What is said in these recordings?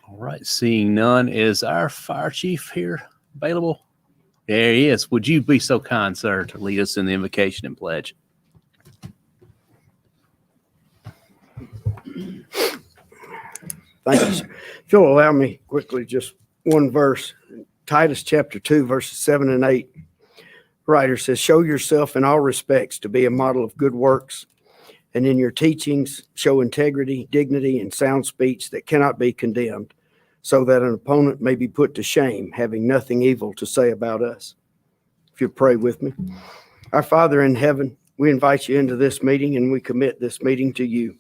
All right, seeing none, is our fire chief here available? There he is. Would you be so kind, sir, to lead us in the invocation and pledge? Thank you, sir. If you'll allow me quickly, just one verse. Titus chapter 2, verses 7 and 8. Writer says, show yourself in all respects to be a model of good works, and in your teachings show integrity, dignity, and sound speech that cannot be condemned, so that an opponent may be put to shame, having nothing evil to say about us. If you'll pray with me. Our Father in heaven, we invite you into this meeting, and we commit this meeting to you.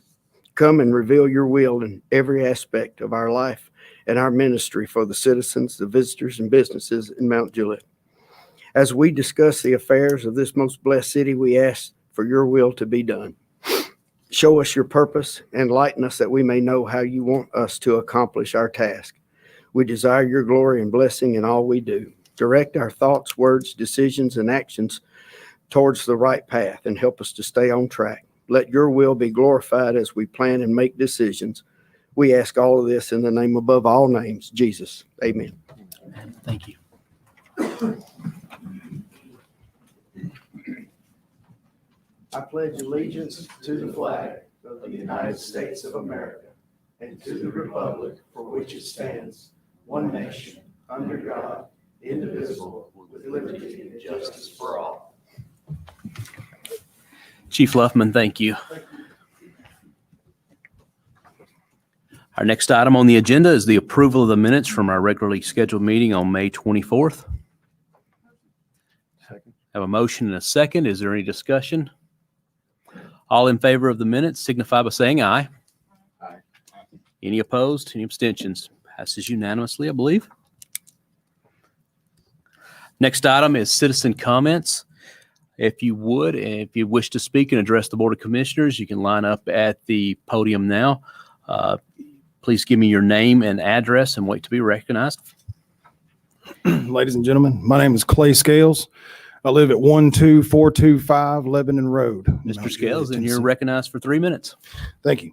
Come and reveal your will in every aspect of our life and our ministry for the citizens, the visitors, and businesses in Mount Juliet. As we discuss the affairs of this most blessed city, we ask for your will to be done. Show us your purpose, enlighten us that we may know how you want us to accomplish our task. We desire your glory and blessing in all we do. Direct our thoughts, words, decisions, and actions towards the right path, and help us to stay on track. Let your will be glorified as we plan and make decisions. We ask all of this in the name above all names, Jesus. Amen. Thank you. I pledge allegiance to the flag of the United States of America and to the republic for which it stands, one nation, under God, indivisible, with liberty and justice for all. Chief Luffman, thank you. Our next item on the agenda is the approval of the minutes from our regularly scheduled meeting on May 24th. Second. Have a motion and a second. Is there any discussion? All in favor of the minutes signify by saying aye. Aye. Any opposed? Any abstentions? Passes unanimously, I believe. Next item is citizen comments. If you would, and if you wish to speak and address the Board of Commissioners, you can line up at the podium now. Please give me your name and address and wait to be recognized. Ladies and gentlemen, my name is Clay Scales. I live at 12425 Lebanon Road. Mr. Scales, and you're recognized for 3 minutes. Thank you.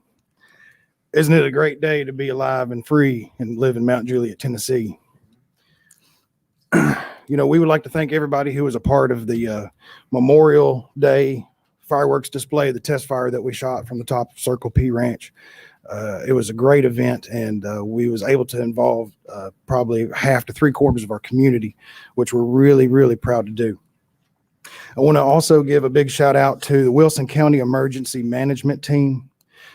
Isn't it a great day to be alive and free and live in Mount Juliet, Tennessee? You know, we would like to thank everybody who was a part of the Memorial Day fireworks display, the test fire that we shot from the top of Circle P Ranch. It was a great event, and we was able to involve probably half to 3/4 of our community, which we're really, really proud to do. I want to also give a big shout out to the Wilson County Emergency Management Team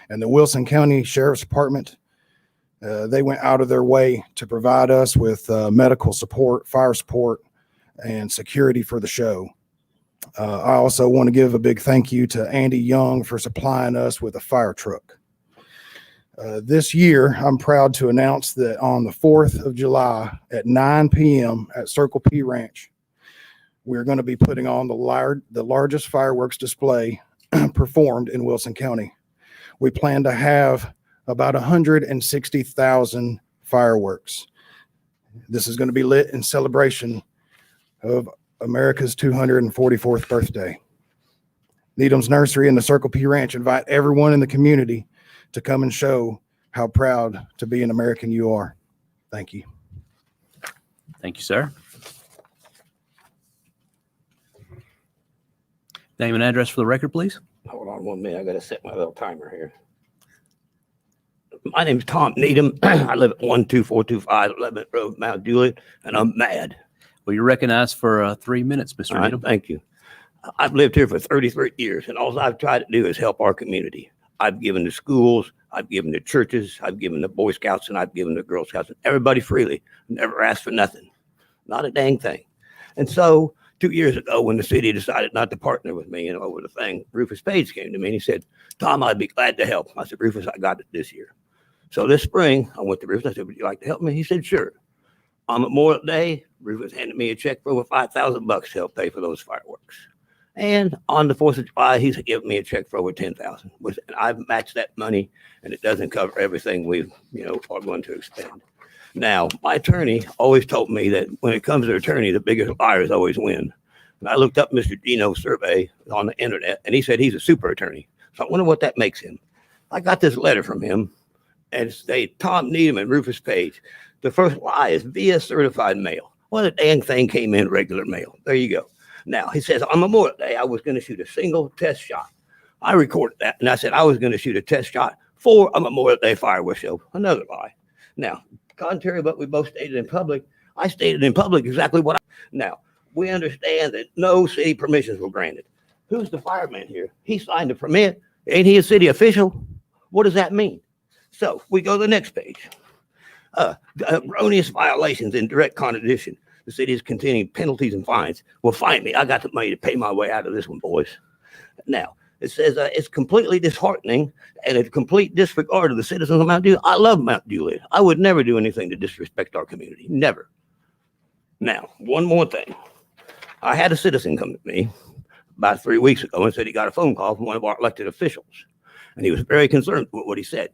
and the Wilson County Sheriff's Department. They went out of their way to provide us with medical support, fire support, and security for the show. I also want to give a big thank you to Andy Young for supplying us with a fire truck. This year, I'm proud to announce that on the 4th of July at 9 p.m. at Circle P Ranch, we're going to be putting on the largest fireworks display performed in Wilson County. We plan to have about 160,000 fireworks. This is going to be lit in celebration of America's 244th birthday. Needham's Nursery and the Circle P Ranch invite everyone in the community to come and show how proud to be an American you are. Thank you. Thank you, sir. Name and address for the record, please. Hold on 1 minute. I got to set my little timer here. My name is Tom Needham. I live at 12425 11th Road, Mount Juliet, and I'm mad. Well, you're recognized for 3 minutes, Mr. All right, Needham. thank you. I've lived here for 33 years, and all I've tried to do is help our community. I've given to schools, I've given to churches, I've given to Boy Scouts, and I've given to Girl Scouts, and everybody freely. Never asked for nothing. Not a dang thing. And so 2 years ago, when the city decided not to partner with me, over the thing, Rufus Page came to me and he said, Tom, I'd be glad to help. I said, Rufus, I got it this year. So this spring, I went to Rufus. I said, would you like to help me? He said, sure. On Memorial Day, Rufus handed me a check for over $5,000 to help pay for those fireworks. And on the 4th of July, he's given me a check for over $10,000. And I've matched that money, and it doesn't cover everything we, are going to expend. Now, my attorney always told me that when it comes to attorney, the biggest liars always win. And I looked up Mr. Dino's survey on the internet, and he said he's a super attorney. So I wonder what that makes him. I got this letter from him and say Tom Needham and Rufus Page. The first lie is via certified mail. Well, the dang thing came in regular mail. There you go. Now, he says, on Memorial Day, I was going to shoot a single test shot. I recorded that, and I said I was going to shoot a test shot for a Memorial Day fireworks show. Another lie. Now, contrary to what we both stated in public, I stated in public exactly what I... Now, we understand that no city permissions were granted. Who's the fireman here? He signed the permit. Ain't he a city official? What does that mean? So we go to the next page. Erroneous violations in direct contradiction. The city is continuing penalties and fines. Well, find me. I got the money to pay my way out of this one, boys. Now, it says it's completely disheartening and a complete disregard of the citizens of Mount Juliet. I love Mount Juliet. I would never do anything to disrespect our community. Never. Now, one more thing. I had a citizen come to me about 3 weeks ago and said he got a phone call from one of our elected officials. And he was very concerned with what he said.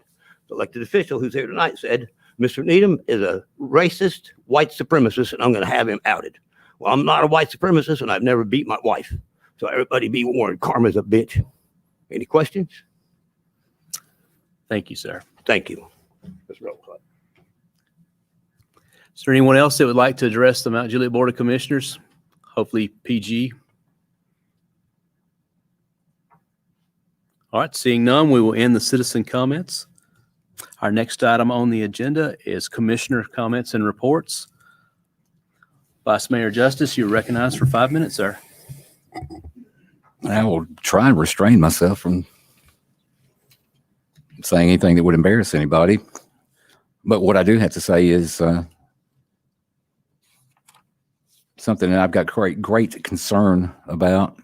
The elected official who's here tonight said, Mr. Needham is a racist white supremacist, and I'm going to have him outed. Well, I'm not a white supremacist, and I've never beat my wife. So everybody be warned, karma's a bitch. Any questions? Thank you, sir. Thank you. Let's roll call. Is there anyone else that would like to address the Mount Juliet Board of Commissioners? Hopefully PG. All right, seeing none, we will end the citizen comments. Our next item on the agenda is commissioner comments and reports. Vice Mayor Justice, you're recognized for 5 minutes, sir. I will try and restrain myself from saying anything that would embarrass anybody. But what I do have to say is something that I've got great concern about.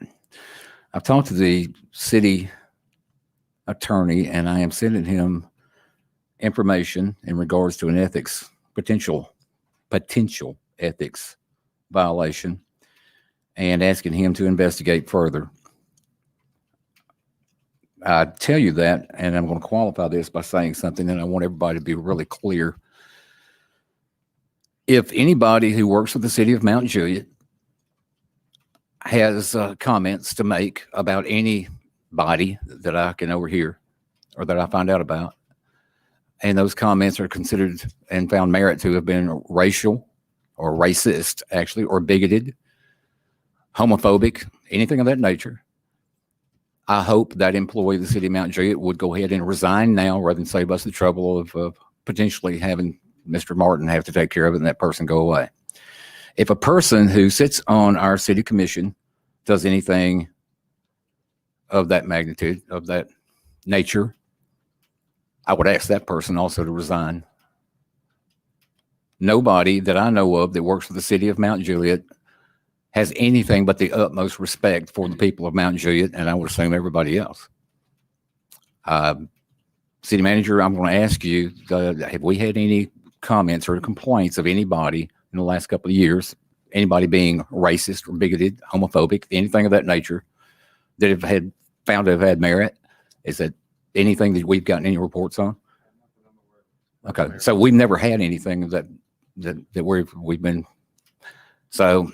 I've talked to the city attorney, and I am sending him information in regards to an potential ethics violation, and asking him to investigate further. I tell you that, and I'm going to qualify this by saying something, and I want everybody to be really clear. If anybody who works with the city of Mount Juliet has comments to make about anybody that I can overhear or that I find out about, and those comments are considered and found merit to have been racial or racist, actually, or bigoted, homophobic, anything of that nature, I hope that employee of the city of Mount Juliet would go ahead and resign now rather than save us the trouble of potentially having Mr. Martin have to take care of it and that person go away. If a person who sits on our city commission does anything of that magnitude, of that nature, I would ask that person also to resign. Nobody that I know of that works for the city of Mount Juliet has anything but the utmost respect for the people of Mount Juliet, and I would assume everybody else. City manager, I'm going to ask you, have we had any comments or complaints of anybody in the last couple of years, anybody being racist or bigoted, homophobic, anything of that nature, that have found to have had merit? Is that anything that we've gotten any reports on? Okay, so we've never had anything that we've been. So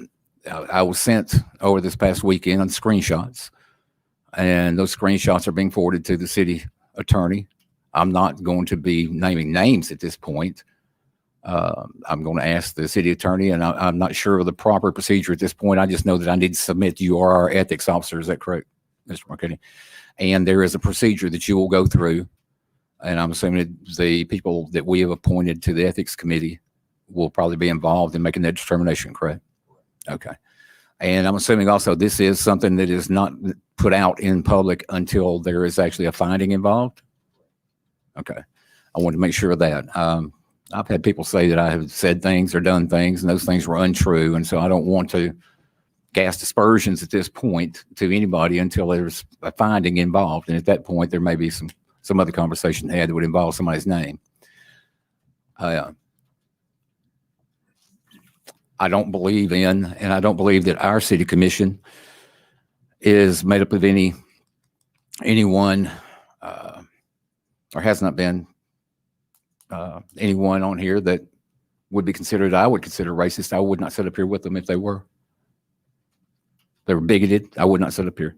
I was sent over this past weekend on screenshots, and those screenshots are being forwarded to the city attorney. I'm not going to be naming names at this point. I'm going to ask the city attorney, and I'm not sure of the proper procedure at this point. I just know that I need to submit. You are our ethics officer. Is that correct, Mr. Marchetti? And there is a procedure that you will go through, and I'm assuming that the people that we have appointed to the ethics committee will probably be involved in making that determination, correct? Okay. And I'm assuming also this is something that is not put out in public until there is actually a finding involved? Okay. I want to make sure of that. I've had people say that I have said things or done things, and those things were untrue, and so I don't want to cast aspersions at this point to anybody until there's a finding involved, and at that point there may be some other conversation had that would involve somebody's name. I don't believe in, and I don't believe that our city commission is made up of anyone, or has not been anyone on here that would be considered, I would consider racist. I would not sit up here with them if they were. They were bigoted. I would not sit up here.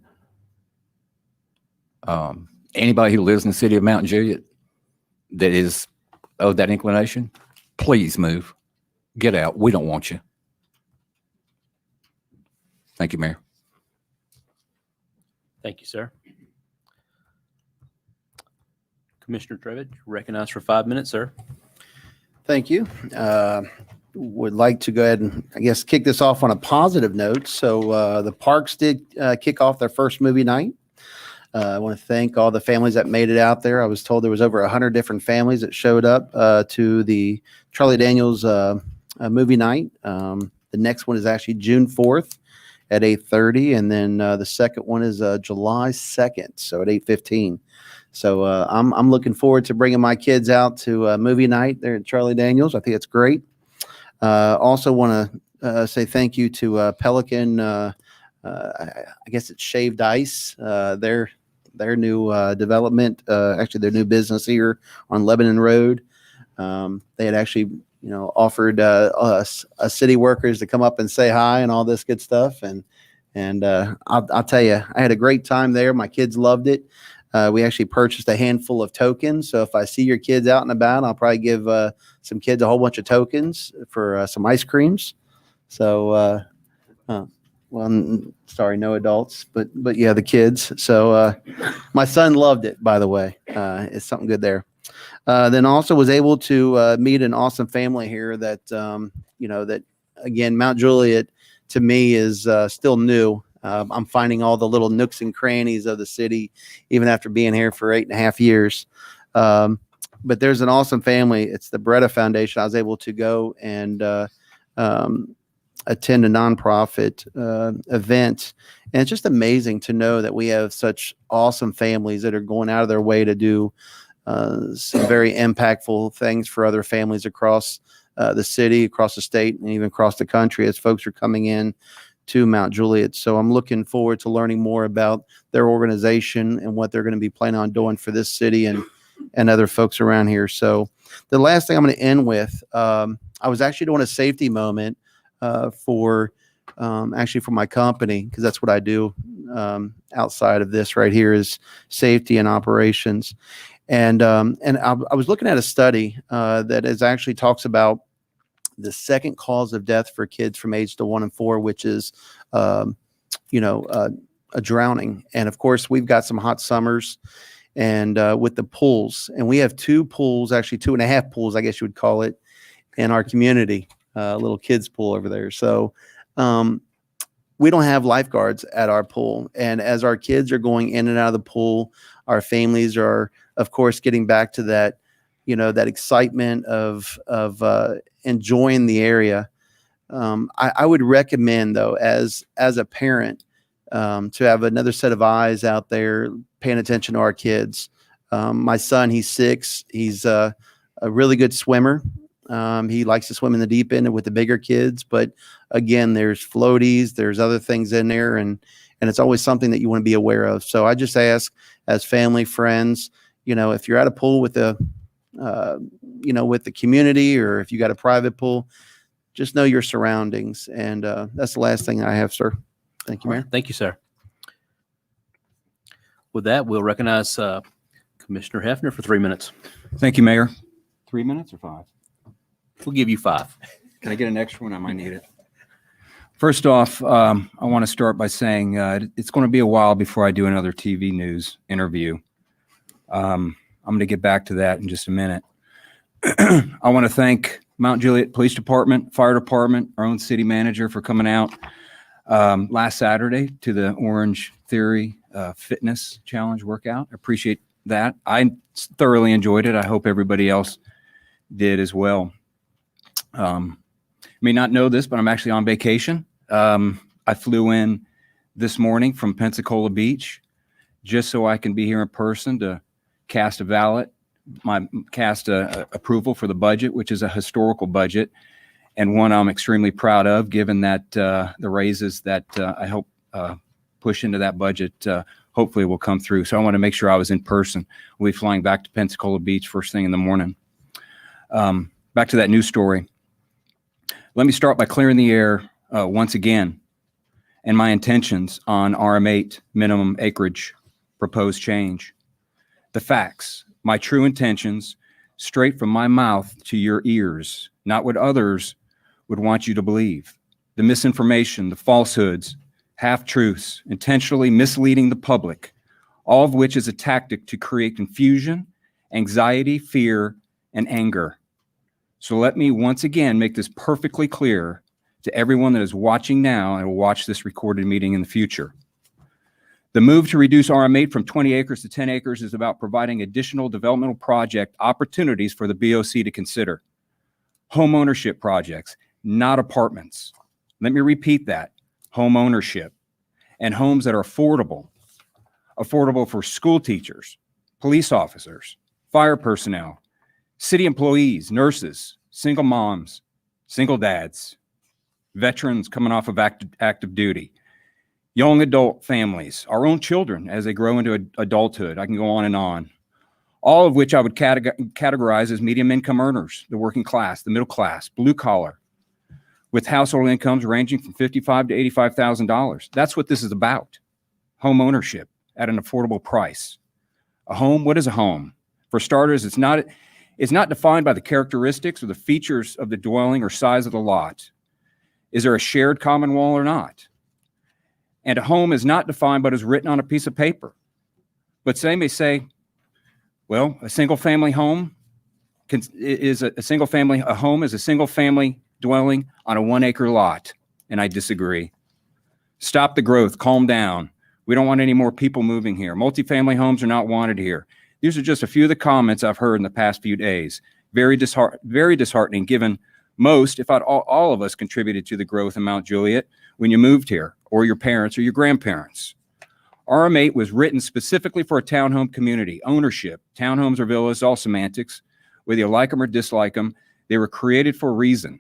Anybody who lives in the city of Mount Juliet that is of that inclination, please move. Get out. We don't want you. Thank you, Mayor. Thank you, sir. Commissioner Trevich, recognized for 5 minutes, sir. Thank you. Would like to go ahead and, I guess, kick this off on a positive note. So the parks did kick off their first movie night. I want to thank all the families that made it out there. I was told there was over 100 different families that showed up to the Charlie Daniels movie night. The next one is actually June 4th at 8:30, and then the second one is July 2nd, so at 8:15. So I'm looking forward to bringing my kids out to movie night there at Charlie Daniels. I think it's great. Also want to say thank you to Pelican. I guess it's Shaved Ice. Their new development, actually their new business here on Lebanon Road. They had actually, offered us city workers to come up and say hi and all this good stuff. And I'll tell you, I had a great time there. My kids loved it. We actually purchased a handful of tokens. So if I see your kids out and about, I'll probably give some kids a whole bunch of tokens for some ice creams. So, sorry, no adults, but yeah, the kids. So my son loved it, by the way. It's something good there. Then also was able to meet an awesome family here that, that again, Mount Juliet to me is still new. I'm finding all the little nooks and crannies of the city, even after being here for 8.5 years. But there's an awesome family. It's the Beretta Foundation. I was able to go and attend a nonprofit event. And it's just amazing to know that we have such awesome families that are going out of their way to do some very impactful things for other families across the city, across the state, and even across the country as folks are coming in to Mount Juliet. So I'm looking forward to learning more about their organization and what they're going to be planning on doing for this city and other folks around here. So the last thing I'm going to end with, I was actually doing a safety moment for my company, because that's what I do outside of this right here is safety and operations. And I was looking at a study that is actually talks about the second cause of death for kids from age to 1 and 4, which is, a drowning. And of course, we've got some hot summers and with the pools, and we have 2 pools, actually 2.5 pools, I guess you would call it, in our community, a little kids pool over there. So we don't have lifeguards at our pool. And as our kids are going in and out of the pool, our families are, of course, getting back to that, that excitement of enjoying the area. I would recommend, though, as a parent, to have another set of eyes out there paying attention to our kids. My son, he's 6. He's a really good swimmer. He likes to swim in the deep end with the bigger kids, but again, there's floaties, there's other things in there, and it's always something that you want to be aware of. So I just ask, as family, friends, if you're at a pool with the community, or if you got a private pool, just know your surroundings. And that's the last thing I have, sir. Thank you, Mayor. Thank you, sir. With that, we'll recognize Commissioner Hefner for 3 minutes. Thank you, Mayor. 3 minutes or 5? We'll give you 5. Can I get an extra one? I might need it. First off, I want to start by saying it's going to be a while before I do another TV news interview. I'm going to get back to that in just a minute. I want to thank Mount Juliet Police Department, Fire Department, our own city manager for coming out last Saturday to the Orange Theory Fitness Challenge workout. I appreciate that. I thoroughly enjoyed it. I hope everybody else did as well. May not know this, but I'm actually on vacation. I flew in this morning from Pensacola Beach just so I can be here in person to cast a ballot, approval for the budget, which is a historical budget and one I'm extremely proud of, given that the raises that I hope push into that budget hopefully will come through. So I want to make sure I was in person. We'll be flying back to Pensacola Beach first thing in the morning. Back to that news story. Let me start by clearing the air once again and my intentions on RM8 minimum acreage proposed change. The facts, my true intentions straight from my mouth to your ears, not what others would want you to believe. The misinformation, the falsehoods, half-truths, intentionally misleading the public, all of which is a tactic to create confusion, anxiety, fear, and anger. So let me once again make this perfectly clear to everyone that is watching now and will watch this recorded meeting in the future. The move to reduce RM8 from 20 acres to 10 acres is about providing additional developmental project opportunities for the BOC to consider. Home ownership projects, not apartments. Let me repeat that. Home ownership and homes that are affordable for school teachers, police officers, fire personnel, city employees, nurses, single moms, single dads, veterans coming off of active duty, young adult families, our own children as they grow into adulthood. I can go on and on. All of which I would categorize as medium income earners, the working class, the middle class, blue collar, with household incomes ranging from $55,000 to $85,000. That's what this is about. Home ownership at an affordable price. A home, what is a home? For starters, it's not defined by the characteristics or the features of the dwelling or size of the lot. Is there a shared common wall or not? And a home is not defined but is written on a piece of paper. But some may say, well, a single family home is a single family dwelling on a 1 acre lot. And I disagree. Stop the growth, calm down. We don't want any more people moving here. Multifamily homes are not wanted here. These are just a few of the comments I've heard in the past few days. Very disheartening given most, if not all of us contributed to the growth in Mount Juliet when you moved here, or your parents or your grandparents. RM8 was written specifically for a townhome community. Ownership, townhomes or villas, all semantics. Whether you like them or dislike them, they were created for a reason.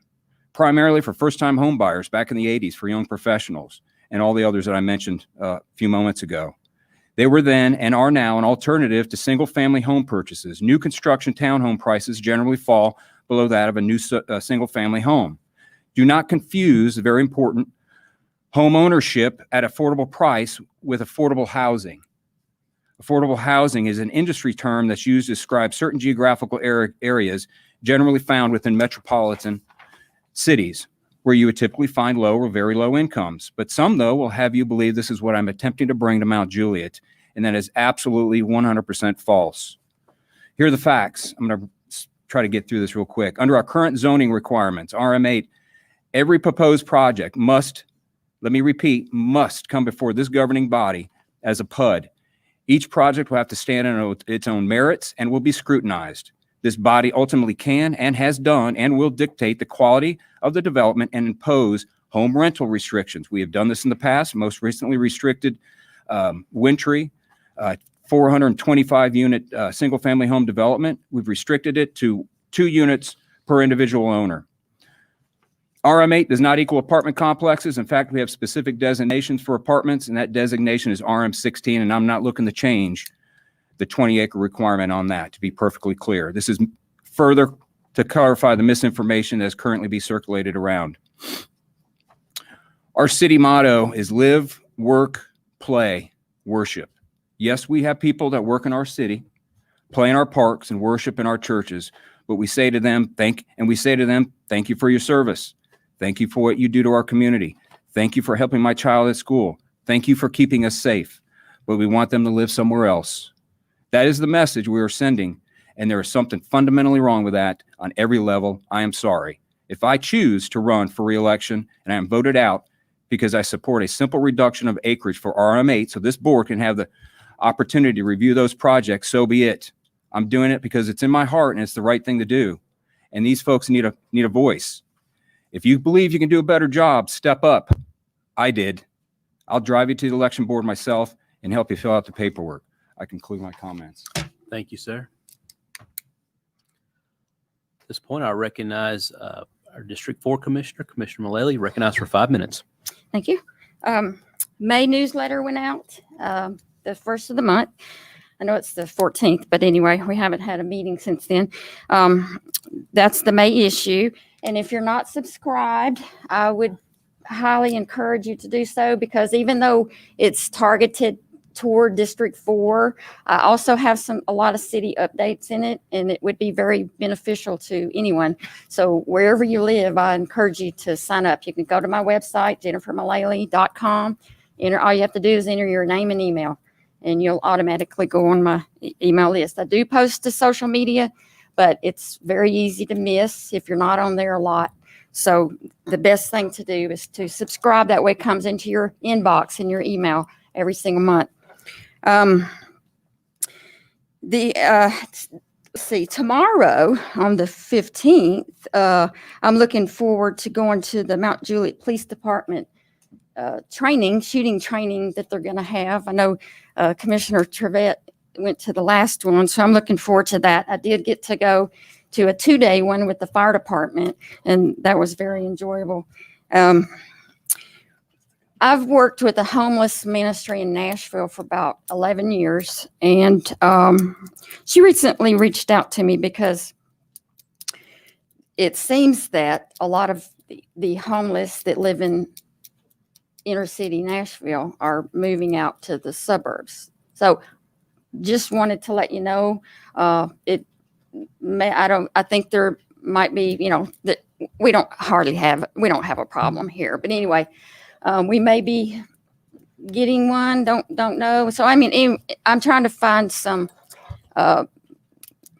Primarily for first-time home buyers back in the 80s, for young professionals, and all the others that I mentioned a few moments ago. They were then and are now an alternative to single-family home purchases. New construction townhome prices generally fall below that of a new single-family home. Do not confuse the very important home ownership at affordable price with affordable housing. Affordable housing is an industry term that's used to describe certain geographical areas generally found within metropolitan cities where you would typically find low or very low incomes. But some, though, will have you believe this is what I'm attempting to bring to Mount Juliet, and that is absolutely 100% false. Here are the facts. I'm going to try to get through this real quick. Under our current zoning requirements, RM8, every proposed project must, let me repeat, must come before this governing body as a PUD. Each project will have to stand on its own merits and will be scrutinized. This body ultimately can and has done and will dictate the quality of the development and impose home rental restrictions. We have done this in the past, most recently restricted Wintry, 425 unit single family home development. We've restricted it to 2 units per individual owner. RM8 does not equal apartment complexes. In fact, we have specific designations for apartments, and that designation is RM16, and I'm not looking to change the 20 acre requirement on that, to be perfectly clear. This is further to clarify the misinformation that's currently being circulated around. Our city motto is live, work, play, worship. Yes, we have people that work in our city, play in our parks, and worship in our churches, but we say to them, thank you for your service. Thank you for what you do to our community. Thank you for helping my child at school. Thank you for keeping us safe. But we want them to live somewhere else. That is the message we are sending, and there is something fundamentally wrong with that on every level. I am sorry. If I choose to run for re-election and I am voted out because I support a simple reduction of acreage for RM8 so this board can have the opportunity to review those projects, so be it. I'm doing it because it's in my heart and it's the right thing to do. And these folks need a voice. If you believe you can do a better job, step up. I did. I'll drive you to the election board myself and help you fill out the paperwork. I conclude my comments. Thank you, sir. At this point, I recognize our District 4 Commissioner, Commissioner Mullally, recognized for 5 minutes. Thank you. May newsletter went out the first of the month. I know it's the 14th, but anyway, we haven't had a meeting since then. That's the May issue. And if you're not subscribed, I would highly encourage you to do so, because even though it's targeted tour District 4. I also have a lot of city updates in it, and it would be very beneficial to anyone. So wherever you live, I encourage you to sign up. You can go to my website, jennifermullally.com. All you have to do is enter your name and email, and you'll automatically go on my email list. I do post to social media, but it's very easy to miss if you're not on there a lot. So the best thing to do is to subscribe. That way it comes into your inbox in your email every single month. Tomorrow on the 15th, I'm looking forward to going to the Mount Juliet Police Department shooting training that they're going to have. I know Commissioner Trevette went to the last one, so I'm looking forward to that. I did get to go to a 2-day one with the fire department, and that was very enjoyable. I've worked with the homeless ministry in Nashville for about 11 years, and she recently reached out to me because it seems that a lot of the homeless that live in inner city Nashville are moving out to the suburbs. So just wanted to let you know, I think there might be, that we don't have a problem here, but anyway, we may be getting one, don't know. So, I mean, I'm trying to find some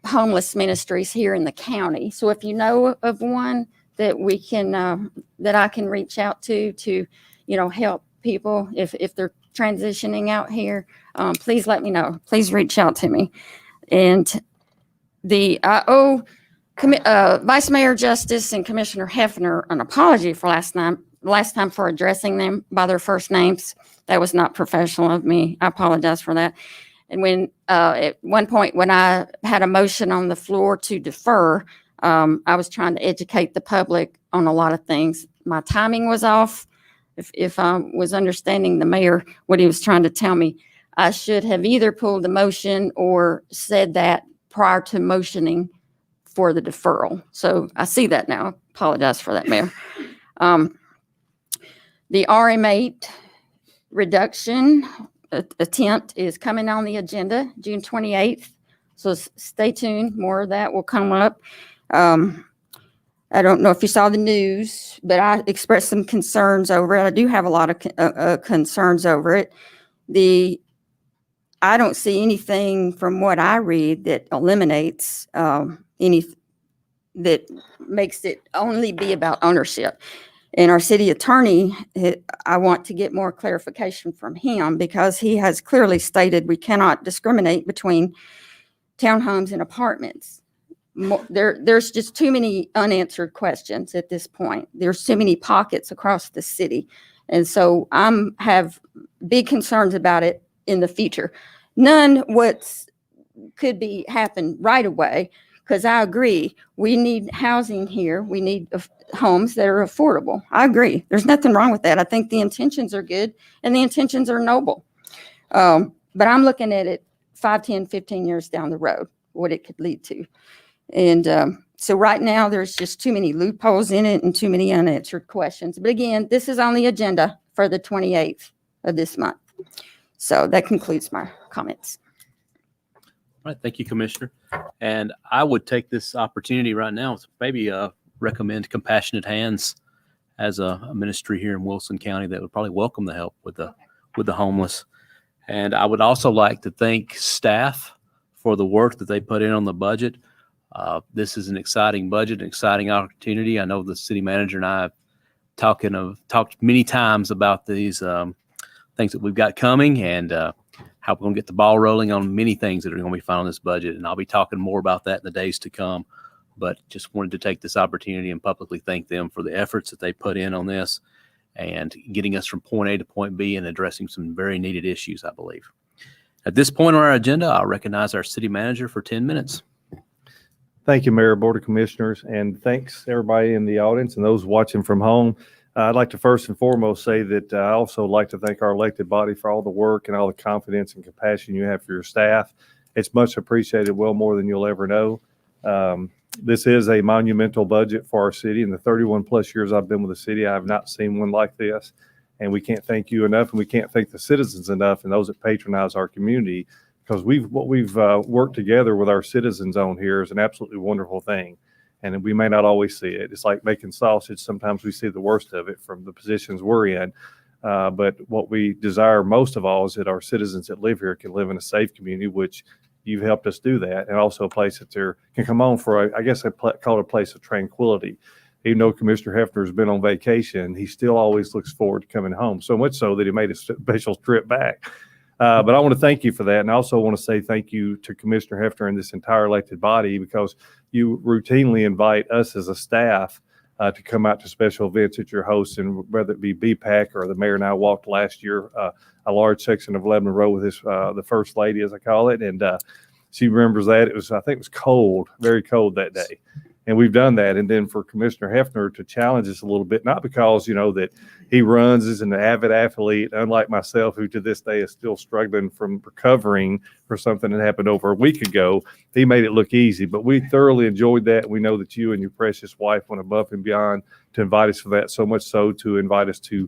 homeless ministries here in the county. So if you know of one that we can, that I can reach out to, help people if they're transitioning out here, please let me know. Please reach out to me. And I owe Vice Mayor Justice and Commissioner Hefner an apology for last time for addressing them by their first names. That was not professional of me. I apologize for that. And when at one point when I had a motion on the floor to defer, I was trying to educate the public on a lot of things. My timing was off. If I was understanding the mayor, what he was trying to tell me, I should have either pulled the motion or said that prior to motioning for the deferral. So I see that now. I apologize for that, Mayor. The RM8 reduction attempt is coming on the agenda June 28th. So stay tuned. More of that will come up. I don't know if you saw the news, but I expressed some concerns over it. I do have a lot of concerns over it. I don't see anything from what I read that eliminates that makes it only be about ownership. And our city attorney, I want to get more clarification from him because he has clearly stated we cannot discriminate between townhomes and apartments. There's just too many unanswered questions at this point. There's too many pockets across the city. And so have big concerns about it in the future. None could be happen right away, because I agree, we need housing here. We need homes that are affordable. I agree. There's nothing wrong with that. I think the intentions are good and the intentions are noble. But I'm looking at it 5, 10, 15 years down the road, what it could lead to. And so right now there's just too many loopholes in it and too many unanswered questions. But again, this is on the agenda for the 28th of this month. So that concludes my comments. All right. Thank you, Commissioner. And I would take this opportunity right now to maybe recommend Compassionate Hands as a ministry here in Wilson County that would probably welcome the help with the homeless. And I would also like to thank staff for the work that they put in on the budget. This is an exciting budget, an exciting opportunity. I know the city manager and I have talked many times about these things that we've got coming and how we're going to get the ball rolling on many things that are going to be found in this budget. And I'll be talking more about that in the days to come. But just wanted to take this opportunity and publicly thank them for the efforts that they put in on this and getting us from point A to point B and addressing some very needed issues, I believe. At this point on our agenda, I'll recognize our city manager for 10 minutes. Thank you, Mayor, Board of Commissioners, and thanks everybody in the audience and those watching from home. I'd like to first and foremost say that I also like to thank our elected body for all the work and all the confidence and compassion you have for your staff. It's much appreciated, well more than you'll ever know. This is a monumental budget for our city. In the 31 plus years I've been with the city, I have not seen one like this. And we can't thank you enough, and we can't thank the citizens enough and those that patronize our community, because what we've worked together with our citizens on here is an absolutely wonderful thing. And we may not always see it. It's like making sausage. Sometimes we see the worst of it from the positions we're in. But what we desire most of all is that our citizens that live here can live in a safe community, which you've helped us do that, and also a place that they can come on for, I guess I call it a place of tranquility. Even though Commissioner Hefner has been on vacation, he still always looks forward to coming home, so much so that he made a special trip back. But I want to thank you for that. And I also want to say thank you to Commissioner Hefner and this entire elected body, because you routinely invite us as a staff to come out to special events that you're hosting, whether it be BPAC or the mayor and I walked last year a large section of Lebanon Road with this, the first lady, as I call it. And she remembers that. I think it was cold, very cold that day. And we've done that. And then for Commissioner Hefner to challenge us a little bit, not because, that he runs as an avid athlete, unlike myself, who to this day is still struggling from recovering for something that happened over a week ago. He made it look easy, but we thoroughly enjoyed that. We know that you and your precious wife went above and beyond to invite us for that, so much so to invite us to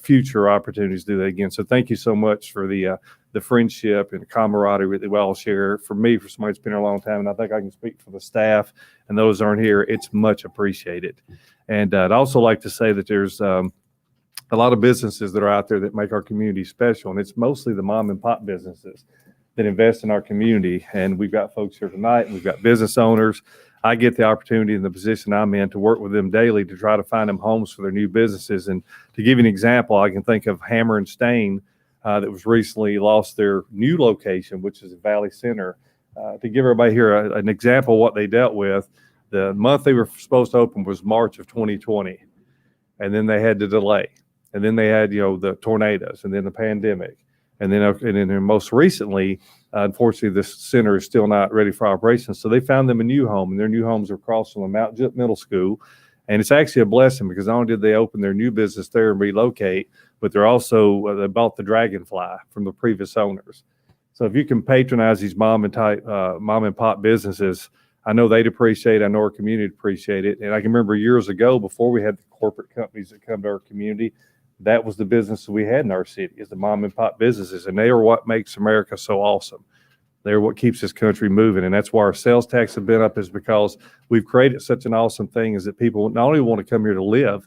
future opportunities to do that again. So thank you so much for the friendship and camaraderie that we all share. For me, for somebody that's been here a long time, and I think I can speak for the staff and those that aren't here, it's much appreciated. And I'd also like to say that there's a lot of businesses that are out there that make our community special, and it's mostly the mom and pop businesses that invest in our community. And we've got folks here tonight, and we've got business owners. I get the opportunity in the position I'm in to work with them daily to try to find them homes for their new businesses. And to give you an example, I can think of Hammer and Stain that was recently lost their new location, which is Valley Center. To give everybody here an example of what they dealt with, the month they were supposed to open was March of 2020. And then they had to delay. And then they had, the tornadoes, and then the pandemic. And then most recently, unfortunately, this center is still not ready for operations. So they found them a new home, and their new homes are across from the Mount Jup Middle School. And it's actually a blessing, because not only did they open their new business there and relocate, but they're also, they bought the Dragonfly from the previous owners. So if you can patronize these mom and pop businesses, I know they'd appreciate it. I know our community would appreciate it. And I can remember years ago, before we had the corporate companies that come to our community, that was the business we had in our city, is the mom and pop businesses. And they are what makes America so awesome. They're what keeps this country moving. And that's why our sales tax have been up, is because we've created such an awesome thing, is that people not only want to come here to live,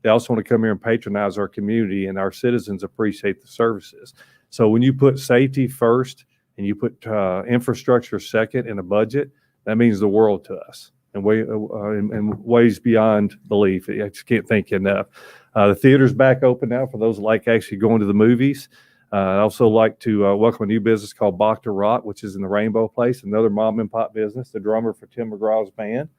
they also want to come here and patronize our community, and our citizens appreciate the services. So when you put safety first and you put infrastructure second in a budget, that means the world to us, and in ways beyond belief. I just can't thank you enough. The theater's back open now for those that like actually going to the movies. I'd also like to welcome a new business called Bach to Rock, which is in the Rainbow Place, another mom and pop business. The drummer for Tim McGraw's band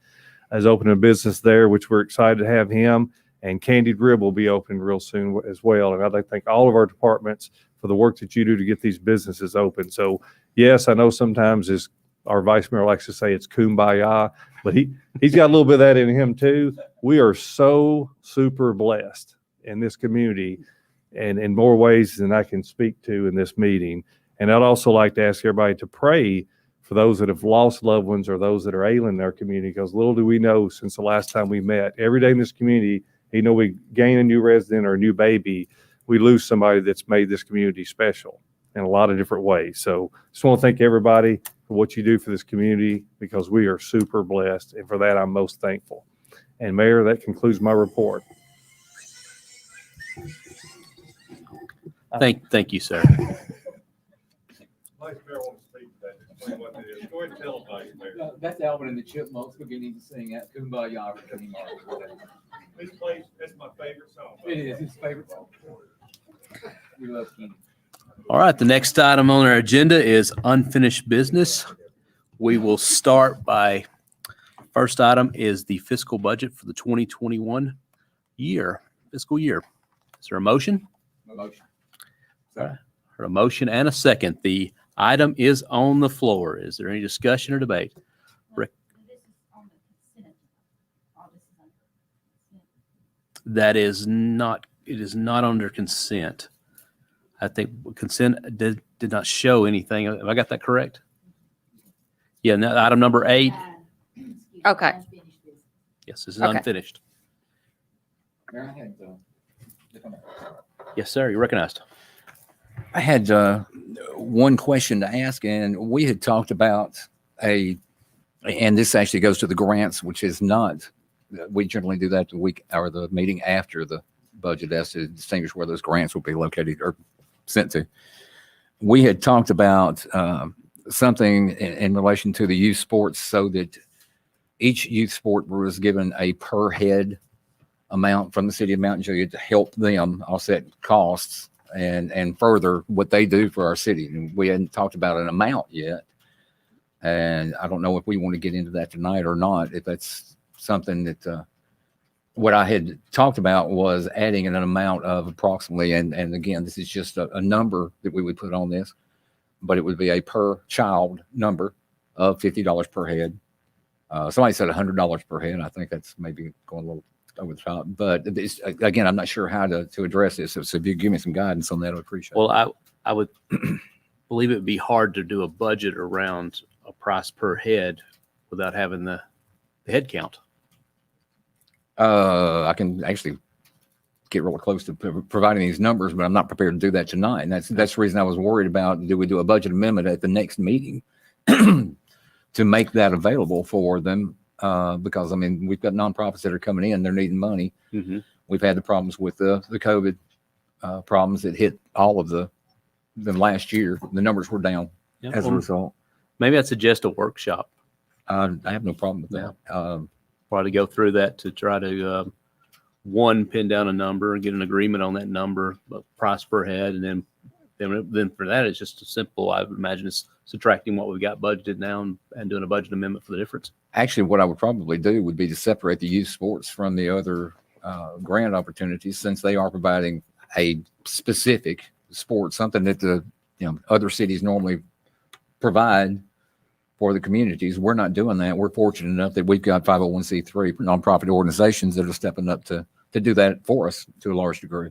has opened a business there, which we're excited to have him. And Candied Rib will be open real soon as well. And I'd like to thank all of our departments for the work that you do to get these businesses open. So yes, I know sometimes our vice mayor likes to say it's kumbaya, but he's got a little bit of that in him too. We are so super blessed in this community, and in more ways than I can speak to in this meeting. And I'd also like to ask everybody to pray for those that have lost loved ones or those that are ailing in our community, because little do we know, since the last time we met, every day in this community, we gain a new resident or a new baby, we lose somebody that's made this community special in a lot of different ways. So just want to thank everybody for what you do for this community, because we are super blessed. And for that, I'm most thankful. And Mayor, that concludes my report. Thank you, sir. Vice Mayor wants to speak to that. Explain what it is. Go ahead and tell them, Vice Mayor. That's Alvin and the Chipmunks beginning to sing at Kumbaya. This place, that's my favorite song. It is his favorite song. We love Kenny. All right, the next item on our agenda is unfinished business. We will start by, first item is the fiscal budget for the 2021 fiscal year. Is there a motion? Motion. Or a motion and a second. The item is on the floor. Is there any discussion or debate? Rick? That is not, it is not under consent. I think consent did not show anything. Have I got that correct? Yeah, now item number 8. Okay. Yes, this is Okay. unfinished. Mayor, I had Yes, sir. You're recognized. I had one question to ask, and we had talked about and this actually goes to the grants, which is not, we generally do that the week or the meeting after the budget as to distinguish where those grants will be located or sent to. We had talked about something in relation to the youth sports so that each youth sport was given a per head amount from the city of Mountain Juliet to help them offset costs and further what they do for our city. And we hadn't talked about an amount yet. And I don't know if we want to get into that tonight or not, if that's something that what I had talked about was adding an amount of approximately, and again, this is just a number that we would put on this, but it would be a per child number of $50 per head. Somebody said $100 per head. I think that's maybe going a little over the top, but it's, again, I'm not sure how to address this. So if you give me some guidance on that, I'd appreciate it. Well, I would believe it would be hard to do a budget around a price per head without having the head count. I can actually get really close to providing these numbers, but I'm not prepared to do that tonight. And that's the reason I was worried about, do we do a budget amendment at the next meeting to make that available for them? Because I mean, we've got nonprofits that are coming in, they're needing money. Mm-hmm. We've had the problems with the COVID problems that hit all of them last year. The numbers were down as a result. Maybe I'd suggest a workshop. I have no problem with that. Probably go through that to try to pin down a number and get an agreement on that number, price per head, and then for that it's just a simple. I would imagine it's subtracting what we've got budgeted now and doing a budget amendment for the difference. Actually, what I would probably do would be to separate the youth sports from the other grant opportunities, since they are providing a specific sport, something that the other cities normally provide for the communities. We're not doing that. We're fortunate enough that we've got 501c3 nonprofit organizations that are stepping up to do that for us to a large degree.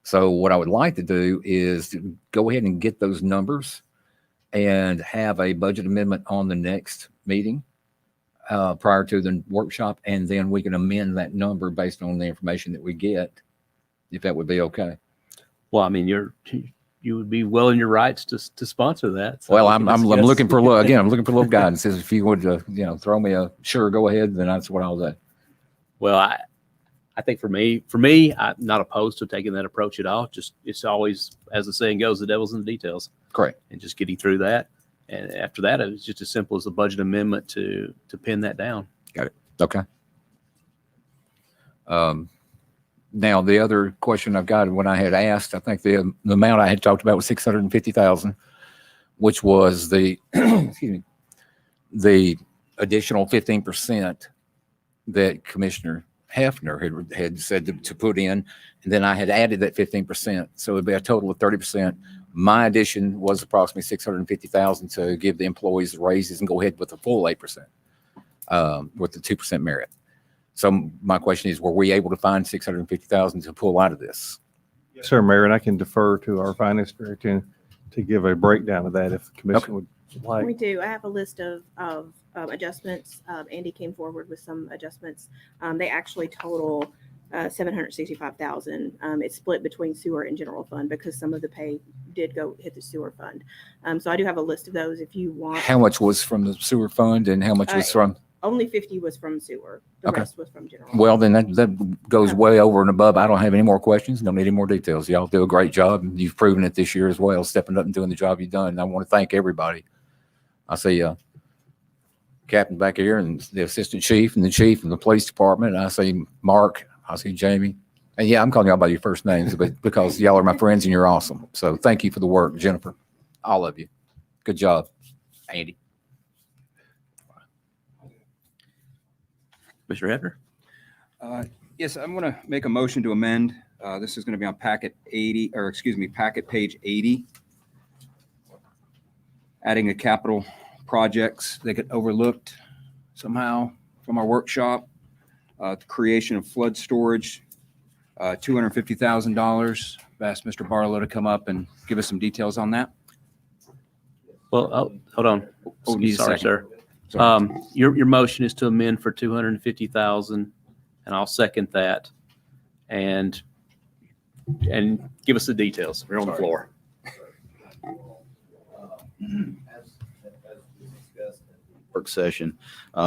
So what I would like to do is to go ahead and get those numbers and have a budget amendment on the next meeting prior to the workshop, and then we can amend that number based on the information that we get, if that would be okay. Well, I mean, you would be well in your rights to sponsor that. So well, I'm looking for I'm looking for a little guidance. If you would throw me a sure, go ahead, then that's what I'll do. Well, I think for me, I'm not opposed to taking that approach at all. Just, it's always, as the saying goes, the devil's in the details. Correct. And just getting through that. And after that, it was just as simple as a budget amendment to pin that down. Got it. Okay. Now the other question I've got, when I had asked, I think the amount I had talked about was $650,000, which was the excuse me, the additional 15% that Commissioner Hefner had said to put in, and then I had added that 15%, so it'd be a total of 30%. My addition was approximately $650,000 to give the employees the raises and go ahead with the full 8%, with the 2% merit. So my question is, were we able to find $650,000 to pull out of this? Yes, sir, Mayor, and I can defer to our finance director to give a breakdown of that if the commission would like. We do. I have a list of adjustments. Andy came forward with some adjustments. They actually total $765,000. It's split between sewer and general fund because some of the pay did go hit the sewer fund. So I do have a list of those if you want. How much was from the sewer fund and how much was from? Only 50 was from sewer. The Okay. rest was from general. Well, then that goes way over and above. I don't have any more questions. Don't need any more details. Y'all do a great job. And you've proven it this year as well, stepping up and doing the job you've done. And I want to thank everybody. I see Captain back here and the assistant chief and the chief and the police department. I see Mark. I see Jamie. And yeah, I'm calling y'all by your first names, but because y'all are my friends and you're awesome. So thank you for the work, Jennifer. All of you. Good job, Andy. Mr. Hefner? Yes, I'm going to make a motion to amend. This is going to be on packet page 80. Adding a capital projects that get overlooked somehow from our workshop. The creation of flood storage, $250,000. I've asked Mr. Barlow to come up and give us some details on that. Well, hold on. Oh, need a Sorry, second. sir. Sorry. Your motion is to amend for 250,000, and I'll second that. And and give us the details. You're on the floor. Work session.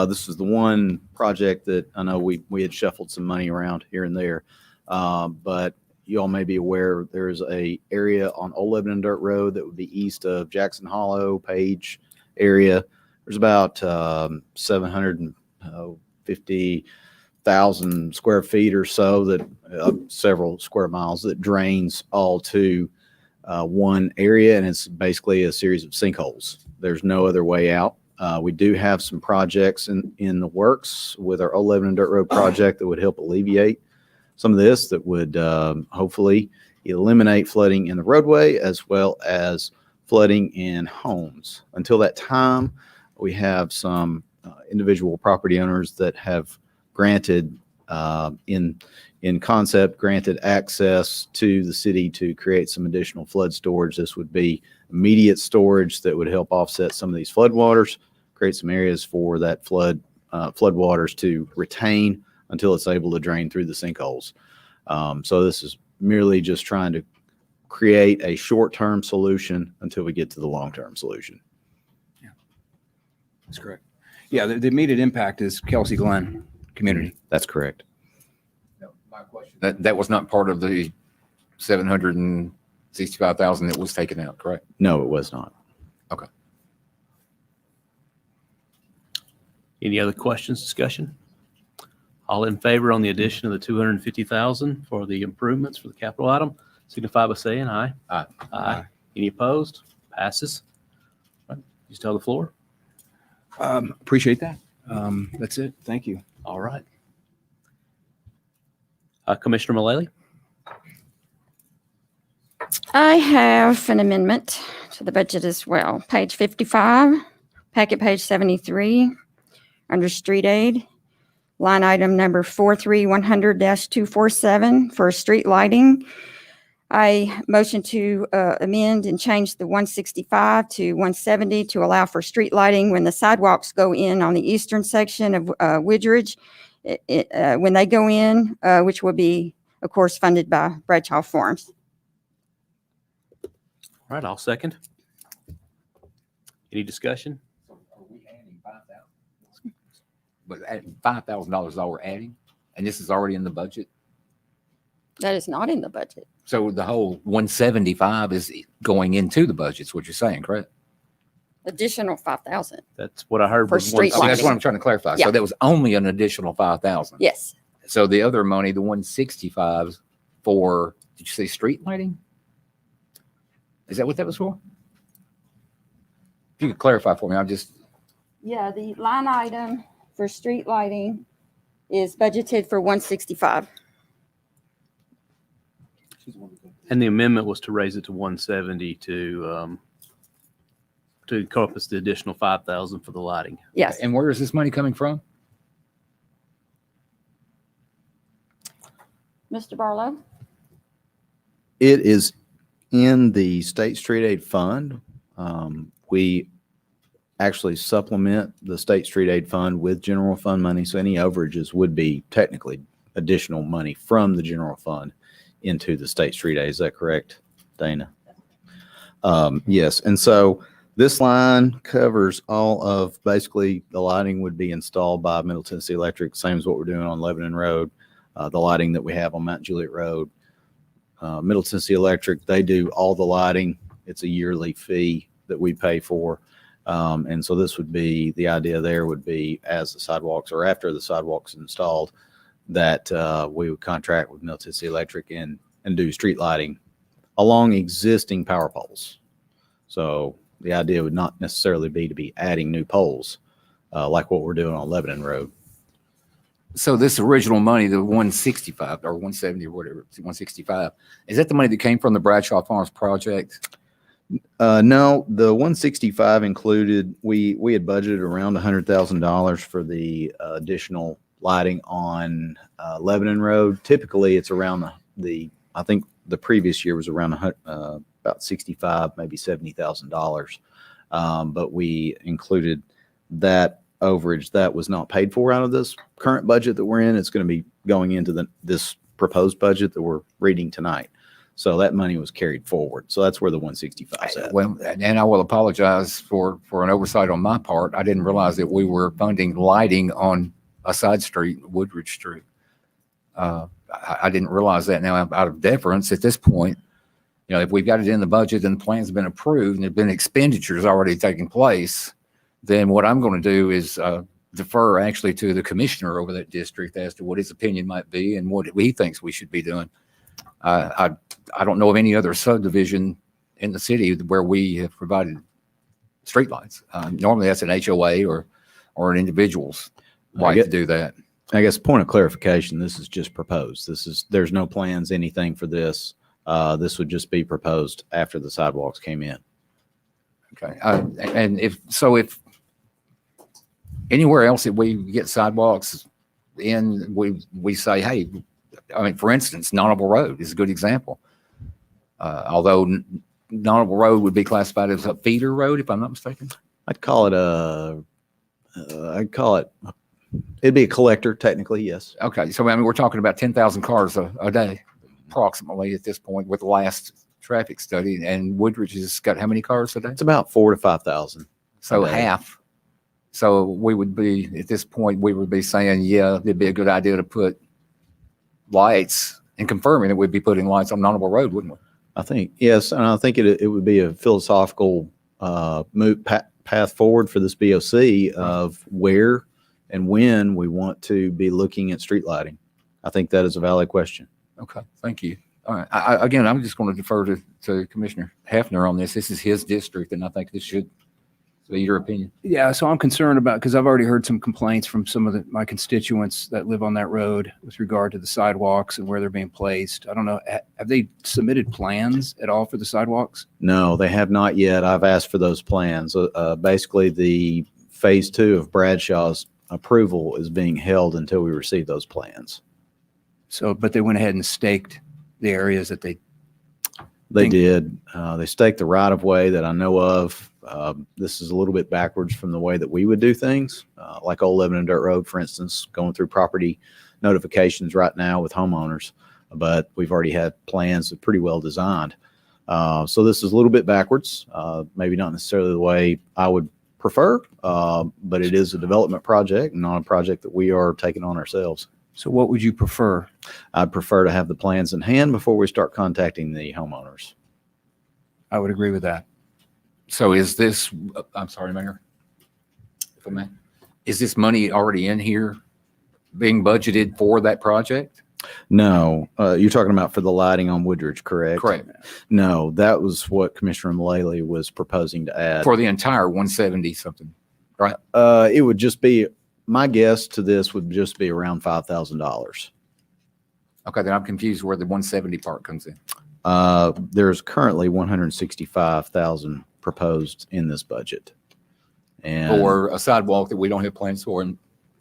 This is the one project that I know we had shuffled some money around here and there. But you all may be aware there's a area on Old Lebanon Dirt Road that would be east of Jackson Hollow, Page area. There's about 750,000 square feet or so that several square miles that drains all to one area, and it's basically a series of sinkholes. There's no other way out. We do have some projects in the works with our Old Lebanon Dirt Road project that would help alleviate some of this, that would hopefully eliminate flooding in the roadway as well as flooding in homes. Until that time, we have some individual property owners that have granted in concept, granted access to the city to create some additional flood storage. This would be immediate storage that would help offset some of these floodwaters, create some areas for that floodwaters to retain until it's able to drain through the sinkholes. So this is merely just trying to create a short-term solution until we get to the long-term solution. Yeah, that's correct. Yeah, the immediate impact is Kelsey Glen community. That's correct. My question. That was not part of the 765,000 that was taken out, correct? No, it was not. Okay. Any other questions, discussion? All in favor on the addition of the 250,000 for the improvements for the capital item, signify by saying aye. Aye. Aye. Any opposed? Passes. All right, you still have the floor. Appreciate that. That's it. Thank you. All right. Commissioner Mullally? I have an amendment to the budget as well. Page 55, packet page 73, under street aid, line item number 43100-247 for street lighting. I motion to amend and change the 165 to 170 to allow for street lighting when the sidewalks go in on the eastern section of Widgeridge. When they go in, which will be, of course, funded by Bradshaw Farms. All right, I'll second. Any discussion? So are we adding 5,000? But $5,000 is all we're adding, and this is already in the budget. That is not in the budget. So the whole 175 is going into the budget, is what you're saying, correct? Additional 5,000. That's what I heard. For was street Okay, that's lighting. what I'm trying to clarify. Yeah. So that was only an additional 5,000. Yes. So the other money, the 165 for, did you say street lighting? Is that what that was for? If you could clarify for me, I'm just, Yeah, the line item for street lighting is budgeted for 165. And the amendment was to raise it to 170 to encompass the additional 5,000 for the lighting. Yes. and where is this money coming from? Mr. Barlow? It is in the State Street Aid Fund. We actually supplement the State Street Aid Fund with general fund money, so any overages would be technically additional money from the general fund into the State Street Aid. Is that correct, Dana? Yes, and so this line covers all of, basically, the lighting would be installed by Middle Tennessee Electric, same as what we're doing on Lebanon Road, the lighting that we have on Mount Juliet Road. Middle Tennessee Electric, they do all the lighting. It's a yearly fee that we pay for. And so this would be, the idea there would be, as the sidewalks or after the sidewalks installed, that we would contract with Middle Tennessee Electric and do street lighting along existing power poles. So the idea would not necessarily be to be adding new poles like what we're doing on Lebanon Road. So this original money, the 165 or 170 or whatever, 165, is that the money that came from the Bradshaw Farms project? No, the 165 included, we had budgeted around $100,000 for the additional lighting on Lebanon Road. Typically, it's around I think the previous year was around about $65,000, maybe $70,000. But we included that overage that was not paid for out of this current budget that we're in. It's going to be going into this proposed budget that we're reading tonight. So that money was carried forward. So that's where the 165 is at. Well, and I will apologize for an oversight on my part. I didn't realize that we were funding lighting on a side street, Woodridge Street. I didn't realize that. Now, out of deference at this point, if we've got it in the budget and the plans have been approved and there have been expenditures already taking place, then what I'm going to do is defer actually to the commissioner over that district as to what his opinion might be and what he thinks we should be doing. I don't know of any other subdivision in the city where we have provided streetlights. Normally that's an HOA or an individual's right to do that. I guess point of clarification, this is just proposed. There's no plans, anything for this. This would just be proposed after the sidewalks came in. Okay. And if anywhere else that we get sidewalks in, we say, hey, I mean, for instance, Nonnable Road is a good example. Although Nonnable Road would be classified as a feeder road, if I'm not mistaken. I'd call it, it'd be a collector technically, yes. Okay. So, I mean, we're talking about 10,000 cars a day, approximately at this point with the last traffic study. And Woodridge has got how many cars a day? It's about 4,000 to 5,000. So a day. half. So we would be, at this point, we would be saying, yeah, it'd be a good idea to put lights and confirming that we'd be putting lights on Nonnable Road, wouldn't we? I think, yes. And I think it would be a philosophical path forward for this BOC of where and when we want to be looking at street lighting. I think that is a valid question. Okay, thank you. All right. Again, I'm just going to defer to Commissioner Hefner on this. This is his district, and I think this should be your opinion. Yeah, so I'm concerned about, because I've already heard some complaints from some of my constituents that live on that road with regard to the sidewalks and where they're being placed. I don't know, have they submitted plans at all for the sidewalks? No, they have not yet. I've asked for those plans. Basically, the phase 2 of Bradshaw's approval is being held until we receive those plans. So, but they went ahead and staked the areas that they did. They staked the right of way that I know of. This is a little bit backwards from the way that we would do things, like Old Lebanon Dirt Road, for instance, going through property notifications right now with homeowners. But we've already had plans that are pretty well designed. So this is a little bit backwards, maybe not necessarily the way I would prefer, but it is a development project, not a project that we are taking on ourselves. So what would you prefer? I'd prefer to have the plans in hand before we start contacting the homeowners. I would agree with that. So is this, I'm sorry, Mayor, if I may, is this money already in here being budgeted for that project? No, you're talking about for the lighting on Woodridge, correct? Correct. No, that was what Commissioner Mullally was proposing to add. For the entire 170 something, right? It would just be, my guess to this would just be around $5,000. Okay, then I'm confused where the 170 part comes in. There's currently 165,000 proposed in this budget. And Or a sidewalk that we don't have plans for. And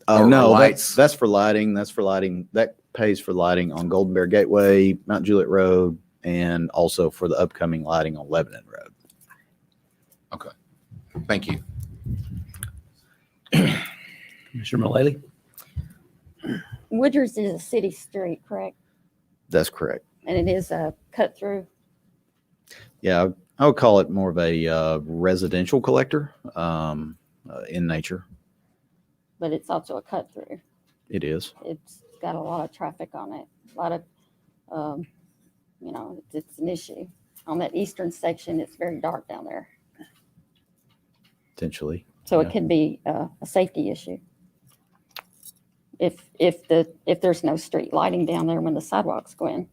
no, lights. that's for lighting. That's for lighting. That pays for lighting on Golden Bear Gateway, Mount Juliet Road, and also for the upcoming lighting on Lebanon Road. Okay, thank you. Commissioner Mullally? Woodridge is a city street, correct? That's correct. And it is a cut through. Yeah, I would call it more of a residential collector in nature. But it's also a cut through. It is. It's got a lot of traffic on it. A lot of, it's an issue. On that eastern section, it's very dark down there. Potentially. So Yeah. it could be a safety issue. If there's no street lighting down there when the sidewalks go in.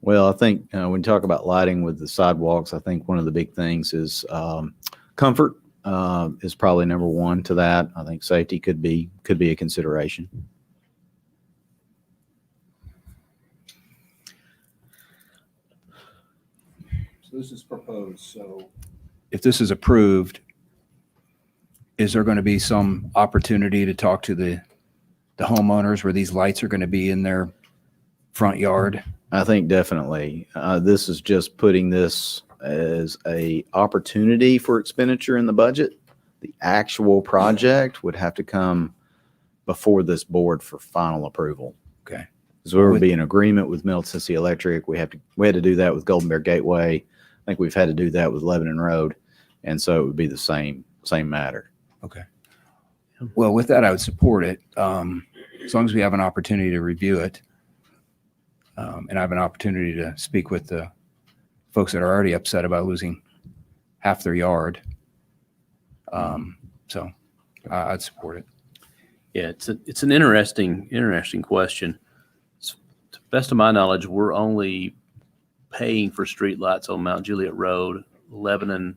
Well, I think when you talk about lighting with the sidewalks, I think one of the big things is comfort is probably number one to that. I think safety could be a consideration. So this is proposed. So if this is approved, is there going to be some opportunity to talk to the homeowners where these lights are going to be in their front yard? I think definitely. This is just putting this as a opportunity for expenditure in the budget. The actual project would have to come before this board for final approval. Okay. Because we would be in agreement with Middle Tennessee Electric. We had to do that with Golden Bear Gateway. I think we've had to do that with Lebanon Road. And so it would be the same matter. Okay. Well, with that, I would support it, as long as we have an opportunity to review it. And I have an opportunity to speak with the folks that are already upset about losing half their yard. So I'd support it. Yeah, it's an interesting question. To the best of my knowledge, we're only paying for streetlights on Mount Juliet Road, Lebanon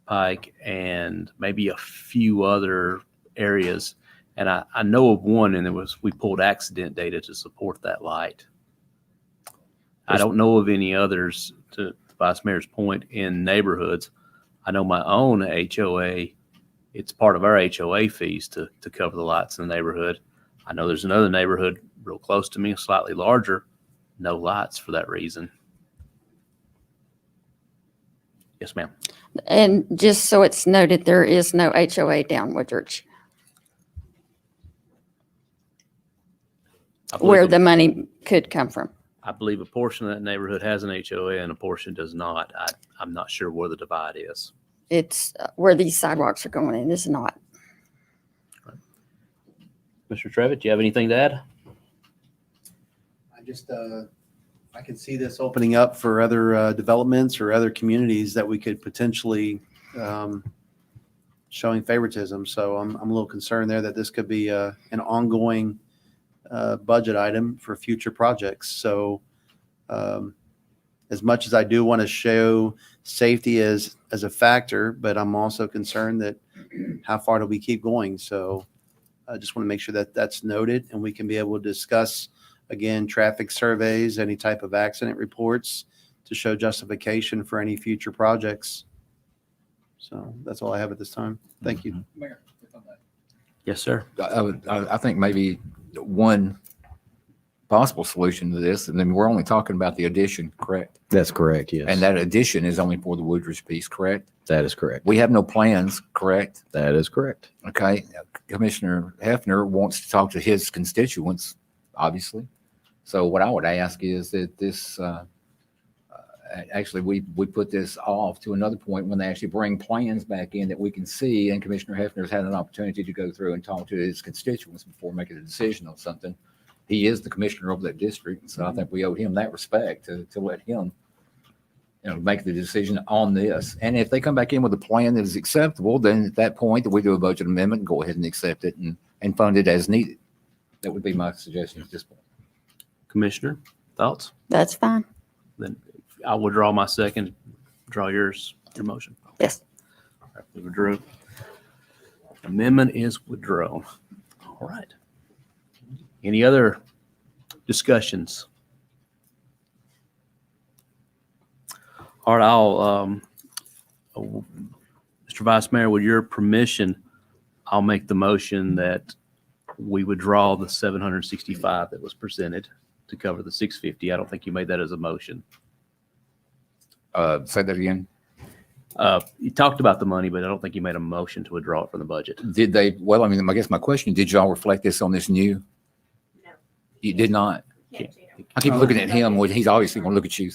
Pike, and maybe a few other areas. And I know of one, and we pulled accident data to support that light. I don't know of any others, to the Vice Mayor's point, in neighborhoods. I know my own HOA, it's part of our HOA fees to cover the lights in the neighborhood. I know there's another neighborhood real close to me, slightly larger, no lights for that reason. Yes, ma'am. And just so it's noted, there is no HOA down Woodridge where the money could come from. I believe a portion of that neighborhood has an HOA and a portion does not. I'm not sure where the divide is. It's where these sidewalks are going in is not. Mr. Trevitt, do you have anything to add? I can see this opening up for other developments or other communities that we could potentially showing favoritism. So I'm a little concerned there that this could be an ongoing budget item for future projects. So as much as I do want to show safety as a factor, but I'm also concerned that how far do we keep going? So I just want to make sure that that's noted and we can be able to discuss, again, traffic surveys, any type of accident reports to show justification for any future projects. So that's all I have at this time. Thank you. Mayor, Yes, sir. I think maybe one possible solution to this, and then we're only talking about the addition, correct? That's correct, yes. And that addition is only for the Woodridge piece, correct? That is correct. We have no plans, correct? That is correct. Okay. Commissioner Hefner wants to talk to his constituents, obviously. So what I would ask is that this, actually, we put this off to another point when they actually bring plans back in that we can see, and Commissioner Hefner's had an opportunity to go through and talk to his constituents before making a decision on something. He is the commissioner of that district, and so I think we owe him that respect to let him, make the decision on this. And if they come back in with a plan that is acceptable, then at that point that we do a budget amendment and go ahead and accept it and fund it as needed. That would be my suggestion at this point. Commissioner, thoughts? That's fine. Then I'll withdraw my second. Draw your motion. Yes. All right, we withdrew. Amendment is withdrawn. All right. Any other discussions? All right, Mr. Vice Mayor, with your permission, I'll make the motion that we withdraw the 765 that was presented to cover the 650. I don't think you made that as a motion. Say that again. You talked about the money, but I don't think you made a motion to withdraw it from the budget. Did they? Well, I mean, I guess my question, did y'all reflect this on this new? No. You did not? Can't. I keep looking at him. He's obviously going to look at you.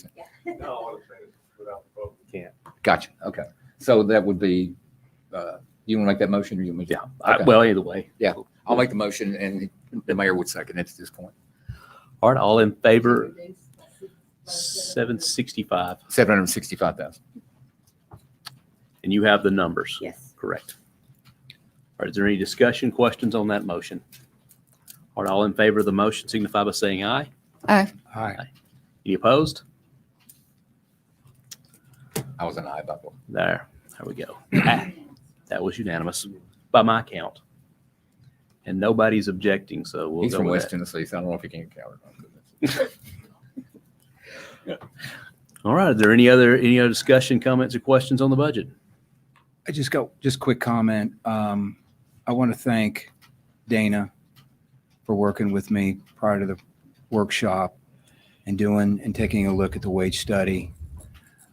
Can't. Gotcha. Okay. So that would be, you want to make that motion or you want me to? Yeah. Okay. Well, either way. Yeah. I'll make the motion and the mayor would second it at this point. All right, all in favor? 765. 765,000. And you have the numbers? Yes. Correct. All right, is there any discussion, questions on that motion? All right, all in favor of the motion signify by saying aye. Aye. Aye. Any opposed? I was an aye, by the way. There we go. That was unanimous by my count. And nobody's objecting, so we'll He's go from with West that. Tennessee, so I don't know if he can count it. All right, are there any other discussion, comments, or questions on the budget? I just quick comment. I want to thank Dana for working with me prior to the workshop and taking a look at the wage study.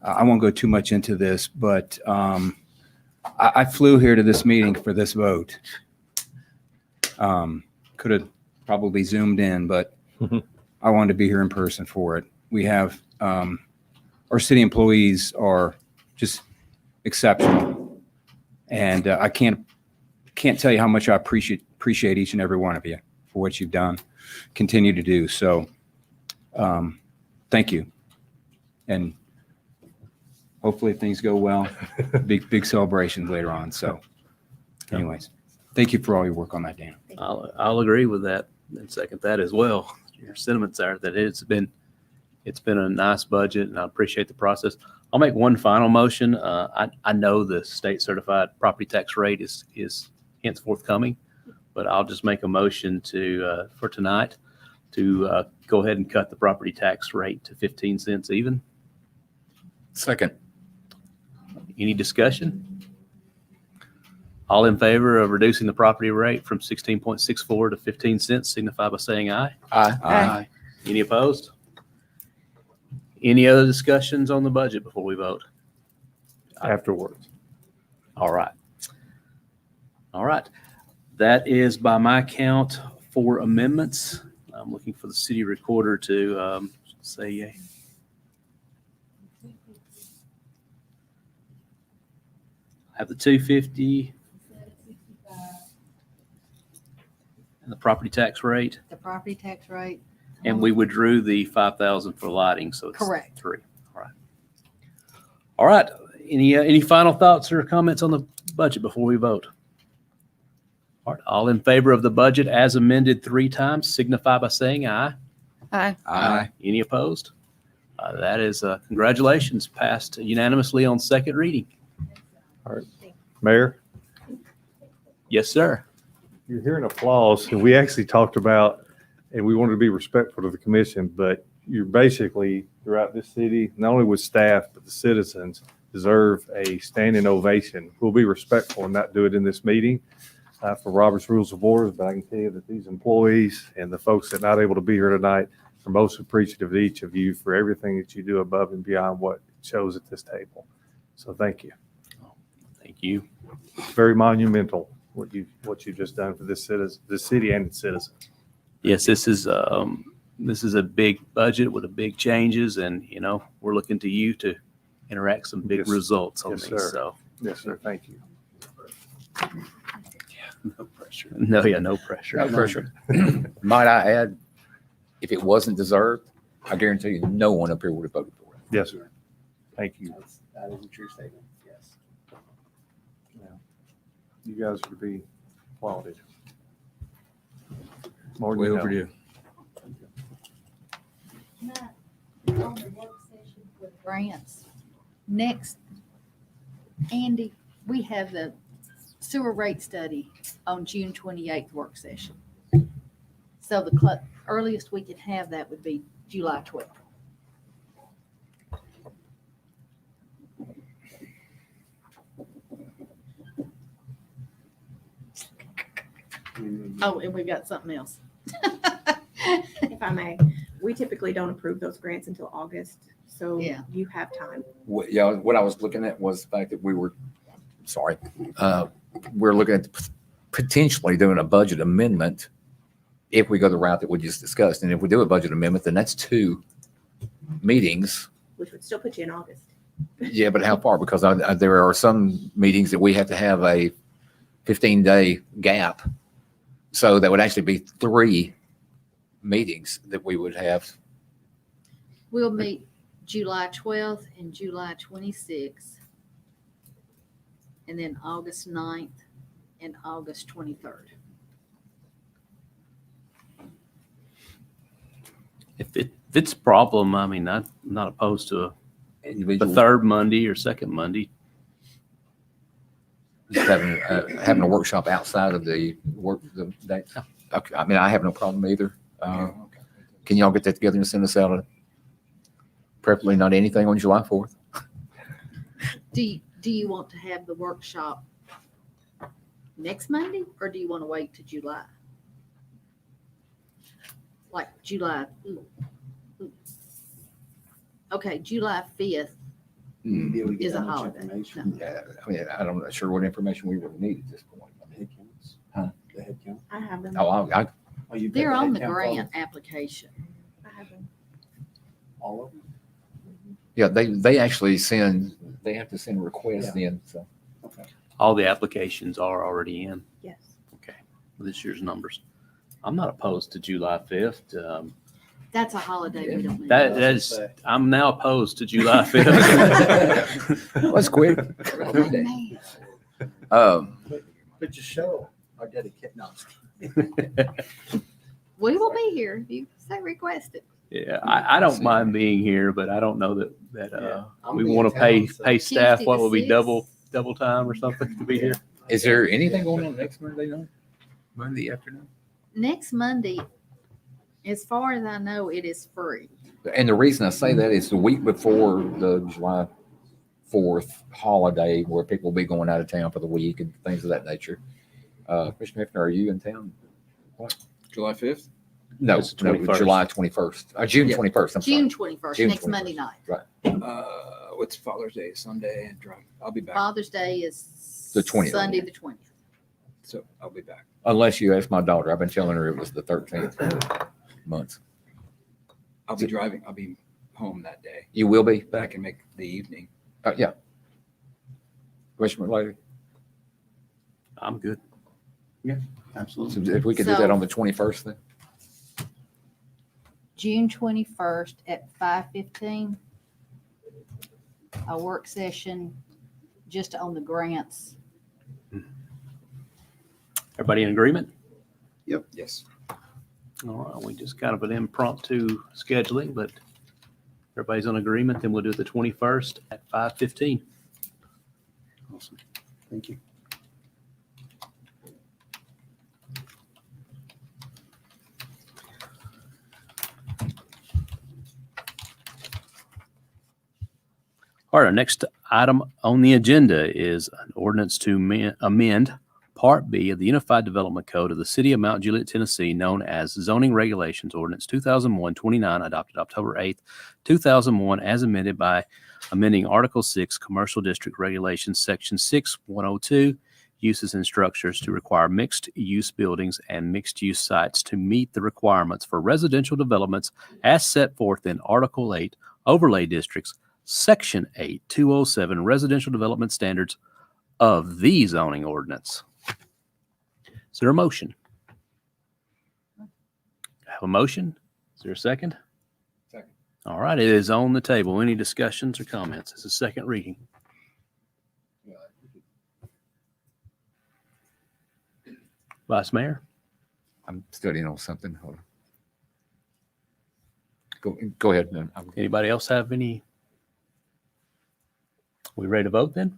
I won't go too much into this, but I flew here to this meeting for this vote. Could have probably zoomed in, but I wanted to be here in person for it. We have, our city employees are just exceptional. And I can't tell you how much I appreciate each and every one of you for what you've done, continue to do. So thank you. And hopefully things go well. Big celebrations later on. So anyways, thank you for all your work on that, Dan. I'll agree with that and second that as well. Your sentiments are that it's been a nice budget, and I appreciate the process. I'll make one final motion. I know the state certified property tax rate is henceforth coming, but I'll just make a motion for tonight to go ahead and cut the property tax rate to 15 cents even. Second. Any discussion? All in favor of reducing the property rate from 16.64 to 15 cents signify by saying aye. Aye. Any opposed? Any other discussions on the budget before we vote? Afterwards. All right. All right. That is by my count 4 amendments. I'm looking for the city recorder to say yay. I have the 250 and the property tax rate, The property tax rate. and we withdrew the 5,000 for lighting, so it's Correct. 3. All right. All right. Any final thoughts or comments on the budget before we vote? All right. All in favor of the budget as amended 3 times signify by saying aye. Aye. Aye. Any opposed? That is congratulations, passed unanimously on second reading. Mayor, Yes, sir. you're hearing applause, and we actually talked about, and we wanted to be respectful to the commission, but you're basically throughout this city, not only with staff, but the citizens deserve a standing ovation. We'll be respectful and not do it in this meeting for Robert's Rules of Order, but I can tell you that these employees and the folks that are not able to be here tonight are most appreciative of each of you for everything that you do above and beyond what shows at this table. So thank you. Thank you. It's very monumental what you've just done for this city and its citizens. Yes, this is a big budget with a big changes, and we're looking to you to interact some big Yes. results on Yes, these. sir. So Yes, sir. Thank you. no pressure. No pressure. No pressure. Might I add, if it wasn't deserved, I guarantee you no one up here would have voted for it. Yes, sir. Thank you. That is a true statement, yes. You guys are to be applauded. More than Way you know. overdue. On the work session with grants, next, Andy, we have the sewer rate study on June 28th work session. So the earliest we could have that would be July 12th. Oh, and we got something else. If I may, we typically don't approve those grants until August, so Yeah. you have time. What I was looking at was the fact that we're looking at potentially doing a budget amendment if we go the route that we just discussed. And if we do a budget amendment, then that's 2 meetings. Which would still put you in August. Yeah, but how far? Because there are some meetings that we have to have a 15-day gap. So that would actually be 3 meetings that we would have. We'll meet July 12th and July 26th, and then August 9th and August 23rd. If it's a problem, I mean, I'm not opposed to the Individual, third Monday or second Monday. just having a workshop outside of the work. Okay, I mean, I have no problem either. Can y'all get that together and send us out? Preferably not anything on July 4th. Do you want to have the workshop next Monday, or do you want to wait to July? Like July. Okay, July 5th is a holiday. No. Yeah, I mean, I'm not sure what information we would need at this point. The head count. I have them. Oh, I They're on the grant application. All of them? Yeah, they actually they have to send requests in, so. All the applications are already in. Yes. Okay, this year's numbers. I'm not opposed to July 5th. That's a holiday we don't need. That is, I'm now opposed to July 5th. That's quick. Oh, man. But you show our dedication. We will be here if you say request it. Yeah, I don't mind being here, but I don't know that I'll we be want in to pay town, so- pay staff, Tuesday what the will be 6th. double time or something to be here? Is there anything going on next Monday night? Monday afternoon? Next Monday, as far as I know, it is free. And the reason I say that is the week before the July 4th holiday, where people will be going out of town for the week and things of that nature. Commissioner Hefner, are you in town? July 5th? No, It's the no, 21st. July 21st, June 21st. I'm June sorry. 21st, June next 21st. Monday night. What's Father's Day? Sunday. I'll be back. Father's Day is The 20th. Sunday, the 20th. So I'll be back. Unless you ask my daughter, I've been telling her it was the 13th month. I'll be driving. I'll be home that day. You will be But I back? can make the evening. Yeah. Commissioner Lady, I'm good. Absolutely. so if we could do that So- on the 21st then? June 21st at 5:15. A work session just on the grants. Everybody in agreement? Yes. All right, we just kind of an impromptu scheduling, but everybody's on agreement, then we'll do it the 21st at 5:15. Awesome. Thank you. All right, our next item on the agenda is an ordinance to amend Part B of the Unified Development Code of the City of Mount Juliet, Tennessee, known as Zoning Regulations Ordinance 2001-29, adopted October 8th, 2001, as amended by amending Article 6, Commercial District Regulations, Section 6-102, uses and structures to require mixed-use buildings and mixed-use sites to meet the requirements for residential developments as set forth in Article 8, Overlay Districts, Section 8-207, Residential Development Standards of the zoning ordinance. Is there a motion? Have a motion? Is there a second? Second. All right, it is on the table. Any discussions or comments? It's a second reading. Vice Mayor? I'm studying on something. Hold on. Go ahead. Anybody else have any? We ready to vote then?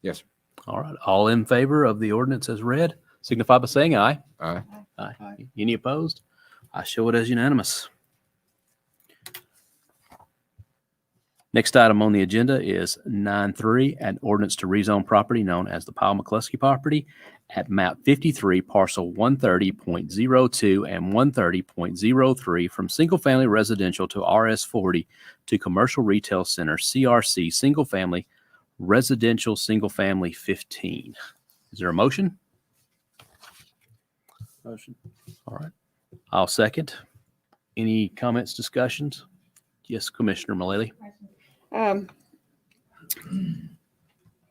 Yes. All right, all in favor of the ordinance as read, signify by saying aye. Aye. Aye. Aye. Any opposed? I show it as unanimous. Next item on the agenda is 9.3, an ordinance to rezone property known as the Powell McCluskey property at map 53, parcel 130.02 and 130.03 from single-family residential to RS40 to commercial retail center, CRC, single-family residential, single-family 15. Is there a motion? Motion. All right. I'll second. Any comments, discussions? Yes, Commissioner Mullally. In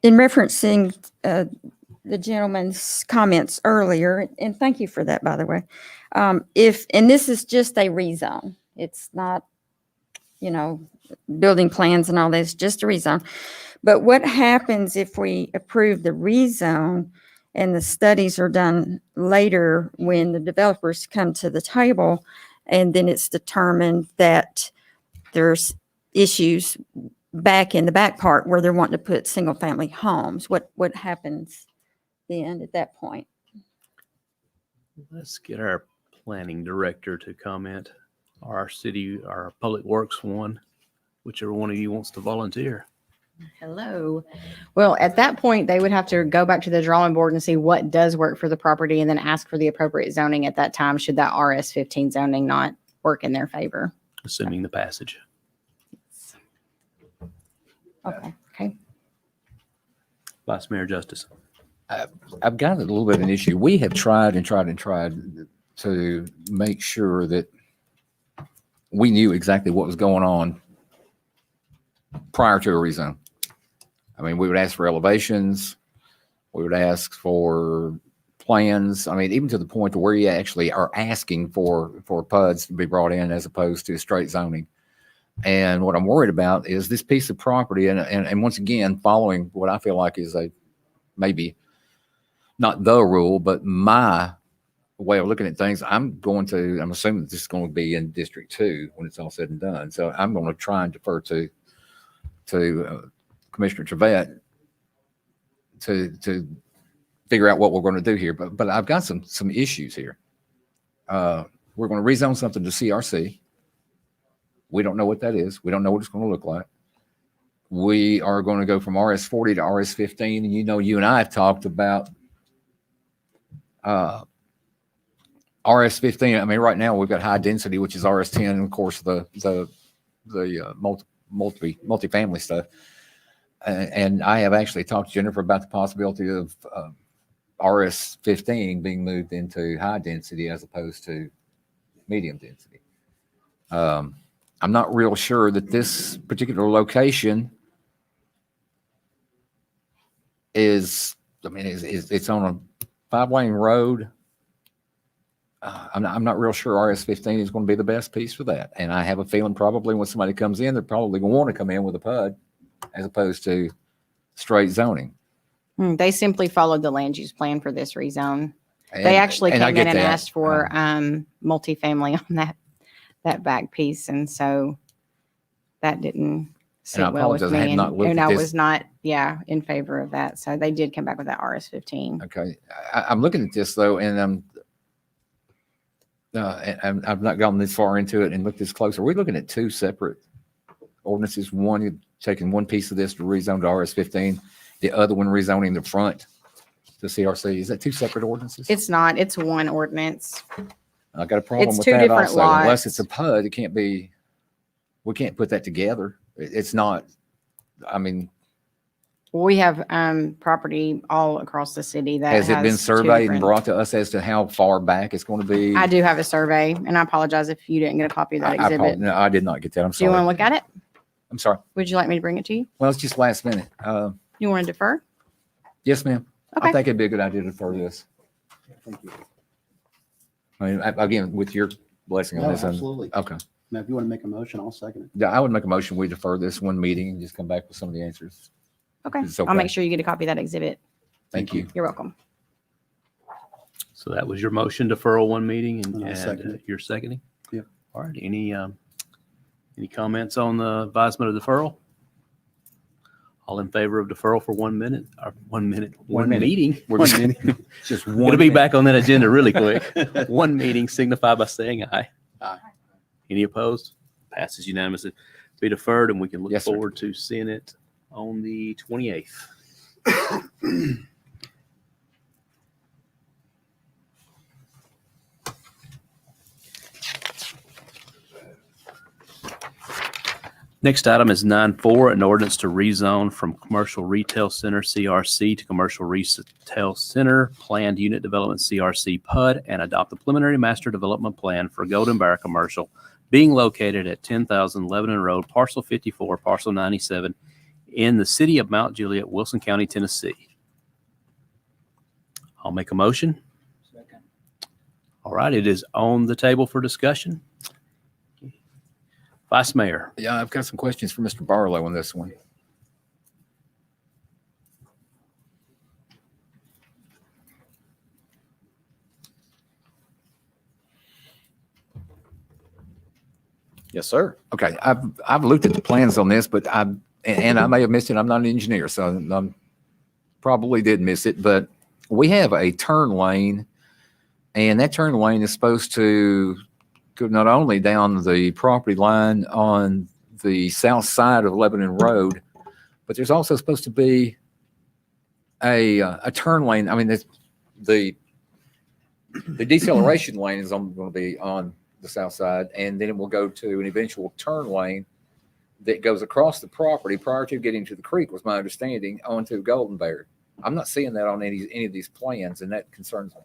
referencing the gentleman's comments earlier, and thank you for that, by the way. And this is just a rezone. It's not, building plans and all this, just a rezone. But what happens if we approve the rezone and the studies are done later when the developers come to the table and then it's determined that there's issues back in the back part where they're wanting to put single family homes? What happens then at that point? Let's get our planning director to comment, or our public works one, whichever one of you wants to volunteer. Hello. Well, at that point, they would have to go back to the drawing board and see what does work for the property and then ask for the appropriate zoning at that time, should that RS 15 zoning not work in their favor. Assuming the passage. Okay. Vice Mayor Justice. I've got a little bit of an issue. We have tried to make sure that we knew exactly what was going on prior to a rezone. I mean, we would ask for elevations, we would ask for plans. I mean, even to the point to where you actually are asking for PUDs to be brought in as opposed to straight zoning. And what I'm worried about is this piece of property, and once again, following what I feel like is a maybe not the rule, but my way of looking at things, I'm assuming that this is going to be in District 2 when it's all said and done. So I'm going to try and defer to Commissioner Trevette to figure out what we're going to do here. But I've got some issues here. We're going to rezone something to CRC. We don't know what that is. We don't know what it's going to look like. We are going to go from RS40 to RS15. And you and I have talked about RS15. I mean, right now we've got high density, which is RS10, and of course the multifamily stuff. And I have actually talked to Jennifer about the possibility of RS15 being moved into high density as opposed to medium density. I'm not real sure that this particular location it's on a 5-lane road. I'm not real sure RS15 is going to be the best piece for that. And I have a feeling probably when somebody comes in, they're probably going to want to come in with a PUD as opposed to straight zoning. They simply followed the land use plan for this rezone. They actually came in and asked for multifamily on that back piece. And so that didn't sit well with me. And I was not, in favor of that. So they did come back with that RS15. Okay. I'm looking at this though, and I've not gone this far into it and looked this close. Are we looking at two separate ordinances? One, you're taking one piece of this to rezone to RS15, the other one rezoning the front to CRC. Is that two separate ordinances? It's not. It's one ordinance. I got a problem It's with two that different also. lots. Unless it's a PUD, it can't be. We can't put that together. It's not. I mean, We have property all across the city that has it been two surveyed and different- brought to us as to how far back it's going to be? I do have a survey, and I apologize if you didn't get a copy of that exhibit. No, I did not get that. I'm Do you sorry. want to look at it? I'm sorry. Would you like me to bring it to you? Well, it's just last minute. You want to defer? Yes, ma'am. Okay. I think it'd be a good idea to defer this. Thank you. I mean, again, with your blessing on No, this. absolutely. Okay. Now, if you want to make a motion, I'll second it. Yeah, I would make a motion. We defer this one meeting and just come back with some of the answers. Okay. It's I'll okay. make sure you get a copy of that exhibit. Thank you. You're welcome. So that was your motion, deferral one meeting, And I'll second it. you're seconding? Yep. All right. Any comments on the advisement of deferral? All in favor of deferral for 1 minute, or 1 minute, one minute. meeting? One minute. Just one. It'll be minute. back on that agenda really quick. One meeting, signify by saying aye. Aye. Any opposed? Passes unanimously. Be deferred, and we can look Yes, sir. forward to seeing it on the 28th. Next item is 9.4, an ordinance to rezone from Commercial Retail Center CRC to Commercial Retail Center Planned Unit Development CRC PUD and adopt the preliminary master development plan for Golden Bear Commercial being located at 10,000 Lebanon Road, parcel 54, parcel 97 in the city of Mount Juliet, Wilson County, Tennessee. I'll make a motion. Second. All right, it is on the table for discussion. Vice Mayor. Yeah, I've got some questions for Mr. Barlow on this one. Yes, sir. Okay, I've looked at the plans on this, but I may have missed it. I'm not an engineer, so I probably did miss it. But we have a turn lane, and that turn lane is supposed to go not only down the property line on the south side of Lebanon Road, but there's also supposed to be a turn lane. I mean, the deceleration lane is going to be on the south side, and then it will go to an eventual turn lane that goes across the property prior to getting to the creek, was my understanding, onto Golden Bear. I'm not seeing that on any of these plans, and that concerns me.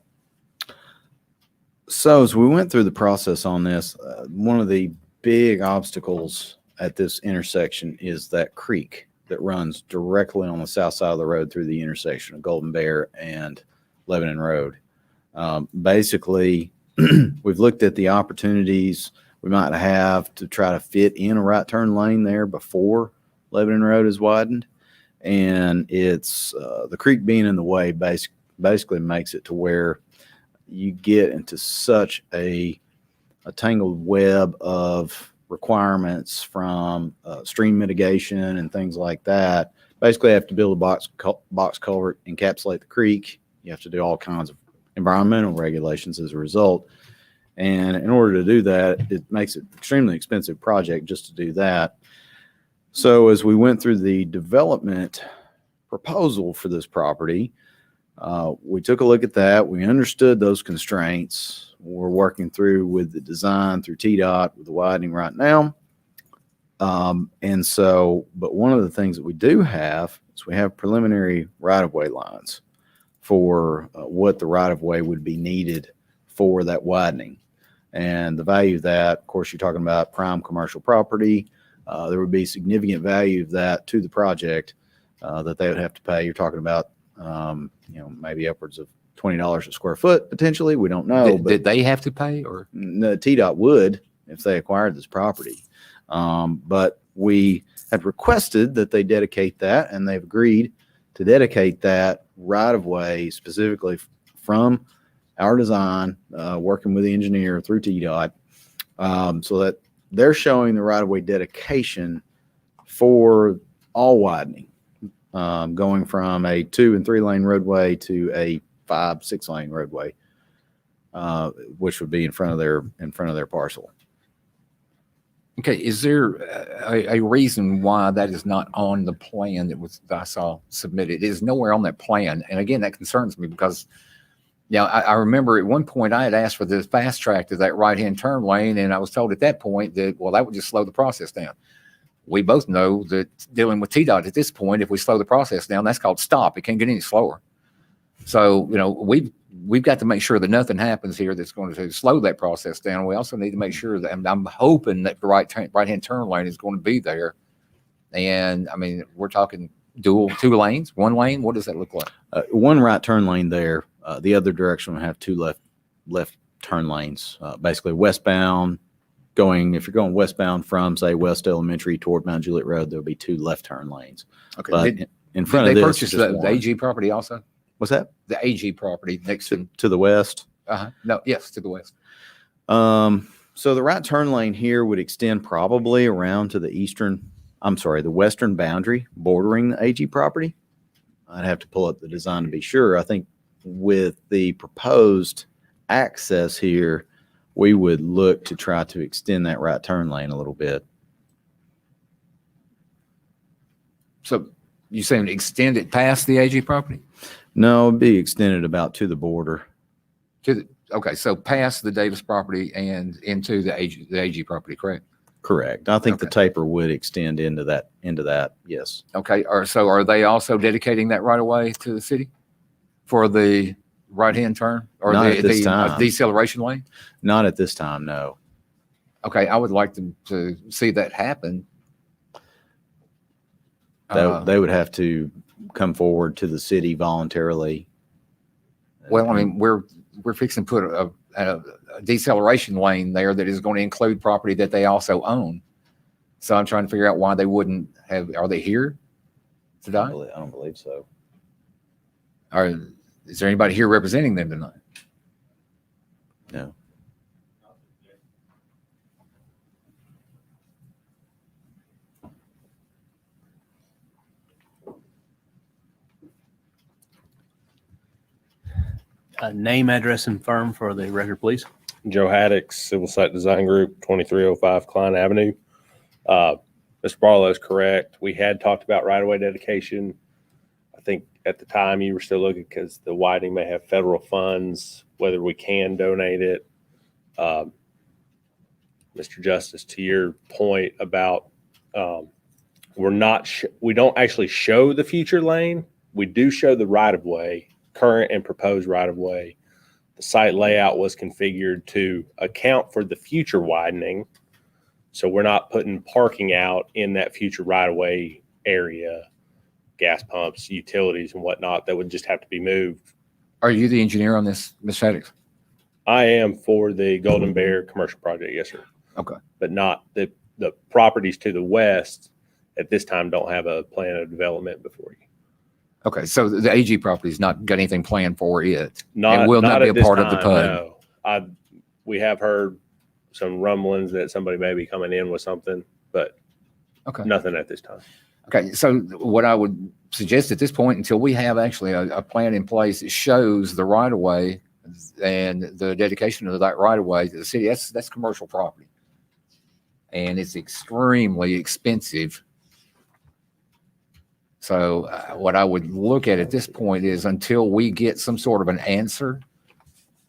So as we went through the process on this, one of the big obstacles at this intersection is that creek that runs directly on the south side of the road through the intersection of Golden Bear and Lebanon Road. Basically, we've looked at the opportunities we might have to try to fit in a right turn lane there before Lebanon Road is widened. And it's the creek being in the way basically makes it to where you get into such a tangled web of requirements from stream mitigation and things like that. Basically, you have to build a box culvert, encapsulate the creek. You have to do all kinds of environmental regulations as a result. And in order to do that, it makes it an extremely expensive project just to do that. So as we went through the development proposal for this property, we took a look at that. We understood those constraints. We're working through with the design through TDOT with the widening right now. And so, but one of the things that we do have is we have preliminary right-of-way lines for what the right-of-way would be needed for that widening. And the value of that, of course, you're talking about prime commercial property. There would be significant value of that to the project that they would have to pay. You're talking about, maybe upwards of $20 a square foot potentially. We don't know. Did they have to pay, or the TDOT would if they acquired this property. But we had requested that they dedicate that, and they've agreed to dedicate that right of way specifically from our design, working with the engineer through TDOT, so that they're showing the right of way dedication for all widening, going from a 2 and 3 lane roadway to a 5-6 lane roadway, which would be in front of their parcel. okay, is there a reason why that is not on the plan that I saw submitted? It is nowhere on that plan. And again, that concerns me because, I remember at one point I had asked for the fast track to that right-hand turn lane, and I was told at that point that, well, that would just slow the process down. We both know that dealing with TDOT at this point, if we slow the process down, that's called stop. It can't get any slower. So, we've got to make sure that nothing happens here that's going to slow that process down. We also need to make sure that I'm hoping that the right-hand turn lane is going to be there. And I mean, we're talking dual 2 lanes, 1 lane. What does that look like? One right turn lane there. The other direction will have 2 left turn lanes, basically westbound. If you're going westbound from, say, West Elementary toward Mount Juliet Road, there'll be 2 left turn lanes. Okay. But in front of they this, purchased the AG property also? What's that? The AG property next To the west. No, yes, to the west. So the right turn lane here would extend probably around to the western boundary bordering the AG property. I'd have to pull up the design to be sure. I think with the proposed access here, we would look to try to extend that right turn lane a little bit. So you saying extend it past the AG property? No, it'd be extended about to the border. Okay, so past the Davis property and into the AG property, correct? Correct. I think the Okay. taper would extend into that. Yes. Okay, so are they also dedicating that right away to the city for the right-hand turn or Not the at this time. deceleration lane? Not at this time, no. Okay, I would like to see that happen. They would have to come forward to the city voluntarily. Well, I mean, we're fixing to put a deceleration lane there that is going to include property that they also own. So I'm trying to figure out why they wouldn't have. Are they here today? I don't believe so. Or is there anybody here representing them tonight? No. Name, address, and firm for the record, please. Joe Haddock, Civil Site Design Group, 2305 Klein Avenue. Mr. Barlow is correct. We had talked about right-of-way dedication. I think at the time you were still looking because the widening may have federal funds, whether we can donate it. Mr. Justice, to your point about we don't actually show the future lane. We do show the right-of-way, current and proposed right-of-way. The site layout was configured to account for the future widening. So we're not putting parking out in that future right-of-way area, gas pumps, utilities and whatnot that would just have to be moved. Are you the engineer on this, Ms. Shaddix? I am for the Golden Bear commercial project, yes, sir. Okay. But not the properties to the west at this time don't have a plan of development before you. Okay, so the AG property's not got anything planned for it. Not, It will not be at a this part of the time, PUD. no. We have heard some rumblings that somebody may be coming in with something, but Okay. nothing at this time. Okay, so what I would suggest at this point, until we have actually a plan in place that shows the right of way and the dedication of that right of way to the city, that's commercial property. And it's extremely expensive. So what I would look at this point is until we get some sort of an answer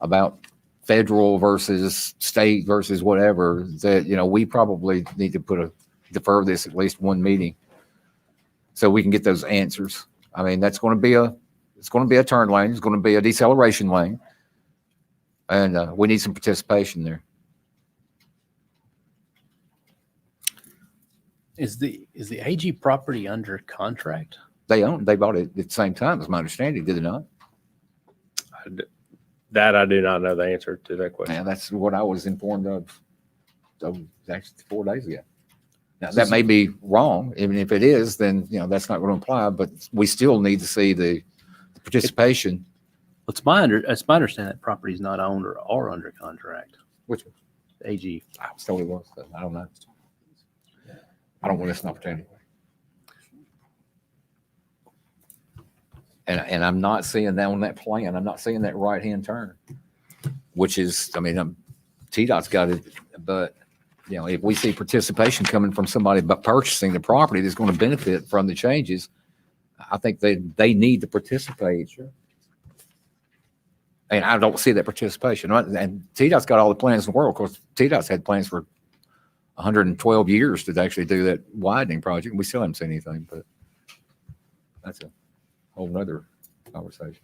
about federal versus state versus whatever, that, we probably need to defer this at least one meeting so we can get those answers. I mean, it's going to be a turn lane. It's going to be a deceleration lane. And we need some participation there. Is the AG property under contract? They bought it at the same time, is my understanding, did they not? That I do not know the answer to that question. Yeah, that's what I was informed of actually 4 days ago. Now, that may be wrong. Even if it is, then, that's not going to apply, but we still need to see the participation. It's my understanding that property is not owned or under contract. Which one? AG. I was told it was, but I don't know. I don't want this an opportunity. And I'm not seeing that on that plan. I'm not seeing that right-hand turn, which is, TDOT's got it, but, if we see participation coming from somebody but purchasing the property that's going to benefit from the changes, I think they need to participate. Sure. And I don't see that participation. And TDOT's got all the plans in the world. Of course, TDOT's had plans for 112 years to actually do that widening project. We still haven't seen anything, but that's a whole nother conversation.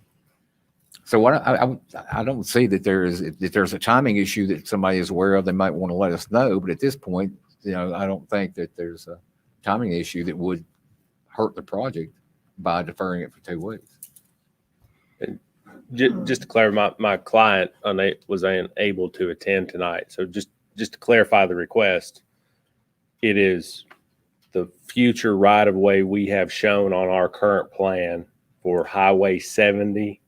So what I don't see that there's a timing issue that somebody is aware of. They might want to let us know, but at this point, I don't think that there's a timing issue that would hurt the project by deferring it for 2 weeks. And just to clarify, my client was unable to attend tonight. So just to clarify the request, it is the future right-of-way we have shown on our current plan for Highway 70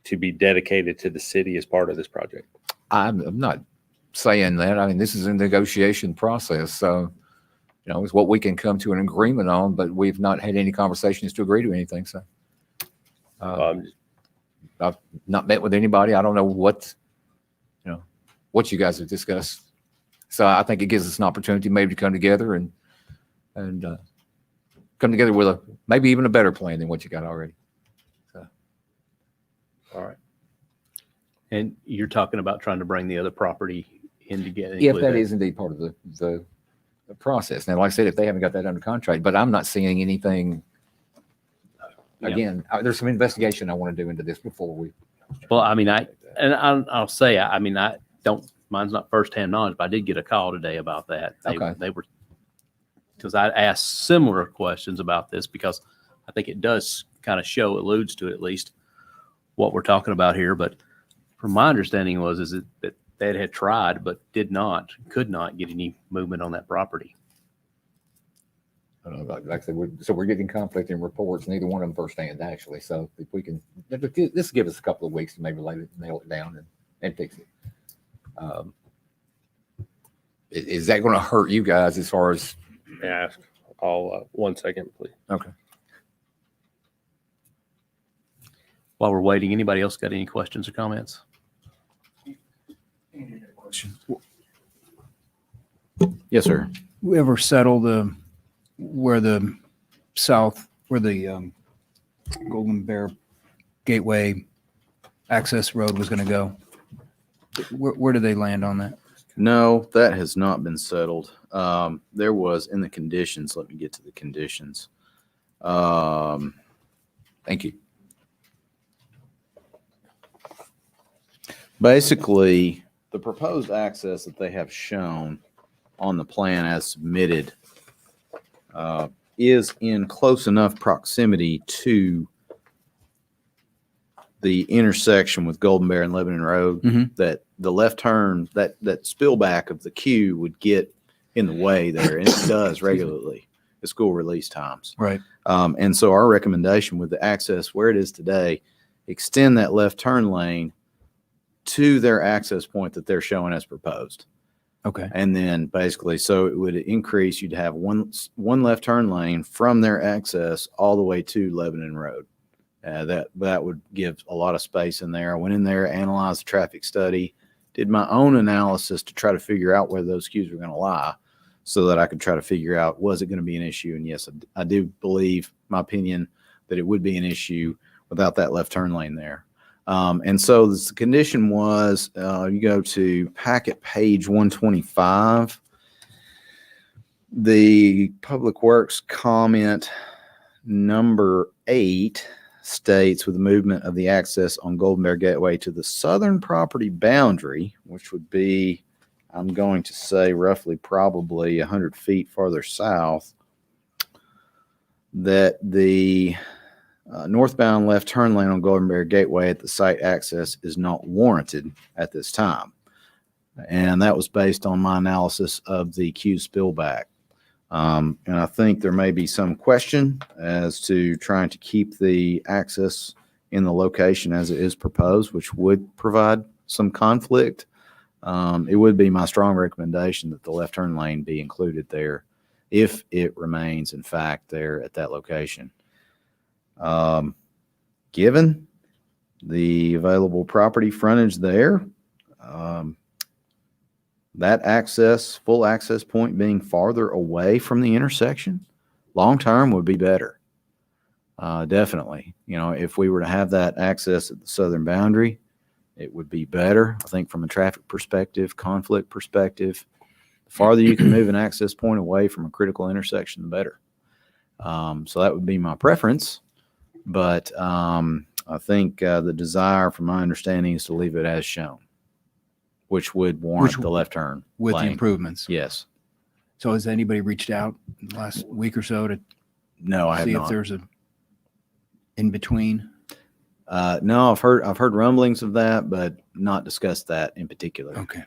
to be dedicated to the city as part of this project. I'm not saying that. I mean, this is a negotiation process. So, it's what we can come to an agreement on, but we've not had any conversations to agree to anything. So I've not met with anybody. I don't know what you guys have discussed. So I think it gives us an opportunity maybe to come together and come together with maybe even a better plan than what you got already. So. All right. And you're talking about trying to bring the other property in together. If that is indeed part of the process. Now, like I said, if they haven't got that under contract, but I'm not seeing anything. Again, there's some investigation I want to do into this before we. Well, I'll say, I don't, mine's not firsthand knowledge, but I did get a call today about that. They were, because I asked similar questions about this because I think it does kind of alludes to at least what we're talking about here. But from my understanding is that they had tried, but could not get any movement on that property. I don't know, like I said, we're getting conflicting reports. Neither one of them firsthand, actually. So if we can, this will give us a couple of weeks to maybe nail it down and fix it. Is that going to hurt you guys as far as? Yeah, I'll 1 second, please. Okay. While we're waiting, anybody else got any questions or comments? Yes, sir. We ever settle where the Golden Bear Gateway access road was going to go? Where do they land on that? No, that has not been settled. There was in the conditions. Let me get to the conditions. Thank you. Basically, the proposed access that they have shown on the plan as submitted is in close enough proximity to the intersection with Golden Bear and Lebanon Road Mhm. that the left turn, that spillback of the queue would get in the way there, and it does regularly at school release times. Right. And so our recommendation with the access where it is today, extend that left turn lane to their access point that they're showing as proposed. Okay. And then basically, so it would increase, you'd have one left turn lane from their access all the way to Lebanon Road. That would give a lot of space in there. I went in there, analyzed the traffic study, did my own analysis to try to figure out where those queues were going to lie so that I could try to figure out, was it going to be an issue? And yes, I do believe, my opinion, that it would be an issue without that left turn lane there. And so the condition was, you go to packet page 125, the Public Works comment number 8 states, with the movement of the access on Golden Bear Gateway to the southern property boundary, which would be, I'm going to say roughly probably 100 feet farther south, that the northbound left turn lane on Golden Bear Gateway at the site access is not warranted at this time. And that was based on my analysis of the queue spillback. And I think there may be some question as to trying to keep the access in the location as it is proposed, which would provide some conflict. It would be my strong recommendation that the left turn lane be included there if it remains, in fact, there at that location. Given the available property frontage there, that full access point being farther away from the intersection, long-term would be better. Definitely. If we were to have that access at the southern boundary, it would be better. I think from a traffic perspective, conflict perspective, the farther you can move an access point away from a critical intersection, the better. So that would be my preference. But I think the desire, from my understanding, is to leave it as shown, which would warrant the left turn With the lane. improvements. Yes. So has anybody reached out in the last week or so to No, I have see not. if there's a in between? No, I've heard rumblings of that, but not discussed that in particular. Okay.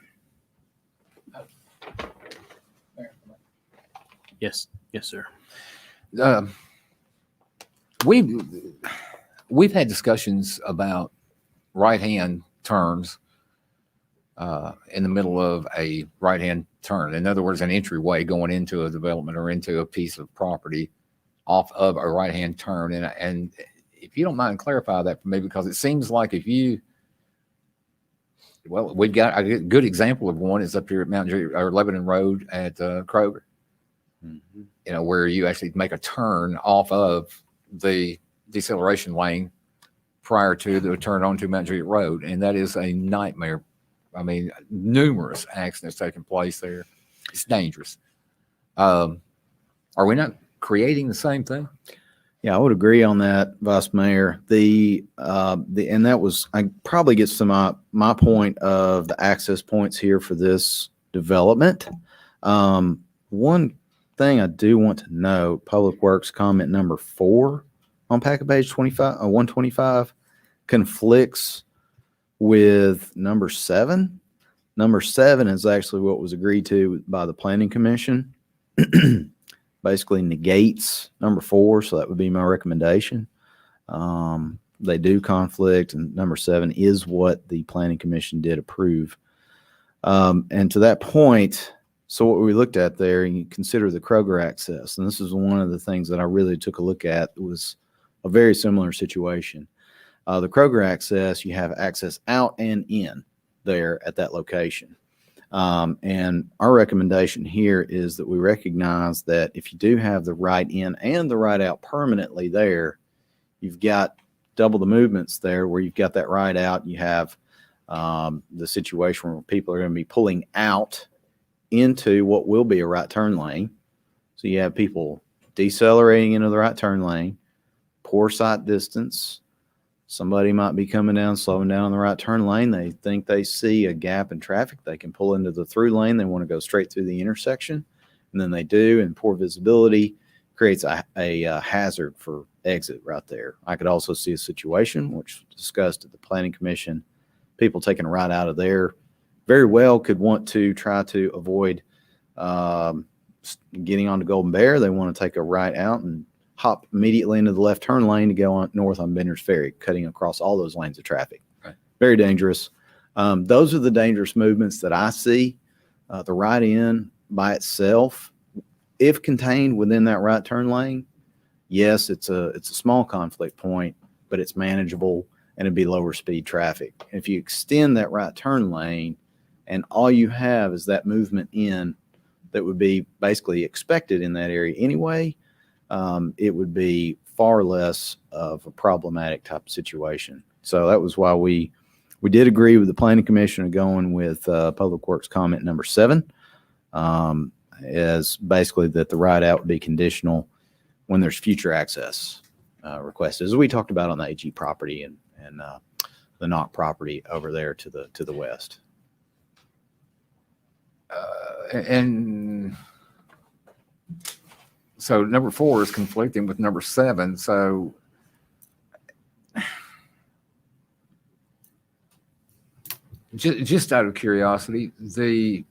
Yes, sir. We've had discussions about right-hand turns in the middle of a right-hand turn. In other words, an entryway going into a development or into a piece of property off of a right-hand turn. And if you don't mind, clarify that for me, because it seems like we've got a good example of one is up here at Lebanon Road at Kroger. Mm-hmm. Where you actually make a turn off of the deceleration lane prior to the turn onto Mount Juliet Road. And that is a nightmare. I mean, numerous accidents taking place there. It's dangerous. Are we not creating the same thing? Yeah, I would agree on that, Vice Mayor. And that was, I probably gets to my point of the access points here for this development. One thing I do want to note, Public Works comment number 4 on packet page 125 conflicts with number 7. Number 7 is actually what was agreed to by the Planning Commission. Basically negates number 4, so that would be my recommendation. They do conflict, and number 7 is what the Planning Commission did approve. And to that point, so what we looked at there, and you consider the Kroger access, and this is one of the things that I really took a look at, was a very similar situation. The Kroger access, you have access out and in there at that location. And our recommendation here is that we recognize that if you do have the right in and the right out permanently there, you've got double the movements there where you've got that right out. You have the situation where people are going to be pulling out into what will be a right turn lane. So you have people decelerating into the right turn lane, poor sight distance, Somebody might be coming down, slowing down on the right turn lane. They think they see a gap in traffic. They can pull into the through lane. They want to go straight through the intersection. And then they do, and poor visibility creates a hazard for exit right there. I could also see a situation, which was discussed at the Planning Commission, people taking a right out of there very well could want to try to avoid getting onto Golden Bear. They want to take a right out and hop immediately into the left turn lane to go on north on Bender's Ferry, cutting across all those lanes of traffic. Right. Very dangerous. Those are the dangerous movements that I see. The right in by itself, if contained within that right turn lane, yes, it's a small conflict point, but it's manageable and it'd be lower speed traffic. If you extend that right turn lane and all you have is that movement in that would be basically expected in that area anyway, it would be far less of a problematic type of situation. So that was why we did agree with the Planning Commission of going with Public Works comment number 7, as basically that the right out would be conditional when there's future access requested, as we talked about on the AG property and the Knock property over there to the west. And so number 4 is conflicting with number 7. So just out of curiosity, the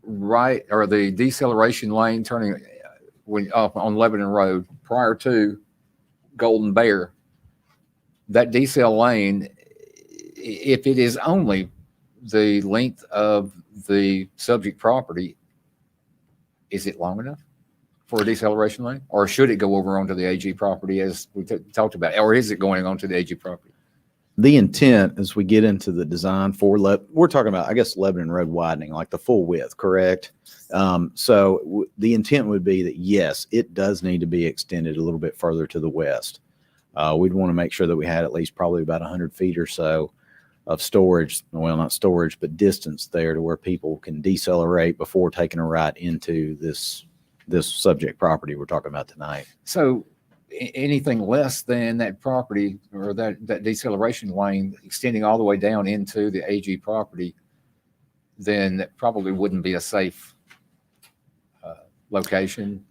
right or the deceleration lane turning when up on Lebanon Road prior to Golden Bear, that decel lane, if it is only the length of the subject property, is it long enough for a deceleration lane, or should it go over onto the AG property as we talked about, or is it going onto the AG property? The intent as we get into the design for we're talking about, I guess, Lebanon Road widening, like the full width, correct? So the intent would be that, yes, it does need to be extended a little bit further to the west. We'd want to make sure that we had at least probably about 100 feet or so of storage, well, not storage, but distance there to where people can decelerate before taking a right into this subject property we're talking about tonight. So anything less than that property or that deceleration lane extending all the way down into the AG property, then that probably wouldn't be a safe location.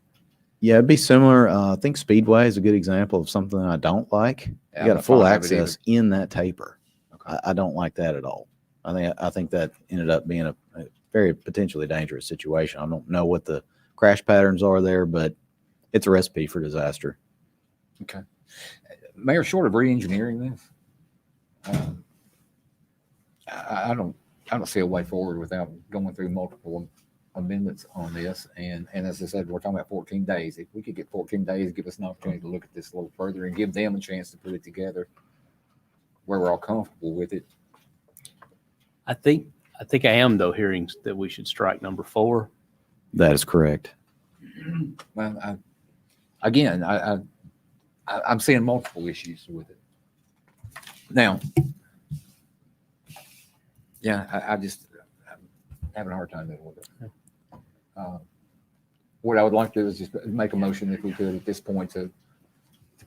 Yeah, it'd be similar. I think Speedway is a good example of something I don't like. Yeah, You got I'm a full not fond of it access in that taper. Okay. I don't like that at all. I think that ended up being a very potentially dangerous situation. I don't know what the crash patterns are there, but it's a recipe for disaster. Okay. Mayor, short of re-engineering this, I don't see a way forward without going through multiple amendments on this. And as I said, we're talking about 14 days. If we could get 14 days, give us an opportunity to look at this a little further and give them a chance to put it together where we're all comfortable with it. I think I am, though, hearing that we should strike number 4. That is correct. Well, I'm seeing multiple issues with it. Now, yeah, I'm having a hard time with it. What I would like to do is just make a motion, if we could, at this point, to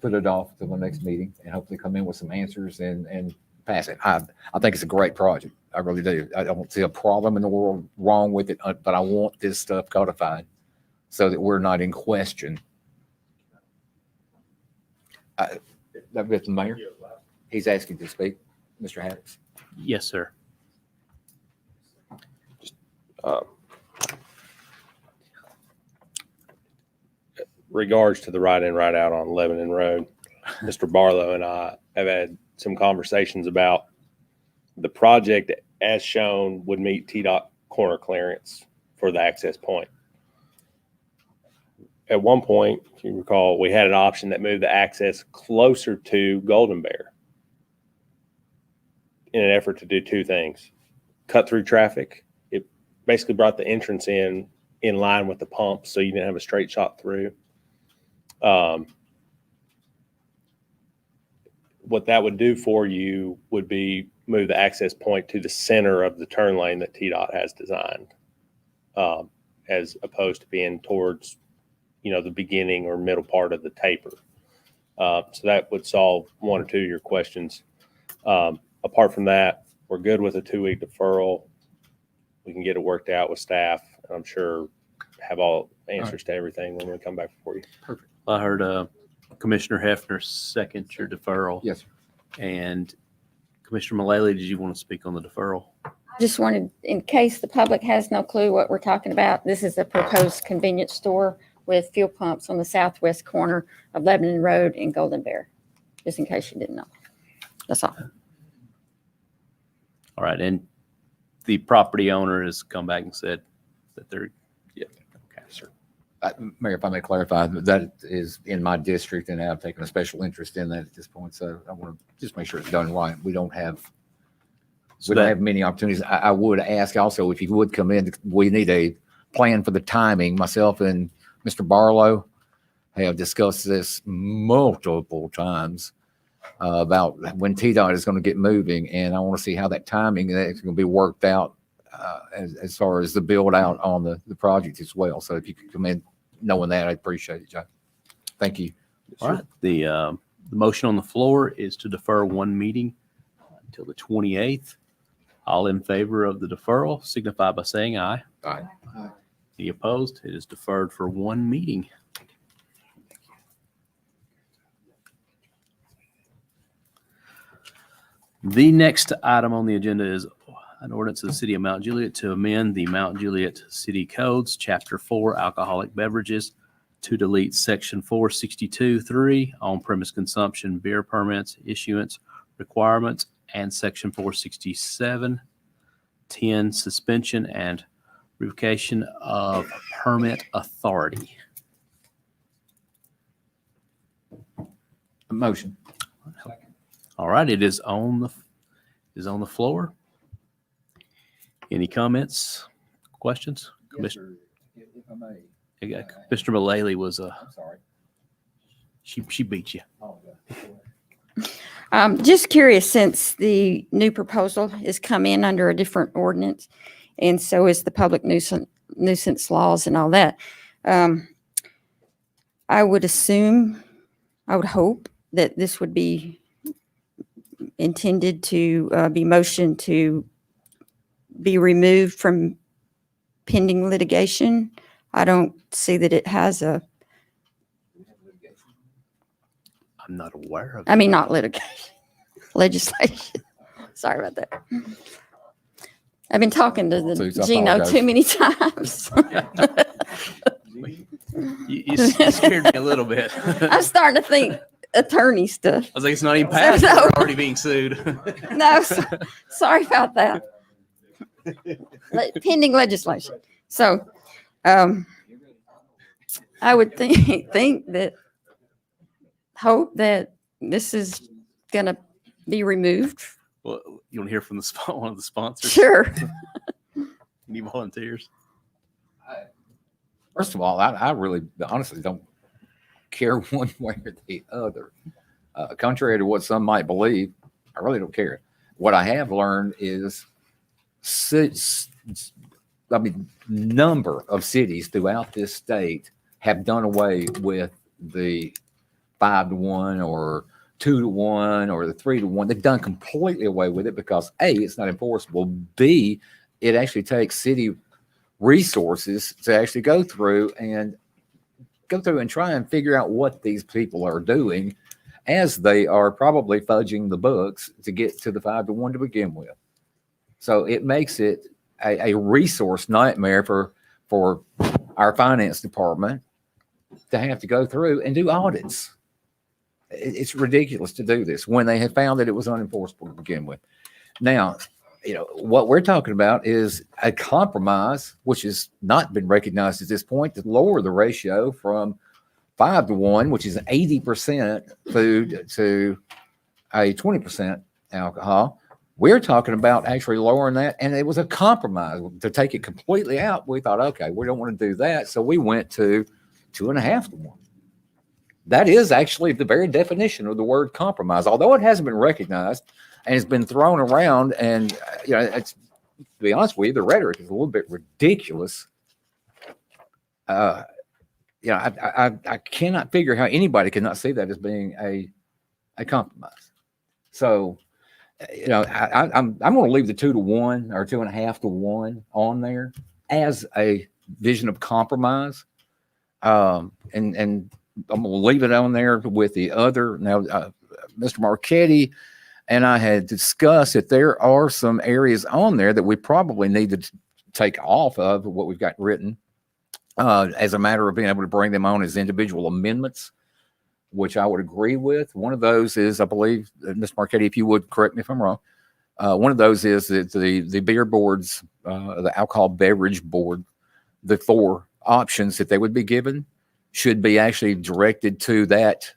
put it off to the next meeting and hopefully come in with some answers and pass it. I think it's a great project. I really do. I don't see a problem in the world wrong with it, but I want this stuff codified so that we're not in question. That's the mayor. He's asking to speak. Mr. Haddix. Yes, sir. Regards to the right in, right out on Lebanon Road, Mr. Barlow and I have had some conversations about the project as shown would meet TDOT corner clearance for the access point. At one point, if you recall, we had an option that moved the access closer to Golden Bear in an effort to do two things: cut through traffic. It basically brought the entrance in line with the pump, so you didn't have a straight shot through. What that would do for you would be move the access point to the center of the turn lane that TDOT has designed, as opposed to being towards, the beginning or middle part of the taper. So that would solve one or two of your questions. Apart from that, we're good with a 2-week deferral. We can get it worked out with staff. And I'm sure have all answers to everything when we come back for you. Perfect. I heard Commissioner Hefner second your deferral. Yes, sir. And Commissioner Mullally, did you want to speak on the deferral? Just wanted, in case the public has no clue what we're talking about, this is a proposed convenience store with fuel pumps on the southwest corner of Lebanon Road and Golden Bear, just in case you didn't know. That's all. All right. And the property owner has come back and said that they're, yeah, okay, sir. Mayor, if I may clarify, that is in my district, and I've taken a special interest in that at this point. So I want to just make sure it's done right. We don't have many opportunities. I would ask also if you would come in, we need a plan for the timing. Myself and Mr. Barlow have discussed this multiple times about when TDOT is going to get moving, and I want to see how that timing is going to be worked out as far as the build out on the project as well. So if you could come in knowing that, I'd appreciate it, Joe. Thank you. All right. The motion on the floor is to defer one meeting until the 28th. All in favor of the deferral signify by saying aye. Aye. Any opposed? It is deferred for one meeting. The next item on the agenda is an ordinance of the City of Mount Juliet to amend the Mount Juliet City Codes, Chapter 4, Alcoholic Beverages, to delete Section 462.3, on-premise consumption, beer permits, issuance requirements, and Section 467.10, suspension and revocation of permit authority. A motion. All right, it is on the floor. Any comments, questions? Yes, sir. If I may. Mr. Mullally was I'm sorry. she beat you. Oh, yeah. Just curious, since the new proposal has come in under a different ordinance, and so is the public nuisance laws and all that, I would hope that this would be intended to be motioned to be removed from pending litigation. I don't see that it has a, I'm not aware of. I mean, not litigation, legislation. Sorry about that. I've been talking to the Please, I Gino apologize. too many times. You scared me a little bit. I'm starting to think attorney stuff. I was like, it's not even passed. No. We're already being sued. No, sorry about that. Pending legislation. So, I would think that, hope that this is going to be removed. Well, you want to hear from one of the sponsors? Sure. Any volunteers? First of all, I really honestly don't care one way or the other. Contrary to what some might believe, I really don't care. What I have learned is number of cities throughout this state have done away with the 5-to-1 or 2-to-1 or the 3-to-1. They've done completely away with it because A, it's not enforceable. B, it actually takes city resources to actually go through and try and figure out what these people are doing, as they are probably fudging the books to get to the 5-to-1 to begin with. So it makes it a resource nightmare for our finance department to have to go through and do audits. It's ridiculous to do this when they have found that it was unenforceable to begin with. Now, what we're talking about is a compromise, which has not been recognized at this point, to lower the ratio from 5-to-1, which is 80% food, to a 20% alcohol. We're talking about actually lowering that, and it was a compromise to take it completely out. We thought, okay, we don't want to do that, so we went to 2.5-to-1. That is actually the very definition of the word compromise, although it hasn't been recognized and has been thrown around. And it's, to be honest with you, the rhetoric is a little bit ridiculous. I cannot figure how anybody cannot see that as being a compromise. So, I'm going to leave the 2-to-1 or 2.5-to-1 on there as a vision of compromise. And I'm going to leave it on there with the other. Now, Mr. Marchetti and I had discussed that there are some areas on there that we probably need to take off of what we've got written as a matter of being able to bring them on as individual amendments, which I would agree with. One of those is, I believe, Ms. Marchetti, if you would correct me if I'm wrong, one of those is that the beer boards, the alcohol beverage board, the 4 options that they would be given should be actually directed to that.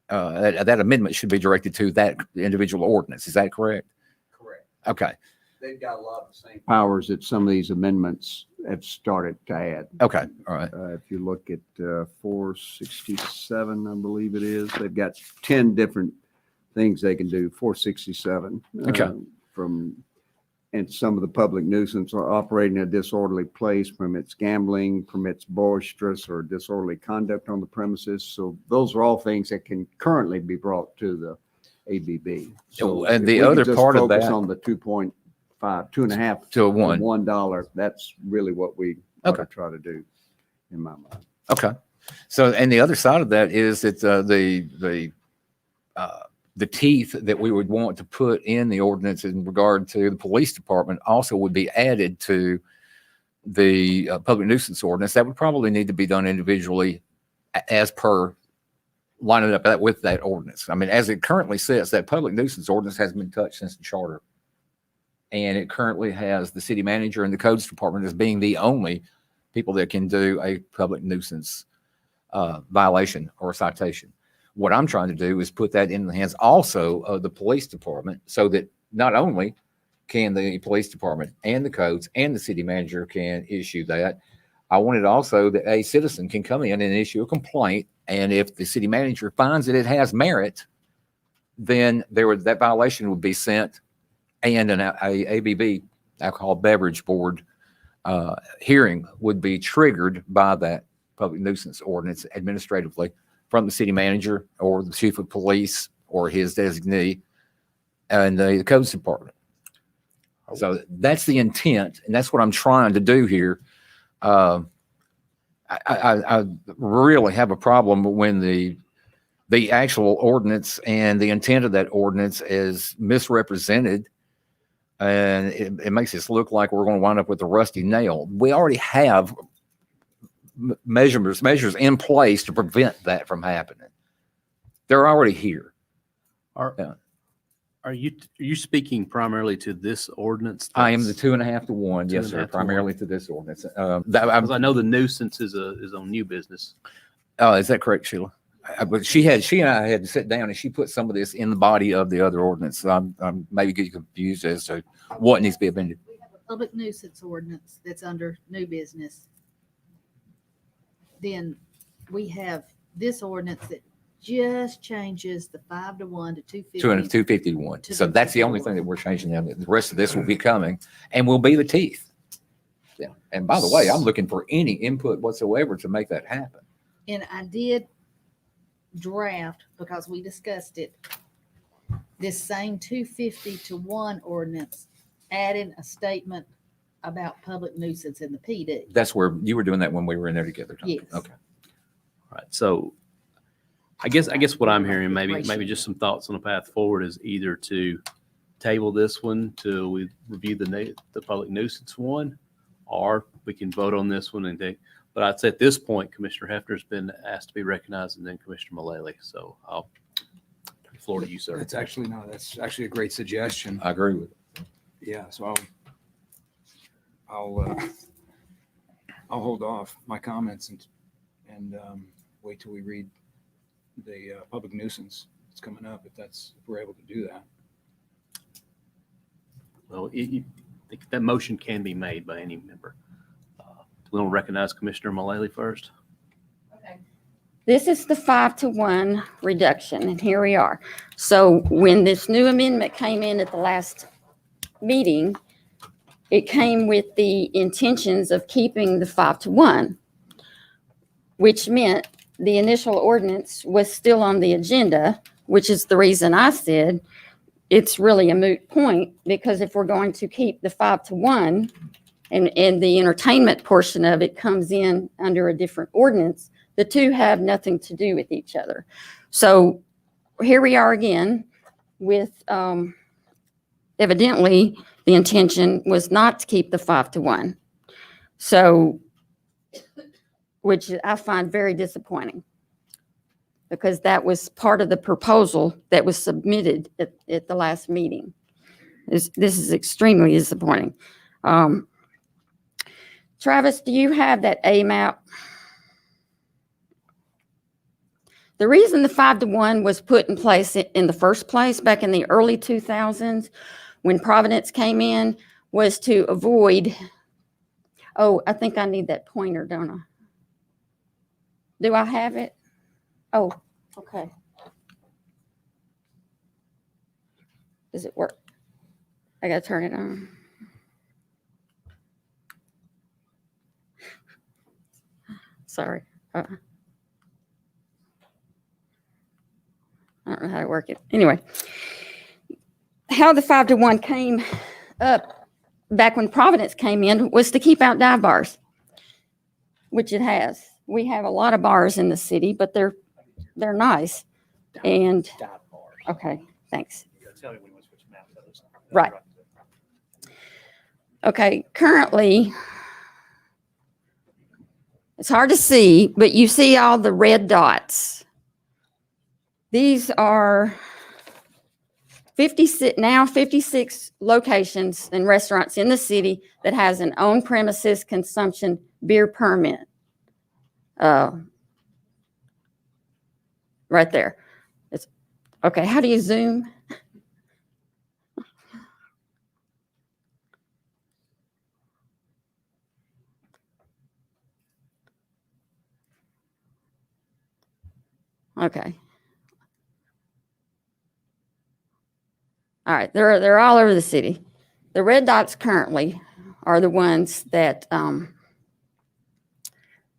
That amendment should be directed to that individual ordinance. Is that correct? Correct. Okay. They've got a lot of the same powers that some of these amendments have started to add. Okay. All right. If you look at 467, I believe it is, they've got 10 different things they can do. 467. Okay. And some of the public nuisance are operating a disorderly place, permits gambling, permits boisterous or disorderly conduct on the premises. So those are all things that can currently be brought to the ABB. So and if the we could other just part of focus that on the 2.5, 2.5 to a $1. $1, that's really what we ought to try to do in my mind. Okay. So, and the other side of that is that the teeth that we would want to put in the ordinance in regard to the police department also would be added to the public nuisance ordinance. That would probably need to be done individually as per lining up with that ordinance. I mean, as it currently says, that public nuisance ordinance hasn't been touched since the charter. And it currently has the city manager and the codes department as being the only people that can do a public nuisance violation or citation. What I'm trying to do is put that in the hands also of the police department so that not only can the police department and the codes and the city manager can issue that, I wanted also that a citizen can come in and issue a complaint. And if the city manager finds that it has merit, then that violation would be sent and an ABB, alcohol beverage board hearing would be triggered by that public nuisance ordinance administratively from the city manager or the chief of police or his designee and the codes department. So that's the intent, and that's what I'm trying to do here. I really have a problem when the actual ordinance and the intent of that ordinance is misrepresented, and it makes us look like we're going to wind up with a rusty nail. We already have measures in place to prevent that from happening. They're already here. Are you speaking primarily to this ordinance? I am the 2.5-to-1. Yes, sir. Primarily to this ordinance. I know the nuisance is on new business. Is that correct, Sheila? But she and I had to sit down and she put some of this in the body of the other ordinance. So I'm maybe getting confused as to what needs to be amended. We have a public nuisance ordinance that's under new business. Then we have this ordinance that just changes the 5-to-1 to 250. 250-to-1. So that's the only thing that we're changing now. The rest of this will be coming and will be the teeth. Yeah. And by the way, I'm looking for any input whatsoever to make that happen. And I did draft, because we discussed it, this same 250-to-1 ordinance, adding a statement about public nuisance in the PD. That's where you were doing that when we were in there together, Tom. Yes. Okay. All right. So I guess what I'm hearing, maybe just some thoughts on the path forward, is either to table this one till we review the public nuisance one, or we can vote on this one but I'd say at this point, Commissioner Hefner's been asked to be recognized, and then Commissioner Mullally. So I'll turn the floor to you, sir. That's actually a great suggestion. I agree with it. Yeah, so I'll hold off my comments and wait till we read the public nuisance that's coming up, if we're able to do that. Well, that motion can be made by any member. We want to recognize Commissioner Mullally first. Okay. This is the 5-to-1 reduction, and here we are. So when this new amendment came in at the last meeting, it came with the intentions of keeping the 5-to-1. which meant the initial ordinance was still on the agenda, which is the reason I said it's really a moot point, because if we're going to keep the 5-1 and the entertainment portion of it comes in under a different ordinance, the two have nothing to do with each other. So here we are again with, evidently the intention was not to keep the 5-1. So, which I find very disappointing, because that was part of the proposal that was submitted at the last meeting. This is extremely disappointing. Travis, do you have that A map? The reason the 5-1 was put in place in the first place back in the early 2000s when Providence came in was to avoid, oh, I think I need that pointer, don't I? Do I have it? Oh, okay. Does it work? I gotta turn it on. Sorry. I don't know how to work it. Anyway, how the 5-1 came up back when Providence came in was to keep out dive bars, which it has. We have a lot of bars in the city, but they're nice. And okay, thanks. Right. Okay, currently, it's hard to see, but you see all the red dots. These are 56 locations and restaurants in the city that has an on-premises consumption beer permit. Right there. It's okay. How do you zoom? Okay. All right. They're all over the city. The red dots currently are the ones that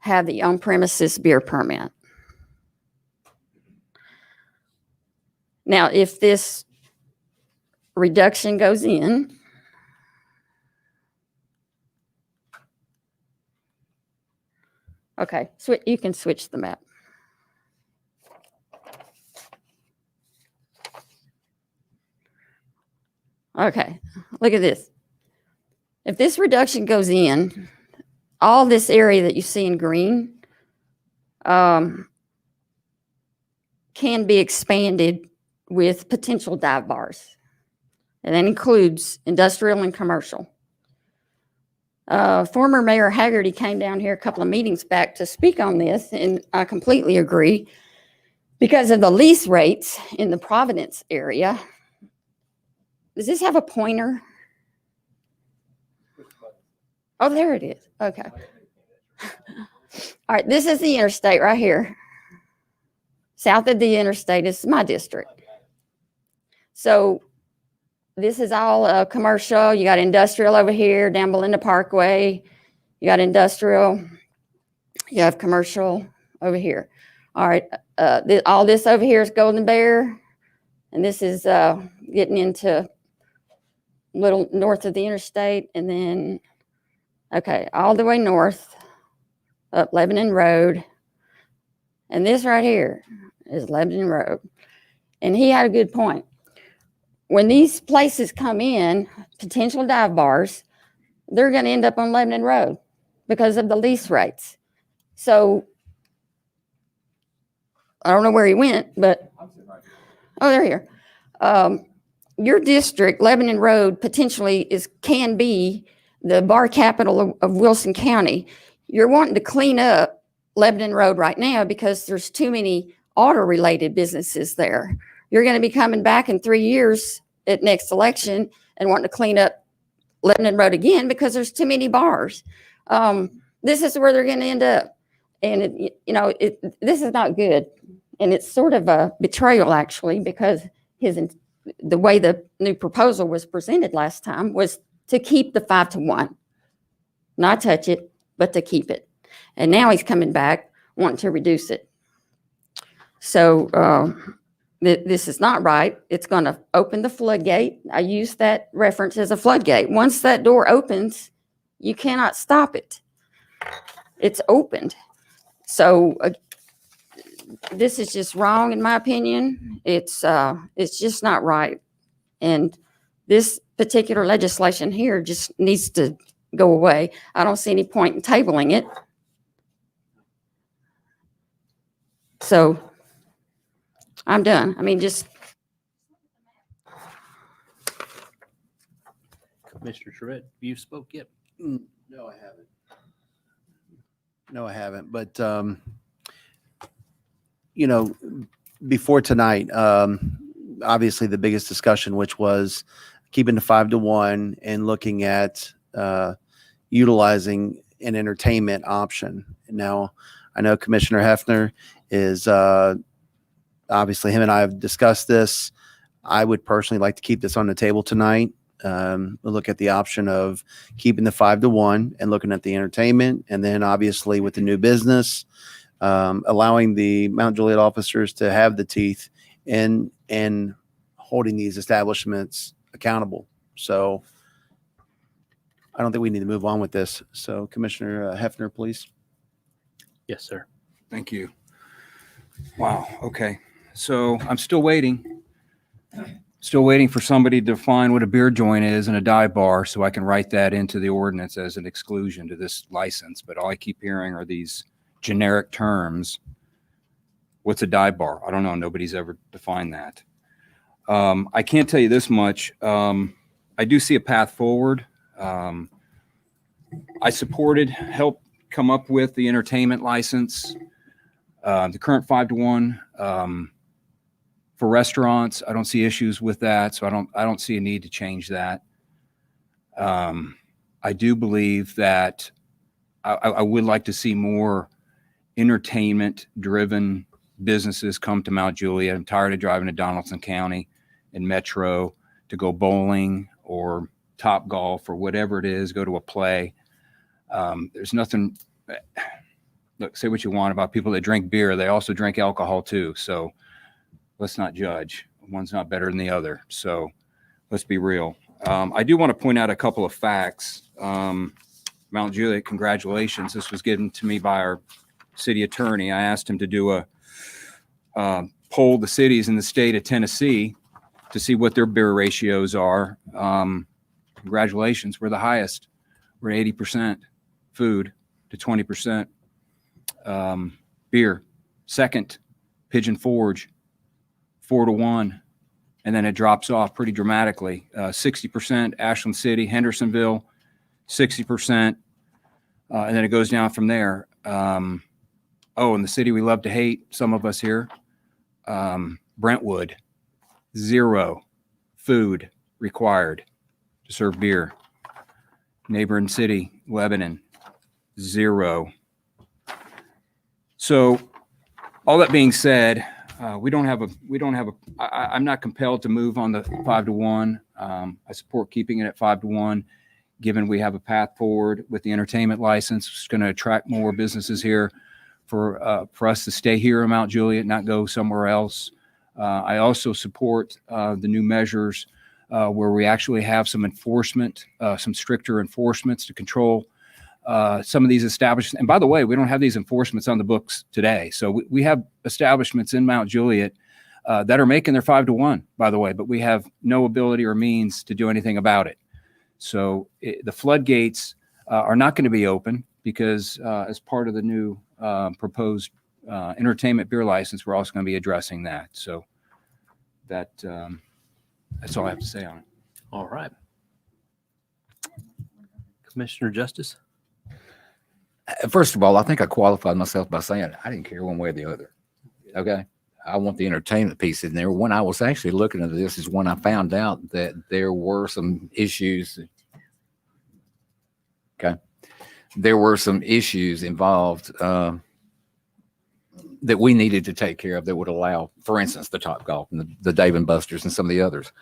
have the on-premises beer permit. Now, if this reduction goes in, okay, so you can switch the map. Okay, look at this. If this reduction goes in, all this area that you see in green can be expanded with potential dive bars. And that includes industrial and commercial. Former Mayor Haggerty came down here a couple of meetings back to speak on this, and I completely agree. Because of the lease rates in the Providence area, does this have a pointer? Oh, there it is. Okay. All right, this is the interstate right here. South of the interstate is my district. So this is all commercial. You got industrial over here down Belinda Parkway. You got industrial. You have commercial over here. All right, all this over here is Golden Bear. And this is getting into little north of the interstate. And then, okay, all the way north up Lebanon Road. And this right here is Lebanon Road. And he had a good point. When these places come in, potential dive bars, they're going to end up on Lebanon Road because of the lease rates. So I don't know where he went, but oh, they're here. Your district, Lebanon Road, potentially can be the bar capital of Wilson County. You're wanting to clean up Lebanon Road right now because there's too many auto-related businesses there. You're going to be coming back in 3 years at next election and wanting to clean up Lebanon Road again because there's too many bars. This is where they're going to end up. And, this is not good. And it's sort of a betrayal, actually, because the way the new proposal was presented last time was to keep the 5-1. Not touch it, but to keep it. And now he's coming back wanting to reduce it. So this is not right. It's going to open the floodgate. I use that reference as a floodgate. Once that door opens, you cannot stop it. It's opened. So this is just wrong, in my opinion. It's just not right. And this particular legislation here just needs to go away. I don't see any point in tabling it. So I'm done. I mean, just Commissioner Trevette, you spoke yet? No, I haven't. No, I haven't. But, before tonight, obviously the biggest discussion, which was keeping the 5-1 and looking at utilizing an entertainment option. Now, I know Commissioner Hefner is obviously, him and I have discussed this. I would personally like to keep this on the table tonight. We'll look at the option of keeping the 5-1 and looking at the entertainment. And then obviously with the new business, allowing the Mount Juliet officers to have the teeth in holding these establishments accountable. So I don't think we need to move on with this. So Commissioner Hefner, please. Yes, sir. Thank you. Wow. Okay. So I'm still waiting. Still waiting for somebody to define what a beer joint is and a dive bar so I can write that into the ordinance as an exclusion to this license. But all I keep hearing are these generic terms. What's a dive bar? I don't know. Nobody's ever defined that. I can't tell you this much. I do see a path forward. I helped come up with the entertainment license. The current 5-1 for restaurants, I don't see issues with that, so I don't see a need to change that. I do believe that I would like to see more entertainment-driven businesses come to Mount Juliet. I'm tired of driving to Donaldson County and Metro to go bowling or Top Golf or whatever it is, go to a play. There's nothing. Look, say what you want about people that drink beer. They also drink alcohol too. So let's not judge. One's not better than the other. So let's be real. I do want to point out a couple of facts. Mount Juliet, congratulations. This was given to me by our city attorney. I asked him to do a poll the cities in the state of Tennessee to see what their beer ratios are. Congratulations. We're the highest. We're 80% food to 20% beer. Second, Pigeon Forge, 4-1, and then it drops off pretty dramatically. 60% Ashland City, Hendersonville, 60%, and then it goes down from there. And the city we love to hate, some of us here, Brentwood, 0 food required to serve beer. Neighboring city, Lebanon, 0. So all that being said, I'm not compelled to move on the 5-1. I support keeping it at 5-1, given we have a path forward with the entertainment license. It's going to attract more businesses here for us to stay here in Mount Juliet, not go somewhere else. I also support the new measures where we actually have some enforcement, some stricter enforcements to control some of these establishments. And by the way, we don't have these enforcements on the books today. So we have establishments in Mount Juliet that are making their 5-1, by the way, but we have no ability or means to do anything about it. So the floodgates are not going to be open because as part of the new proposed entertainment beer license, we're also going to be addressing that. So that's all I have to say on it. All right. Commissioner Justice. First of all, I think I qualified myself by saying I didn't care one way or the other. Okay. I want the entertainment piece in there. When I was actually looking at this is when I found out that there were some issues. Okay. There were some issues involved that we needed to take care of that would allow, for instance, the Top Golf and the Dave and Buster's and some of the others.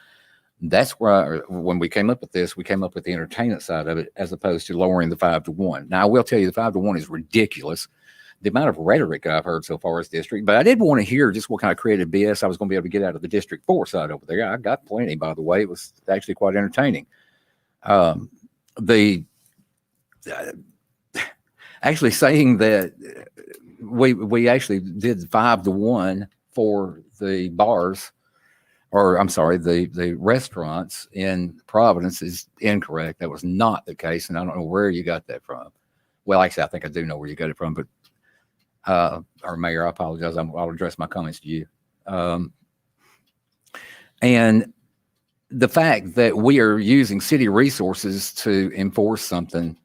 That's why when we came up with this, we came up with the entertainment side of it as opposed to lowering the 5-1. Now, I will tell you the 5-1 is ridiculous. the amount of rhetoric I've heard so far as district, but I did want to hear just what kind of creative BS I was going to be able to get out of the District 4 side over there. I got plenty, by the way. It was actually quite entertaining. The actually saying that we actually did 5-1 for the bars, or I'm sorry, the restaurants in Providence is incorrect. That was not the case, and I don't know where you got that from. Well, actually, I think I do know where you got it from, but our mayor, I apologize. I'll address my comments to you. And the fact that we are using city resources to enforce something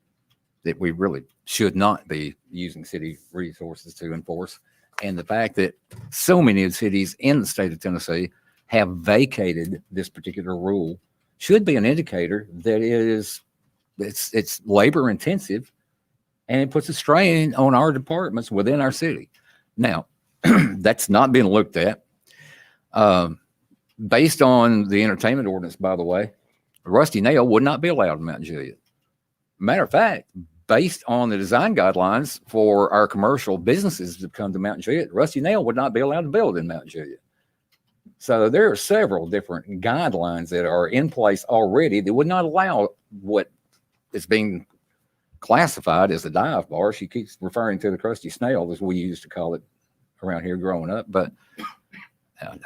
that we really should not be using city resources to enforce, and the fact that so many of the cities in the state of Tennessee have vacated this particular rule should be an indicator that it's labor intensive, and it puts a strain on our departments within our city. Now, that's not being looked at. Based on the entertainment ordinance, by the way, Rusty Nail would not be allowed in Mount Juliet. Matter of fact, based on the design guidelines for our commercial businesses to come to Mount Juliet, Rusty Nail would not be allowed to build in Mount Juliet. So there are several different guidelines that are in place already that would not allow what is being classified as a dive bar. She keeps referring to the Krusty Snail, as we used to call it around here growing up, but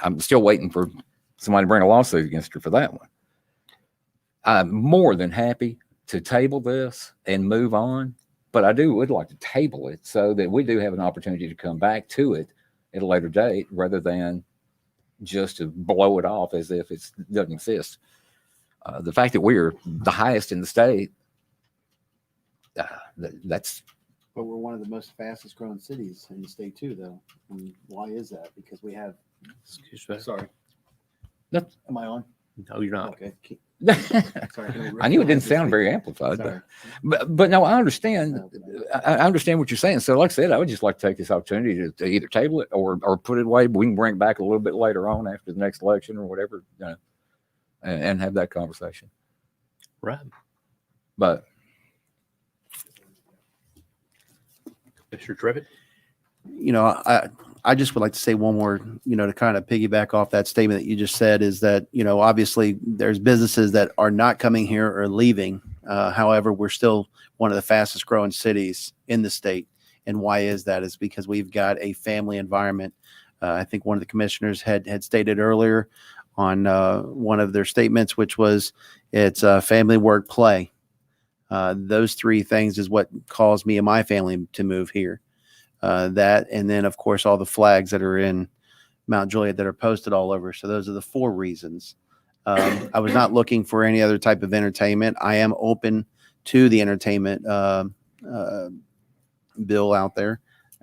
I'm still waiting for somebody to bring a lawsuit against her for that one. I'm more than happy to table this and move on, but I would like to table it so that we do have an opportunity to come back to it at a later date rather than just to blow it off as if it doesn't exist. The fact that we're the highest in the state, that's. But we're one of the most fastest growing cities in the state too, though. And why is that? Because we have. Excuse me. Sorry. No. Am I on? No, you're not. Okay. Sorry, I knew it didn't sound very amplified, but no, I understand. I understand what you're saying. So, like I said, I would just like to take this opportunity to either table it or put it away. We can bring it back a little bit later on after the next election or whatever, and have that conversation. Right. But Mr. Trevitt? I just would like to say one more, to kind of piggyback off that statement that you just said is that, obviously there's businesses that are not coming here or leaving. However, we're still one of the fastest growing cities in the state. And why is that? Is because we've got a family environment. I think one of the commissioners had stated earlier on one of their statements, which was it's family, work, play. Those three things is what caused me and my family to move here. That, and then of course all the flags that are in Mount Juliet that are posted all over. So those are the 4 reasons. I was not looking for any other type of entertainment. I am open to the entertainment bill out there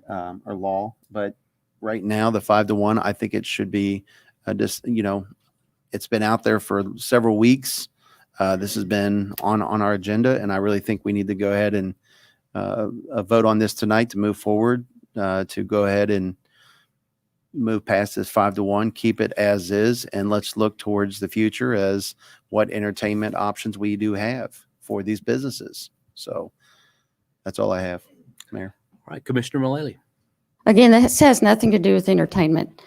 or law, but right now the 5-1, I think it should be it's been out there for several weeks. This has been on our agenda, and I really think we need to go ahead and a vote on this tonight to move forward, to go ahead and move past this 5-1, keep it as is, and let's look towards the future as what entertainment options we do have for these businesses. So that's all I have, Mayor. All right, Commissioner Mullally. Again, this has nothing to do with entertainment.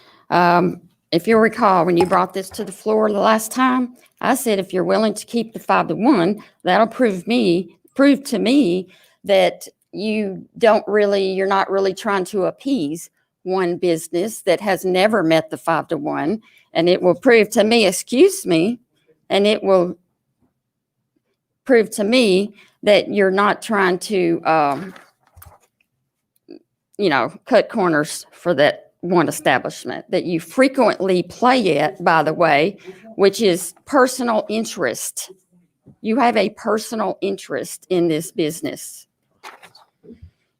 If you'll recall, when you brought this to the floor the last time, I said, if you're willing to keep the 5-1, that'll prove to me that you're not really trying to appease one business that has never met the 5-1. And it will prove to me, and it will prove to me that you're not trying to, cut corners for that one establishment that you frequently play at, by the way, which is personal interest. You have a personal interest in this business.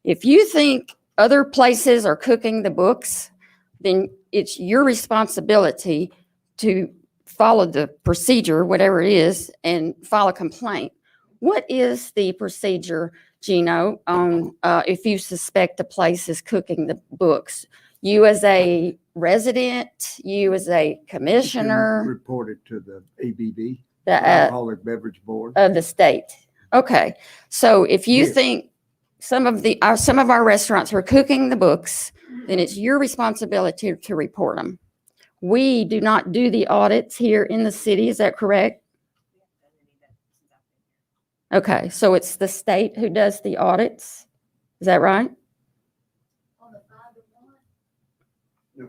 If you think other places are cooking the books, then it's your responsibility to follow the procedure, whatever it is, and file a complaint. What is the procedure, Gino, on if you suspect a place is cooking the books? You as a resident, you as a commissioner? Report it to the ABB, the Alcoholic Beverage Board of the state. Okay. So if you think some of our restaurants are cooking the books, then it's your responsibility to report them. We do not do the audits here in the city. Is that correct? Okay, so it's the state who does the audits. Is that right? No,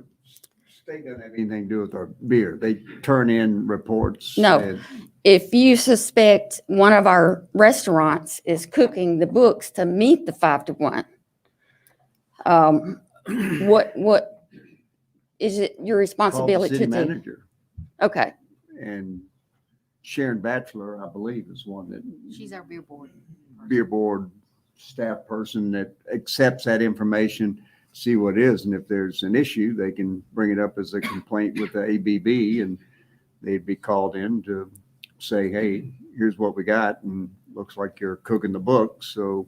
state doesn't have anything to do with our beer. They turn in reports. No. and- If you suspect one of our restaurants is cooking the books to meet the 5 to 1, what is it your call the responsibility city to do? manager. Okay, And Sharon Batchelor, I believe, is one that She's our beer board. beer board staff person that accepts that information, see what it is. And if there's an issue, they can bring it up as a complaint with the ABB, and they'd be called in to say, hey, here's what we got, and looks like you're cooking the books, so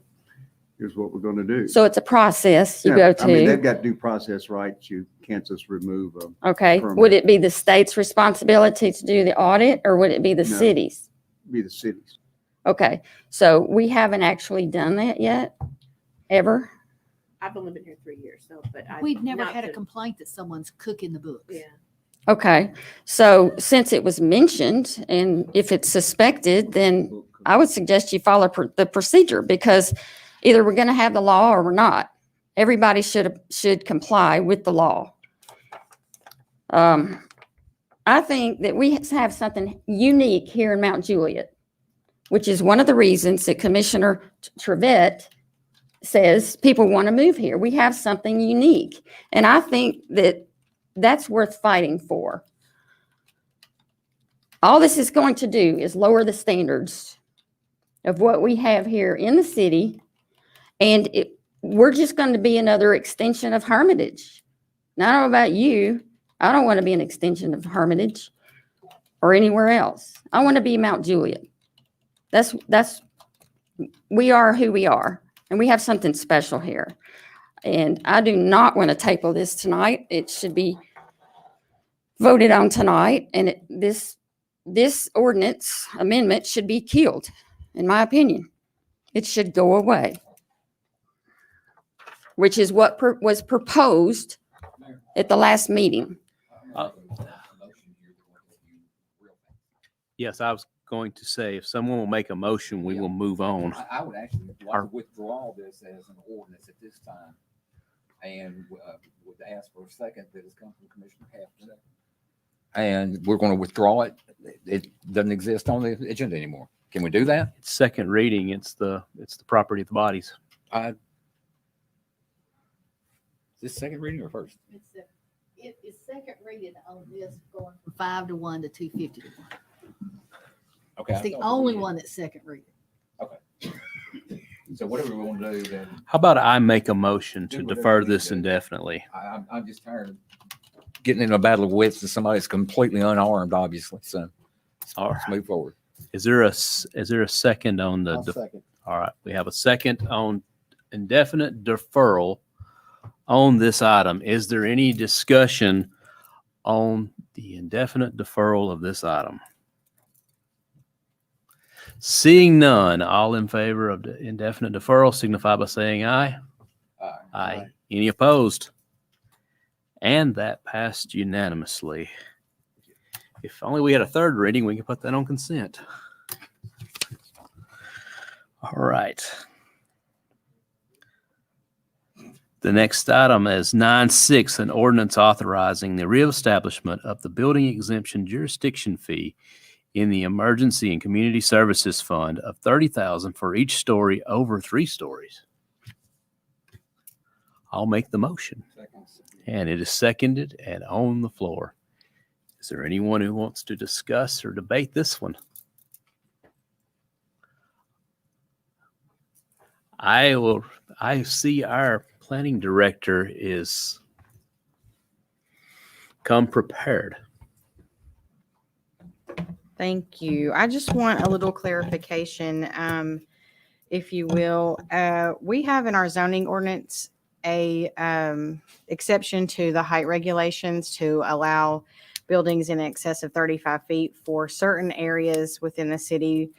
here's what we're going to do. so it's a process you Yeah, go I mean, they've to. got due process rights. You can't just remove them. Okay, permit. would it be the state's responsibility to do the audit, or would it be the No. city's? Be the cities. Okay, so we haven't actually done that yet, ever? I've only been here 3 years, so, but I. We've never not had a to- complaint that someone's cooking the books. Yeah. Okay, so since it was mentioned, and if it's suspected, then I would suggest you follow the procedure, because either we're going to have the law or we're not. Everybody should comply with the law. I think that we have something unique here in Mount Juliet, which is one of the reasons that Commissioner Trevette says people want to move here. We have something unique, and I think that that's worth fighting for. All this is going to do is lower the standards of what we have here in the city, and we're just going to be another extension of Hermitage. Now, I don't know about you. I don't want to be an extension of Hermitage or anywhere else. I want to be Mount Juliet. We are who we are, and we have something special here. And I do not want to table this tonight. It should be voted on tonight, and this ordinance amendment should be killed, in my opinion. It should go away, which is what was proposed at the last meeting. Yes, I was going to say, if someone will make a motion, we will move on. I would actually like to withdraw this as an ordinance at this time, and would ask for a second that has come from Commissioner Hampton. And we're going to withdraw it. It doesn't exist on the agenda anymore. Can we do that? It's second reading. It's the property of the bodies. Is this second reading or first? It is second reading on this going from 5 to 1 to 250 to 1. Okay. It's the only one that's second reading. So whatever we want to do, then How about I make a motion to Do whatever defer you this do. indefinitely? I'm just tired of getting in a battle of wits with somebody that's completely unarmed, obviously. So All let's move forward. Is there a second on the? second. All right, we have a second on indefinite deferral on this item. Is there any discussion on the indefinite deferral of this item? Seeing none, all in favor of the indefinite deferral signify by saying aye. Aye. Any opposed? And that passed unanimously. If only we had a third reading, we could put that on consent. All right. The next item is 9.6, an ordinance authorizing the reestablishment of the building exemption jurisdiction fee in the Emergency and Community Services Fund of $30,000 for each story over 3 stories. I'll make the motion. And it is seconded and on the floor. Is there anyone who wants to discuss or debate this one? I see our planning director is come prepared. Thank you. I just want a little clarification, if you will. We have in our zoning ordinance a exception to the height regulations to allow buildings in excess of 35 feet for certain areas within the city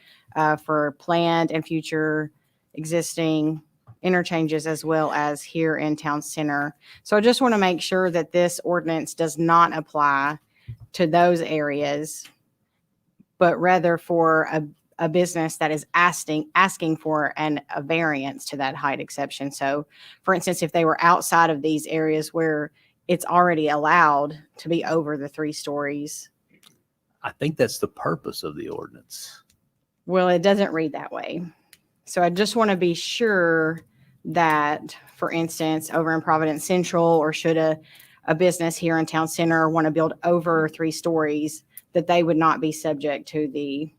for planned and future existing interchanges as well as here in town center. So I just want to make sure that this ordinance does not apply to those areas, but rather for a business that is asking for a variance to that height exception. So for instance, if they were outside of these areas where it's already allowed to be over the 3 stories. I think that's the purpose of the ordinance. Well, it doesn't read that way. So I just want to be sure that, for instance, over in Providence Central, or should a business here in town center want to build over 3 stories, that they would not be subject to the.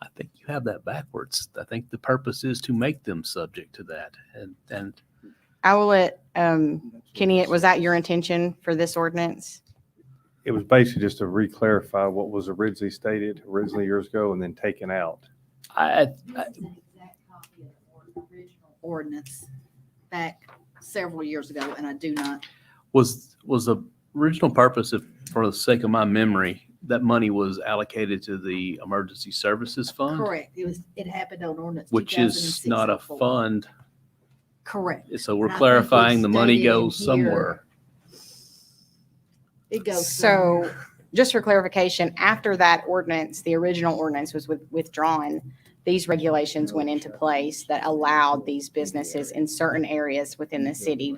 I think you have that backwards. I think the purpose is to make them subject to that. And I will let Kenny, was that your intention for this ordinance? It was basically just to re-clarify what was originally stated years ago and then taken out. Ordinance back several years ago, and I do not. Was the original purpose, if for the sake of my memory, that money was allocated to the Emergency Services Fund? Correct. It happened on ordinance. Which is not a 2006-04. fund. Correct. So we're And I think clarifying it's the money stated in goes here. somewhere. It goes So somewhere. just for clarification, after that ordinance, the original ordinance was withdrawn, these regulations went into place that allowed these businesses in certain areas within the city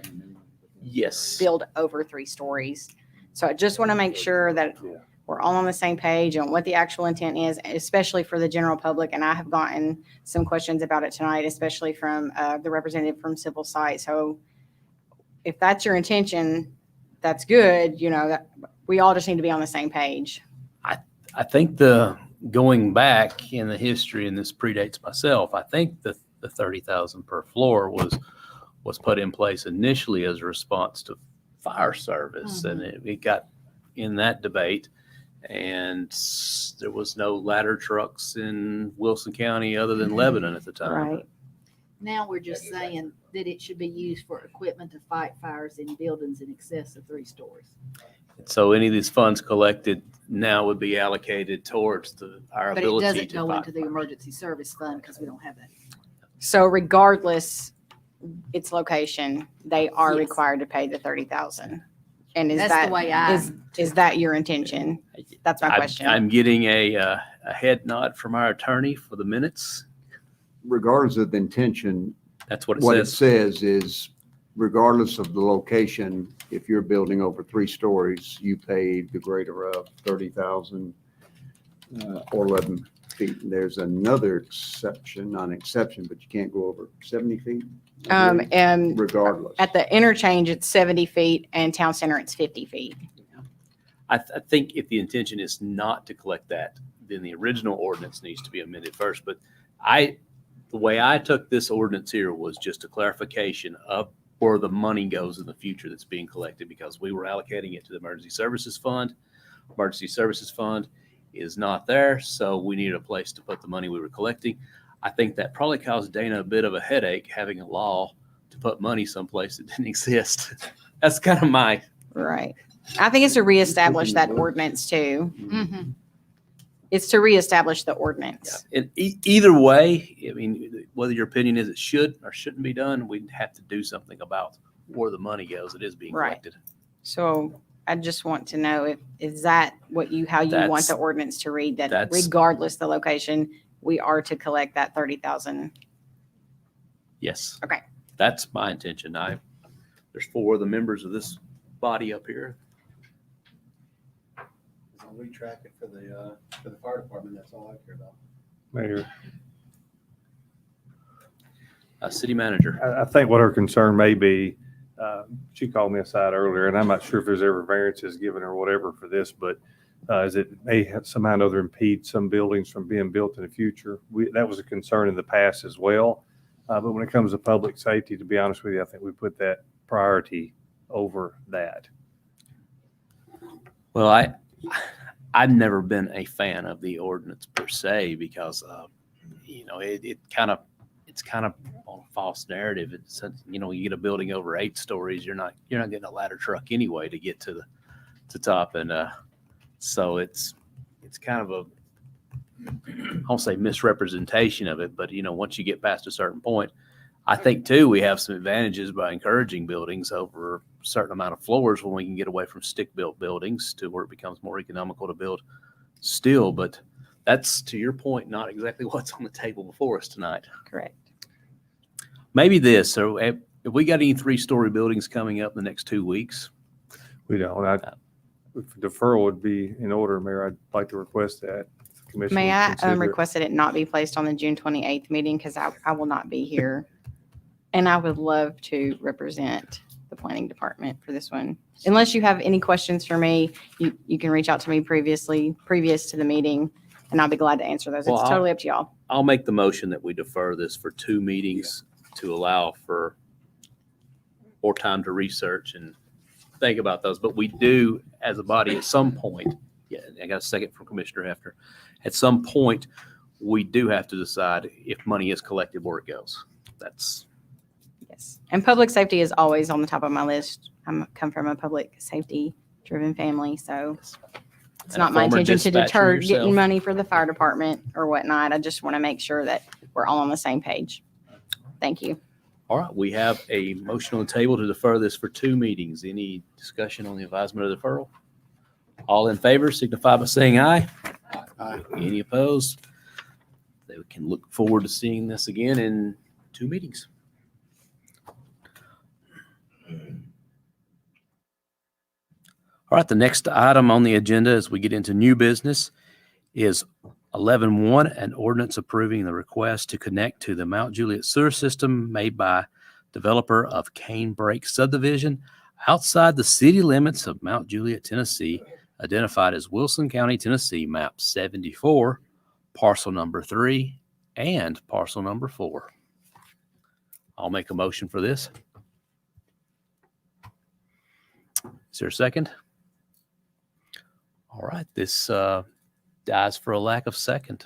Yes. build over 3 stories. So I just want to make sure that we're all on the same page on what the actual intent is, especially for the general public. And I have gotten some questions about it tonight, especially from the representative from Civil Site. So if that's your intention, that's good. You know, that we all just need to be on the same page. I think going back in the history, and this predates myself, I think the 30,000 per floor was put in place initially as a response to fire service. And it got in that debate, and there was no ladder trucks in Wilson County other than Lebanon at the time. Right. Now we're just saying that it should be used for equipment to fight fires in buildings in excess of 3 stories. So any of these funds collected now would be allocated towards our But it ability doesn't to go fight into the fires. emergency service fund because we don't have that. So regardless its location, they are Yes. required to pay the 30,000. And is That's that the way I is that your intention? That's my question. I'm getting a head nod from our attorney for the minutes. Regardless of the intention, That's what it what it says. says is regardless of the location, if you're building over 3 stories, you pay the greater of 30,000 or 11 feet. And there's another exception, not an exception, but you can't go over 70 feet. I believe, And regardless. at the interchange, it's 70 feet, and town center, it's 50 feet. I think if the intention is not to collect that, then the original ordinance needs to be amended first. But the way I took this ordinance here was just a clarification of where the money goes in the future that's being collected, because we were allocating it to the Emergency Services Fund. Emergency Services Fund is not there, so we needed a place to put the money we were collecting. I think that probably caused Dana a bit of a headache, having a law to put money someplace that didn't exist. That's kind of my. Right. I think it's to reestablish that ordinance too. Mm-hmm. It's to reestablish the ordinance. And either way, I mean, whether your opinion is it should or shouldn't be done, we'd have to do something about where the money goes. It is being Right. collected. So I just want to know is that how you want That's- the ordinance to read, that that's- regardless the location, we are to collect that 30,000? Yes. Okay. That's my intention. There's 4 of the members of this body up here. We track it for the fire department. That's all I care about. Mayor, City manager. I think what her concern may be, she called me aside earlier, and I'm not sure if there's ever variances given or whatever for this, but is it may have somehow or another impede some buildings from being built in the future. That was a concern in the past as well. But when it comes to public safety, to be honest with you, I think we put that priority over that. Well, I've never been a fan of the ordinance per se, because it's kind of on a false narrative. It's, you get a building over 8 stories, you're not getting a ladder truck anyway to get to the top, and so it's kind of I won't say misrepresentation of it, but once you get past a certain point, I think too, we have some advantages by encouraging buildings over a certain amount of floors when we can get away from stick-built buildings to where it becomes more economical to build steel. But that's, to your point, not exactly what's on the table before us tonight. Correct. Maybe this, so have we got any 3-story buildings coming up in the next 2 weeks? We don't. Deferral would be in order, Mayor. I'd like to request that. The commission May would I consider it. request that it not be placed on the June 28th meeting because I will not be here. And I would love to represent the planning department for this one. Unless you have any questions for me, you can reach out to me previous to the meeting, and I'll be glad to answer those. Well, It's totally up to y'all. I'll make the motion that we defer this for 2 meetings to allow for more time to research and think about those. But we do, as a body, at some point, I got a second from Commissioner Hefner, at some point, we do have to decide if money is collected where it goes. That's. Yes. And public safety is always on the top of my list. Come from a public safety driven family, so it's And not a my former intention to dispatcher deter yourself. getting money for the fire department or whatnot. I just want to make sure that we're all on the same page. Thank you. All right, we have a motion on the table to defer this for 2 meetings. Any discussion on the advisement of deferral? All in favor signify by saying aye. Aye. Any opposed? They can look forward to seeing this again in 2 meetings. All right, the next item on the agenda as we get into new business is 11.1, an ordinance approving the request to connect to the Mount Juliet sewer system made by developer of Cane Break subdivision outside the city limits of Mount Juliet, Tennessee, identified as Wilson County, Tennessee, map 74, parcel number 3, and parcel number 4. I'll make a motion for this. Is there a second? All right, this dies for a lack of second.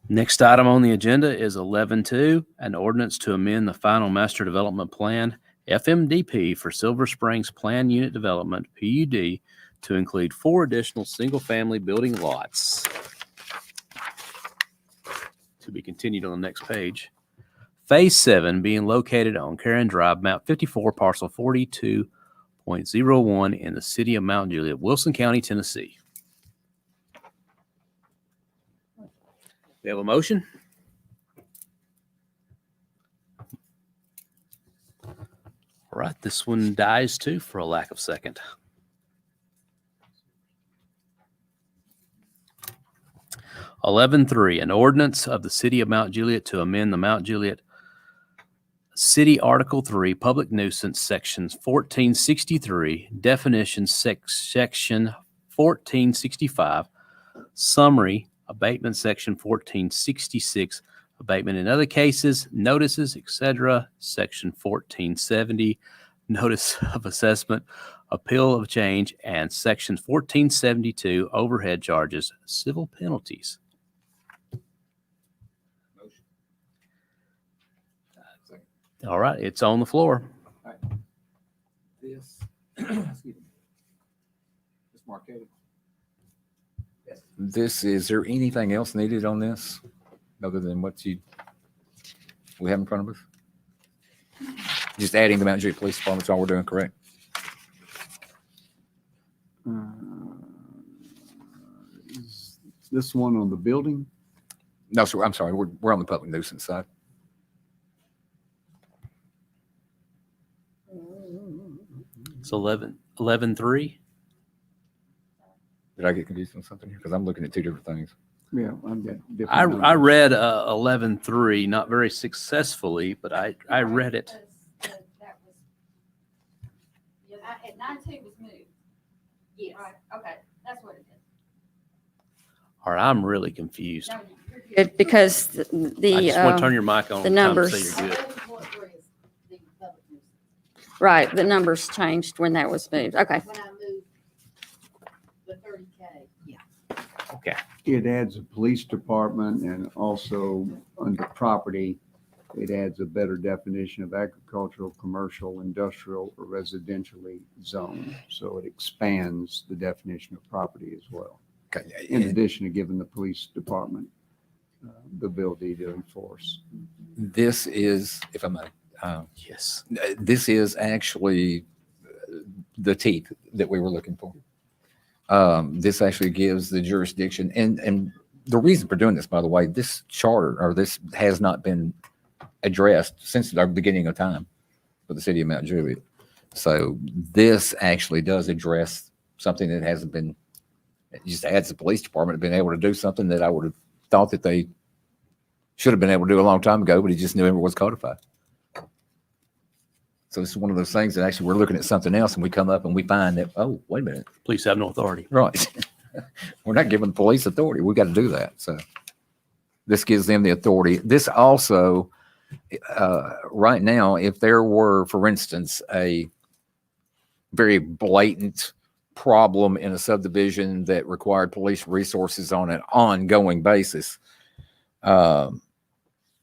Next item on the agenda is 11.2, an ordinance to amend the final master development plan, FMDP, for Silver Springs Plan Unit Development, PUD, to include 4 additional single-family building lots. To be continued on the next page. Phase 7 being located on Karen Drive, map 54, parcel 42.01 in the city of Mount Juliet, Wilson County, Tennessee. We have a motion? All right, this one dies too for a lack of second. (11.3) An ordinance of the city of Mount Juliet to amend the Mount Juliet City Article 3 Public Nuisance Sections 1463 Definitions Section 1465 Summary Abatement Section 1466 Abatement in other cases, notices, etc. Section 1470 Notice of Assessment, Appeal of Change, and Section 1472 Overhead Charges, Civil Penalties. All right, it's on the floor. This, excuse me. Ms. Marquetti. Is there anything else needed on this other than what we have in front of us? Just adding the Mount Juliet Police Department's all we're doing, correct? Is this one on the building? No, sir, I'm sorry, we're on the public nuisance side. It's 11.3. Did I get confused on something here? Because I'm looking at 2 different things. Yeah, I've got different. I numbers. read 11.3, not very successfully, but I read it. At 9.2 was moved. Yes. Right, okay, that's what it is. All right, I'm really confused. No, you're good, because I just want to turn your mic on. the time to numbers. say you're good. Right, the numbers changed when that was moved. Okay. When I moved the 30K, yeah. Okay. It adds a police department and also under property, It adds a better definition of agricultural, commercial, industrial, or residentially zoned. So it expands the definition of property as well, in addition to giving the police department the ability to enforce. This is, if I may, Yes. this is actually the teeth that we were looking for. This actually gives the jurisdiction, and the reason for doing this, by the way, this charter or this has not been addressed since the beginning of time for the city of Mount Juliet. So this actually does address something that hasn't been. It just adds the police department being able to do something that I would have thought that they should have been able to do a long time ago, but he just never was codified. So it's one of those things that actually we're looking at something else and we come up and we find that, oh, wait a minute. Police have no authority. Right. We're not giving the police authority. We got to do that. So this gives them the authority. This also, right now, if there were, for instance, a very blatant problem in a subdivision that required police resources on an ongoing basis,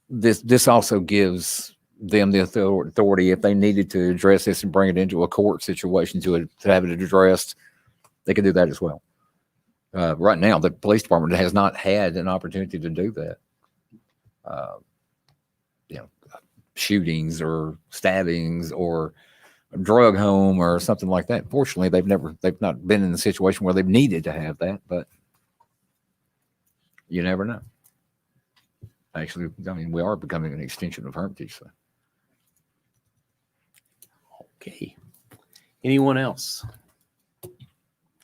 this also gives them the authority if they needed to address this and bring it into a court situation to have it addressed, they can do that as well. Right now, the police department has not had an opportunity to do that. Shootings or stabbings or a drug home or something like that. Fortunately, they've not been in the situation where they've needed to have that, but you never know. Actually, I mean, we are becoming an extension of Hermitage. So. Okay. Anyone else?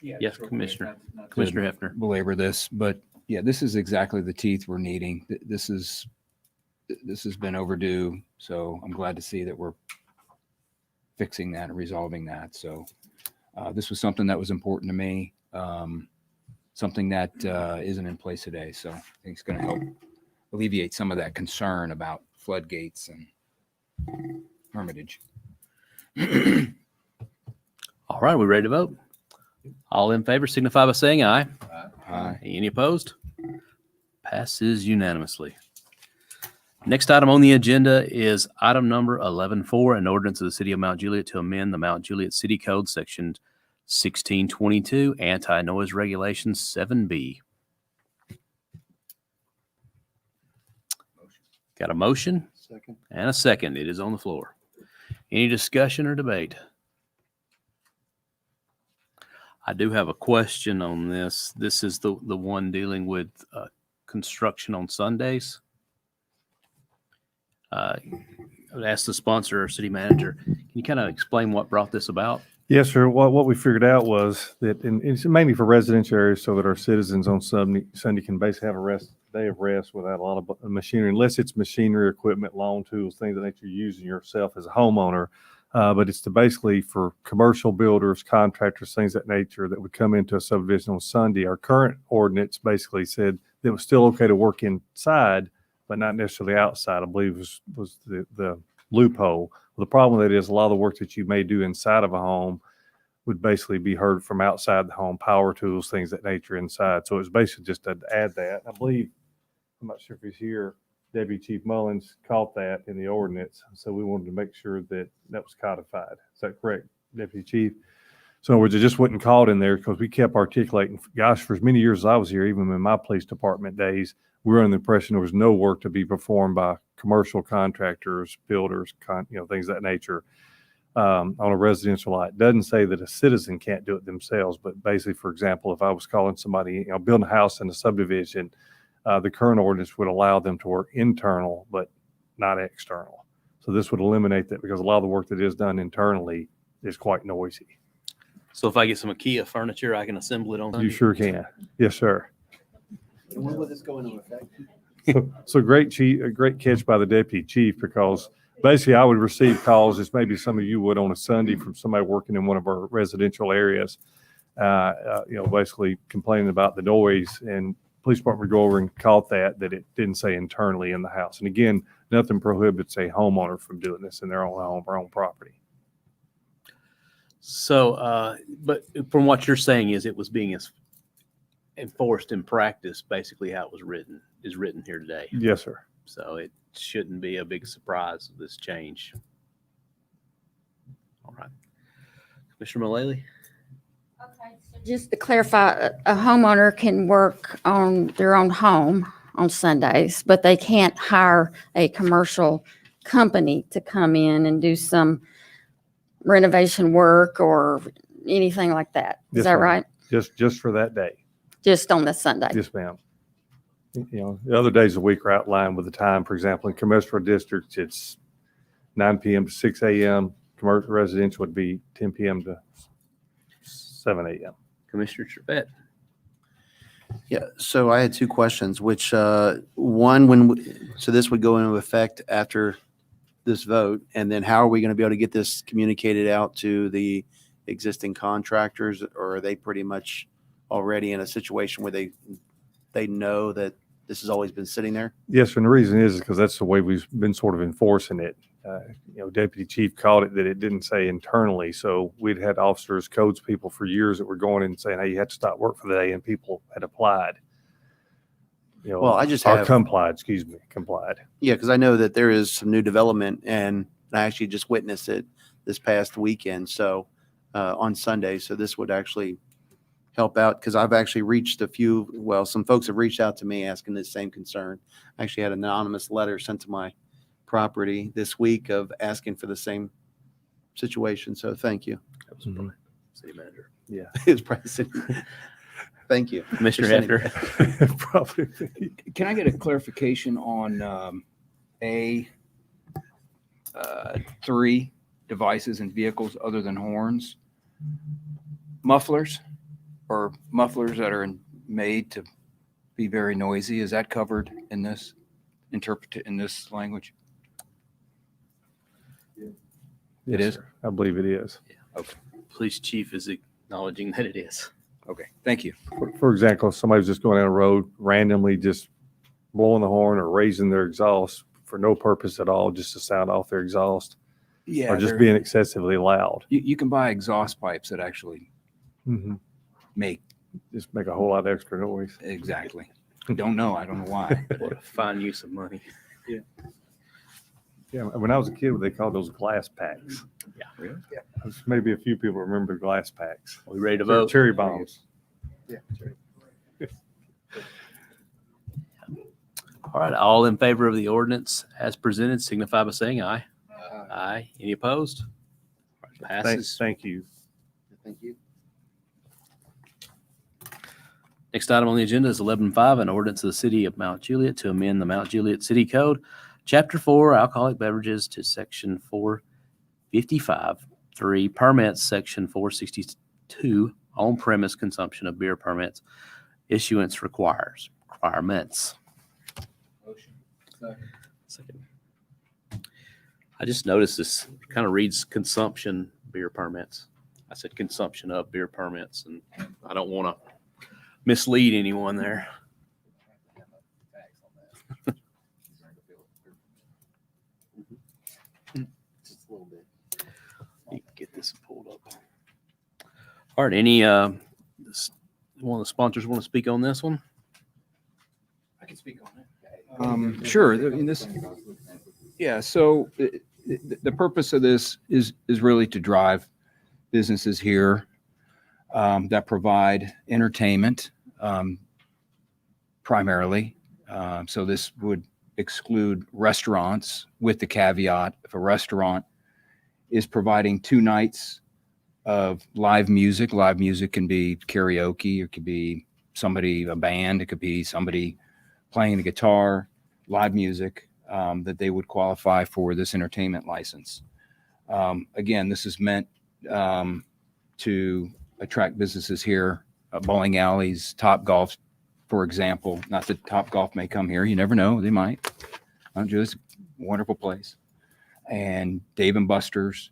Yeah, Yes, Commissioner. Commissioner Hefner. Belabor this, but yeah, this is exactly the teeth we're needing. This has been overdue. So I'm glad to see that we're fixing that and resolving that. So this was something that was important to me, something that isn't in place today. So I think it's going to help alleviate some of that concern about floodgates and Hermitage. All right, we ready to vote? All in favor signify by saying aye. Aye. Any opposed? Passes unanimously. Next item on the agenda is item number 11.4, an ordinance of the City of Mount Juliet to amend the Mount Juliet City Code, Section 1622, Anti-Noise Regulations 7B. Got a motion? Second. And a second. It is on the floor. Any discussion or debate? I do have a question on this. This is the one dealing with construction on Sundays. I would ask the sponsor or city manager, can you kind of explain what brought this about? Yes, sir. What we figured out was that, and it's mainly for residential areas so that our citizens on Sunday can basically have a day of rest without a lot of machinery, unless it's machinery, equipment, lawn tools, things that you're using yourself as a homeowner. But it's basically for commercial builders, contractors, things of that nature that would come into a subdivision on Sunday. Our current ordinance basically said that it was still okay to work inside, but not necessarily outside, I believe was the loophole. Well, the problem with that is a lot of the work that you may do inside of a home would basically be heard from outside the home, power tools, things of that nature inside. So it's basically just to add that. I believe, I'm not sure if he's here, Deputy Chief Mullins caught that in the ordinance. So we wanted to make sure that was codified. Is that correct, Deputy Chief? So in other words, it just wasn't caught in there because we kept articulating, gosh, for as many years as I was here, even in my police department days, we were under the impression there was no work to be performed by commercial contractors, builders, things of that nature on a residential lot. It doesn't say that a citizen can't do it themselves, but basically, for example, if I was calling somebody, building a house in a subdivision, the current ordinance would allow them to work internal, but not external. So this would eliminate that because a lot of the work that is done internally is quite noisy. So if I get some IKEA furniture, I can assemble it on Sunday? You sure can. Yes, sir. And when will this go into effect? So great catch by the deputy chief, because basically I would receive calls, as maybe some of you would on a Sunday, from somebody working in one of our residential areas, basically complaining about the noise, and police department would go over and caught that it didn't say internally in the house. And again, nothing prohibits a homeowner from doing this in their own home or own property. So, but from what you're saying is it was being enforced in practice, basically how it is written here today. Yes, sir. So it shouldn't be a big surprise, this change. All right. Commissioner Mullally? Just to clarify, a homeowner can work on their own home on Sundays, but they can't hire a commercial company to come in and do some renovation work or anything like that. Is Yes, that ma'am. right? Just for that day. Just on the Sunday? Yes, ma'am. You know, the other days of the week are outlined with the time. For example, in commercial districts, it's 9 p.m. to 6 a.m. Commercial residential would be 10 p.m. to 7 a.m. Commissioner Trevette? Yeah, so I had two questions, which, one, so this would go into effect after this vote, and then how are we going to be able to get this communicated out to the existing contractors, or are they pretty much already in a situation where they know that this has always been sitting there? Yes, and the reason is because that's the way we've been sort of enforcing it. Deputy Chief called it that it didn't say internally. So we'd had officers, codes people for years that were going in and saying, hey, you have to stop work for the day, and people had applied. Well, I just or have complied. Yeah, because I know that there is some new development, and I actually just witnessed it this past weekend. So on Sunday, so this would actually help out, because I've actually reached some folks have reached out to me asking the same concern. I actually had an anonymous letter sent to my property this week of asking for the same situation. So thank you. That was probably city manager. Yeah. It was probably city. Thank you. Commissioner Hefner? Probably. Can I get a clarification on three devices and vehicles other than horns? Mufflers, or mufflers that are made to be very noisy, is that covered in this language? It Yes, is? sir. I believe it is. Okay. Police chief is acknowledging that it is. Okay, thank you. For example, if somebody's just going down a road randomly, just blowing the horn or raising their exhaust for no purpose at all, just to sound off their exhaust, Yeah, or just being excessively loud. you can buy exhaust pipes that actually make Just make a whole lot of extra noise. exactly. I don't know why. What a fine use of money. Yeah, when I was a kid, they called those glass packs. Yeah. Really? Yeah. Maybe a few people remember glass packs. Are we ready to vote? Cherry bombs. Yeah. All right, all in favor of the ordinance as presented, signify by saying aye. Aye. Any opposed? All right, passes. Thank you. Thank you. Next item on the agenda is 11.5, an ordinance of the city of Mount Juliet to amend the Mount Juliet City Code, Chapter 4, alcoholic beverages, to Section 455, 3, permits, Section 462, on-premise consumption of beer permits, issuance requirements. Motion. Second. I just noticed this kind of reads consumption beer permits. I said consumption of beer permits, and I don't want to mislead anyone there. Just a little bit. Get this pulled up. All right, any one of the sponsors want to speak on this one? I can speak on it. Sure. In this, yeah. So the purpose of this is really to drive businesses here that provide entertainment primarily. So this would exclude restaurants, with the caveat if a restaurant is providing 2 nights of live music can be karaoke, it could be a band, it could be somebody playing the guitar, live music, that they would qualify for this entertainment license. Again, this is meant to attract businesses here, bowling alleys, Topgolf, for example. Not that Topgolf may come here, you never know, they might. Mount Juliet's a wonderful place. And Dave and Buster's.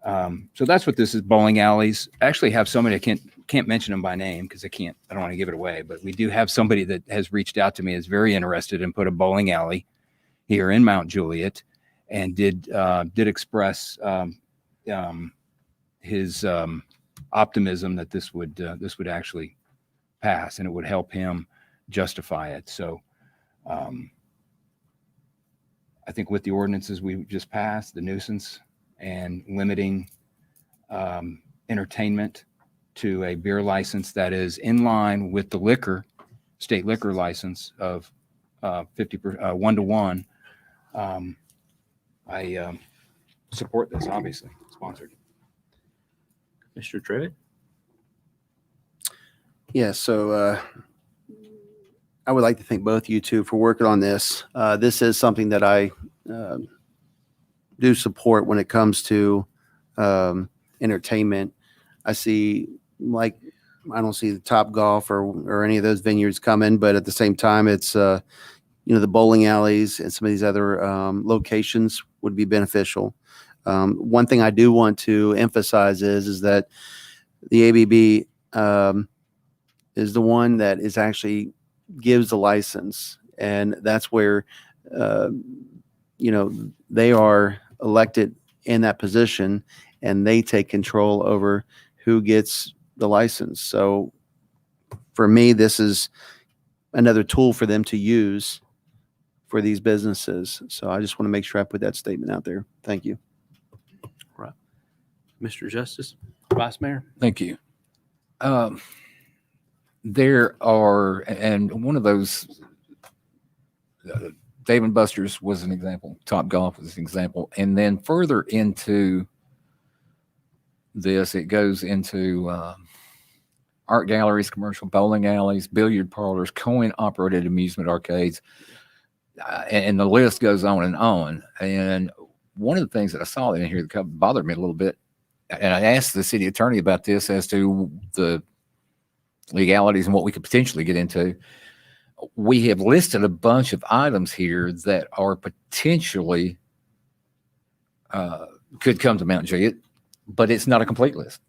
So that's what this is. Bowling alleys. I actually have somebody, I can't mention them by name because I don't want to give it away, but we do have somebody that has reached out to me, is very interested in put a bowling alley here in Mount Juliet, and did express his optimism that this would actually pass and it would help him justify it. So I think with the ordinances we just passed, the nuisance and limiting entertainment to a beer license that is in line with the state liquor license of 1-to-1. I support this, obviously, sponsored. Mr. Trevitt? Yeah, so I would like to thank both you two for working on this. This is something that I do support when it comes to entertainment. I see, like, I don't see the Top Golf or any of those vineyards coming, but at the same time, it's the bowling alleys and some of these other locations would be beneficial. One thing I do want to emphasize is that the ABB is the one that is actually gives the license, and that's where they are elected in that position, and they take control over who gets the license. So for me, this is another tool for them to use for these businesses. So I just want to make sure I put that statement out there. Thank you. Right. Mr. Justice, Vice Mayor? Thank you. There are, and one of those, Dave & Buster's was an example, Top Golf was an example. And then further into this, it goes into art galleries, commercial bowling alleys, billiard parlors, coin-operated amusement arcades, and the list goes on and on. And one of the things that I saw in here that bothered me a little bit, and I asked the city attorney about this as to the legalities and what we could potentially get into. We have listed a bunch of items here that are potentially could come to Mount Juliet, but it's not a complete list.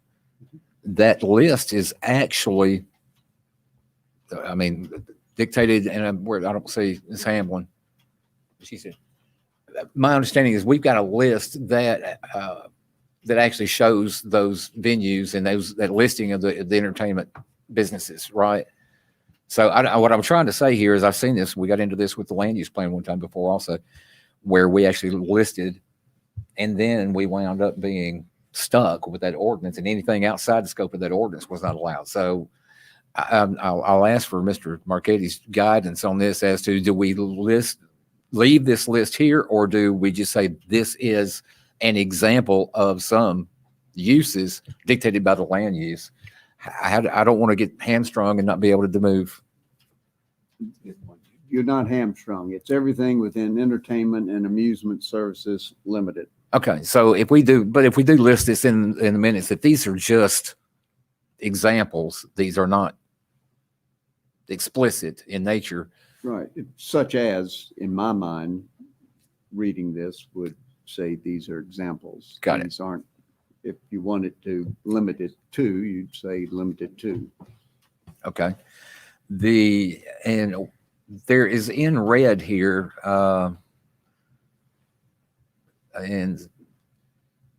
That list is actually, dictated, and I don't see Ms. Hamlin. She said, my understanding is we've got a list that actually shows those venues and that listing of the entertainment businesses, right? So what I'm trying to say here is I've seen this. We got into this with the land use plan one time before also, where we actually listed, and then we wound up being stuck with that ordinance, and anything outside the scope of that ordinance was not allowed. So I'll ask for Mr. Marchetti's guidance on this as to, do we leave this list here, or do we just say this is an example of some uses dictated by the land use? I don't want to get hamstrung and not be able to move. You're not hamstrung. It's everything within entertainment and amusement services limited. Okay, so if we do list this in the minutes, that these are just examples, these are not explicit in nature. Right. Such as, in my mind, reading this would say these are examples. Got it. These aren't, if you wanted to limit it to, you'd say limited to. Okay. And there is in red here, and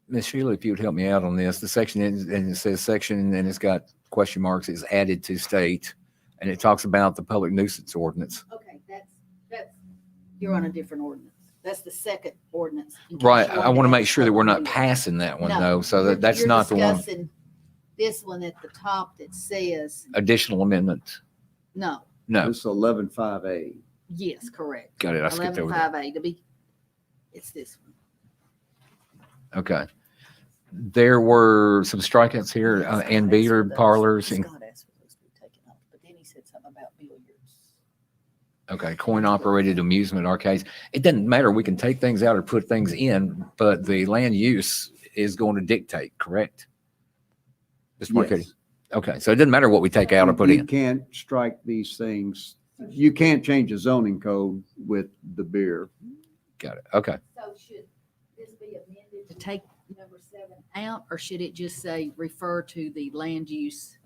Ms. Sheila, if you would help me out on this, the section and it says section, and it's got question marks, is added to state, and it talks about the public nuisance ordinance. Okay, that's, you're on a different ordinance. That's the second ordinance. Right. I want to make sure that we're not passing that one though, so that's not the one. Discussing this one at the top that says, Additional amendment. no, No. This is 11.5A. yes, correct. Got it. I skipped over that. 11.5A to be, it's this one. Okay. There were some strikeouts here Yes, in Scott billiard asked for parlors those. and Scott asked for those to be taken off, but then he said something about billiards. okay, coin-operated amusement arcades. It doesn't matter. We can take things out or put things in, but the land use is going to dictate, correct? Mr. Marchetti? Yes. Okay, so it doesn't matter what we take out or put You in. can't strike these things. You can't change the zoning code with the beer. Got it. Okay. So should this be amended to take number 7 out, or should it just say refer to the land use?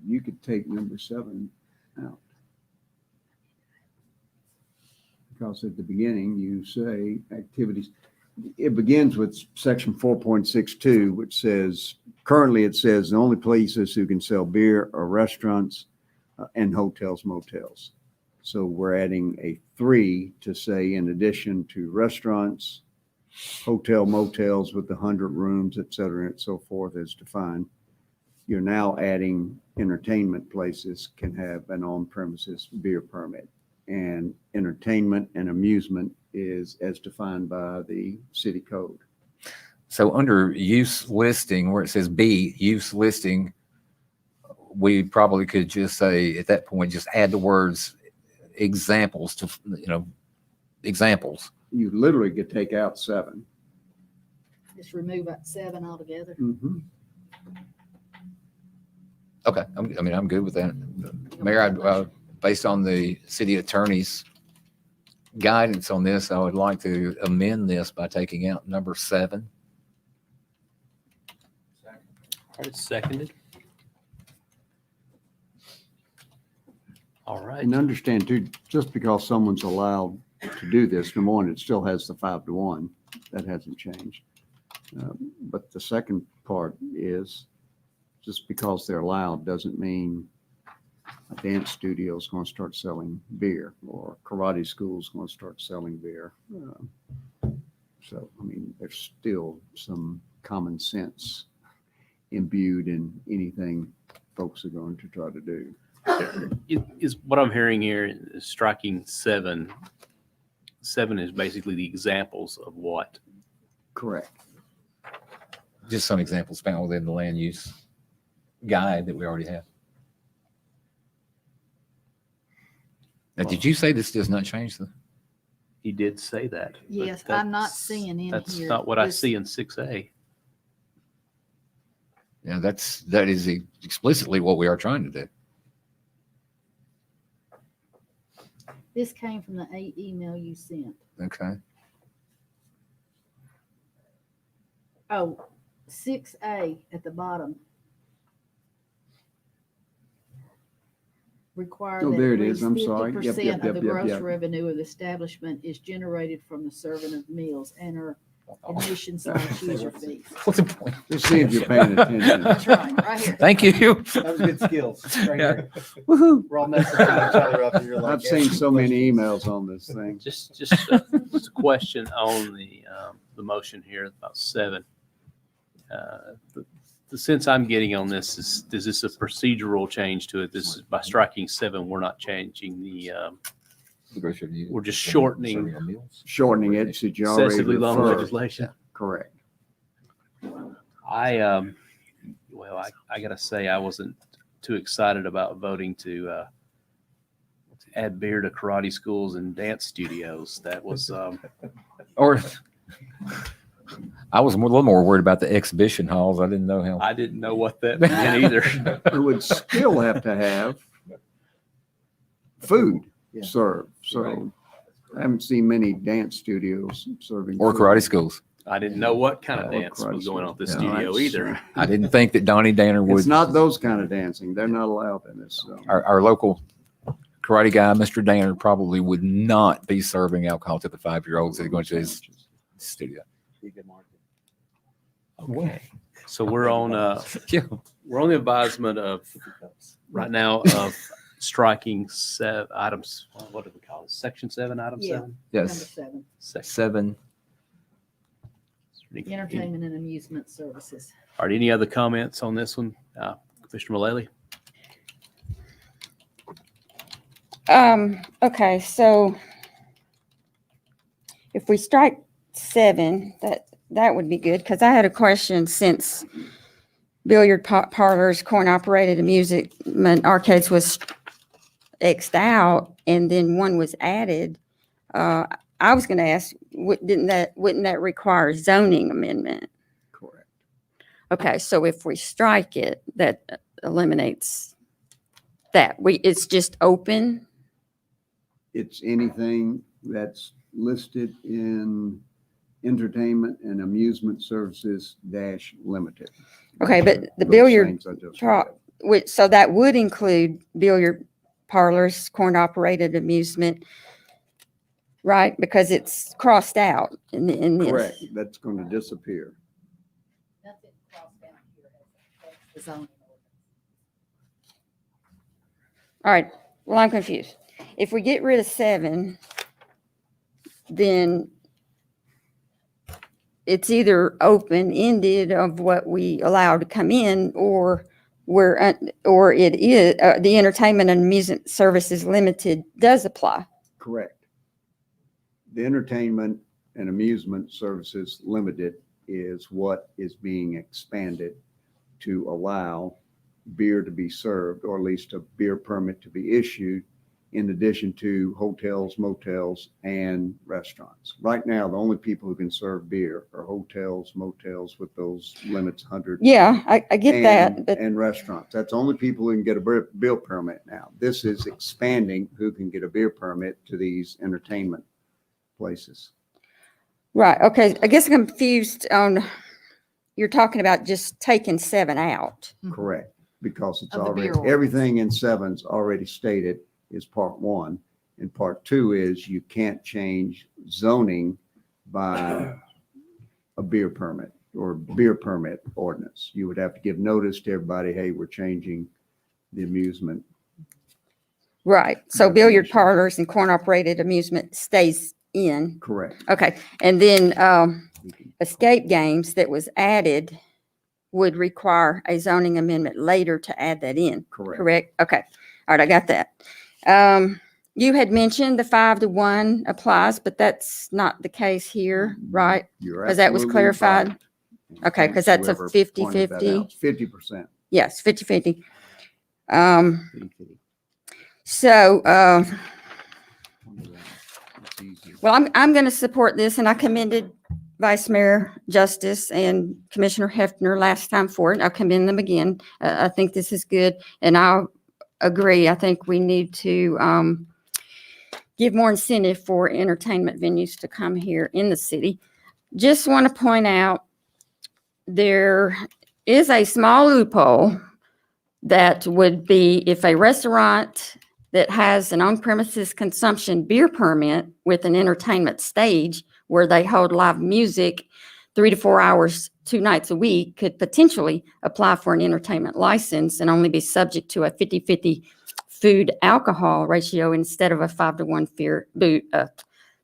You could take number 7 out. Because at the beginning, you say activities. It begins with section 4.62, which says, currently it says the only places who can sell beer are restaurants and hotels, motels. So we're adding a 3 to say, in addition to restaurants, hotel motels with the 100 rooms, et cetera, and so forth as defined. You're now adding entertainment places can have an on-premises beer permit. And entertainment and amusement is as defined by the city code. So under use listing, where it says B, use listing, we probably could just say at that point, just add the words examples to, examples. You literally could take out 7. Just remove that 7 altogether. Mhm. Okay, I'm good with that. Mayor, based on the city attorney's guidance on this, I would like to amend this by taking out number 7. All right, it's seconded. All right. And understand too, just because someone's allowed to do this, number one, it still has the 5-1. That hasn't changed. But the second part is just because they're allowed doesn't mean a dance studio is going to start selling beer or karate school is going to start selling beer. So, I mean, there's still some common sense imbued in anything folks are going to try to do. Is what I'm hearing here is striking 7. 7 is basically the examples of what? Correct. Just some examples found within the land use guide that we already have. Now, did you say this does not change the? He did say that. but Yes, I'm not that's- seeing in here. That's not what I this- see in 6A. Yeah, that is explicitly what we are trying to do. This came from the email you sent. Okay. Oh, 6A at the bottom. Require Oh, that there at it is. least I'm sorry. Yep, 50% yep, of yep, the yep, gross yep. revenue of the establishment is generated from the serving of meals and or admission/user fees. What's the point? Just see if you're paying attention. That's right, right here. Thank you. That was good skills. Right Yeah. here. Woohoo. We're all messing each other up. And you're like, I've seen so many emails on this thing. Just a question on the motion here about 7. The sense I'm getting on this is this a procedural change to it? This is by striking 7, we're not changing the, we're just shortening Shortening it to you already excessively long referred. legislation. Correct. I gotta say, I wasn't too excited about voting to add beer to karate schools and dance studios. That was, Or I was a little more worried about the exhibition halls. I didn't know how. I didn't know what that meant either. It would still have to have food served. So I haven't seen many dance studios serving. Or food. karate schools. I didn't know what kind of Or dance karate was going on at the schools. studio that's- either. I didn't think that Donnie Danner would. It's not those kind of dancing. They're not allowed in this zone. Our local karate guy, Mr. Danner, probably would not be serving alcohol to the 5-year-olds that are going to his studio. Okay. So we're on, Yeah. we're on the advisement of, right now, of striking items, what do we call it? Section 7, item Yeah. 7? Number Yes. 7, Section. 7. entertainment and amusement services. All right, any other comments on this one? Commissioner Mullally? Okay, so if we strike 7, that would be good, because I had a question since billiard parlors, coin-operated amusement arcades was X'd out, and then one was added. I was going to ask, wouldn't that require zoning amendment? Correct. Okay, so if we strike it, that eliminates that. It's just open. It's anything that's listed in entertainment and amusement services -limited. Okay, but the Those billiard things I just read. So that would include billiard parlors, coin-operated amusement, right? Because it's crossed out in this. Correct. That's going to disappear. Nothing crossed down here has the zoning ordinance. All right, well, I'm confused. if we get rid of 7, then it's either open-ended of what we allow to come in, or or it is, the entertainment and amusement services limited does apply. Correct. The entertainment and amusement services limited is what is being expanded to allow beer to be served, or at least a beer permit to be issued, in addition to hotels, motels, and restaurants. Right now, the only people who can serve beer are hotels, motels with those limits, 100. Yeah, I get that, but And restaurants. That's the only people who can get a beer permit now. This is expanding who can get a beer permit to these entertainment places. right, okay, I guess I'm confused on, you're talking about just taking 7 out. Correct, because it's Of the beer already, ordinance. everything in 7's already stated is part 1. And part 2 is you can't change zoning by a beer permit or beer permit ordinance. You would have to give notice to everybody, hey, we're changing the amusement. Right, so billiard Definition. parlors and coin-operated amusement stays in. Correct. Okay, and then escape games that was added would require a zoning amendment later to add that in. Correct. Correct? Okay, all right, I got that. You had mentioned the 5-to-1 applies, but that's not the case here, right? You're Because that was absolutely clarified? right. Okay, because that's a Whoever pointed that 50-50. out. 50%. Yes, 50-50. So, well, I'm going to support this, and I commended Vice Mayor Justice and Commissioner Hefner last time for it. I'll commend them again. I think this is good, and I'll agree. I think we need to give more incentive for entertainment venues to come here in the city. Just want to point out, there is a small loophole that would be if a restaurant that has an on-premises consumption beer permit with an entertainment stage where they hold live music 3 to 4 hours, 2 nights a week, could potentially apply for an entertainment license and only be subject to a 50-50 food alcohol ratio instead of a 5-to-1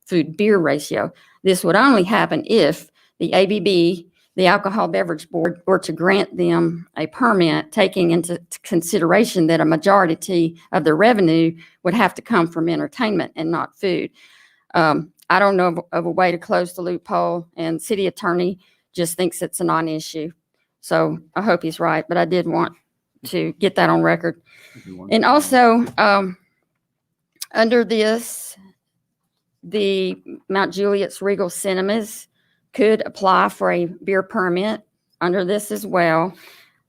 food beer ratio. This would only happen if the ABB, the Alcohol Beverage Board, were to grant them a permit, taking into consideration that a majority of the revenue would have to come from entertainment and not food. I don't know of a way to close the loophole, and city attorney just thinks it's a non-issue. So I hope he's right, but I did want to get that on record. And also, under this, the Mount Juliet's Regal Cinemas could apply for a beer permit under this as well.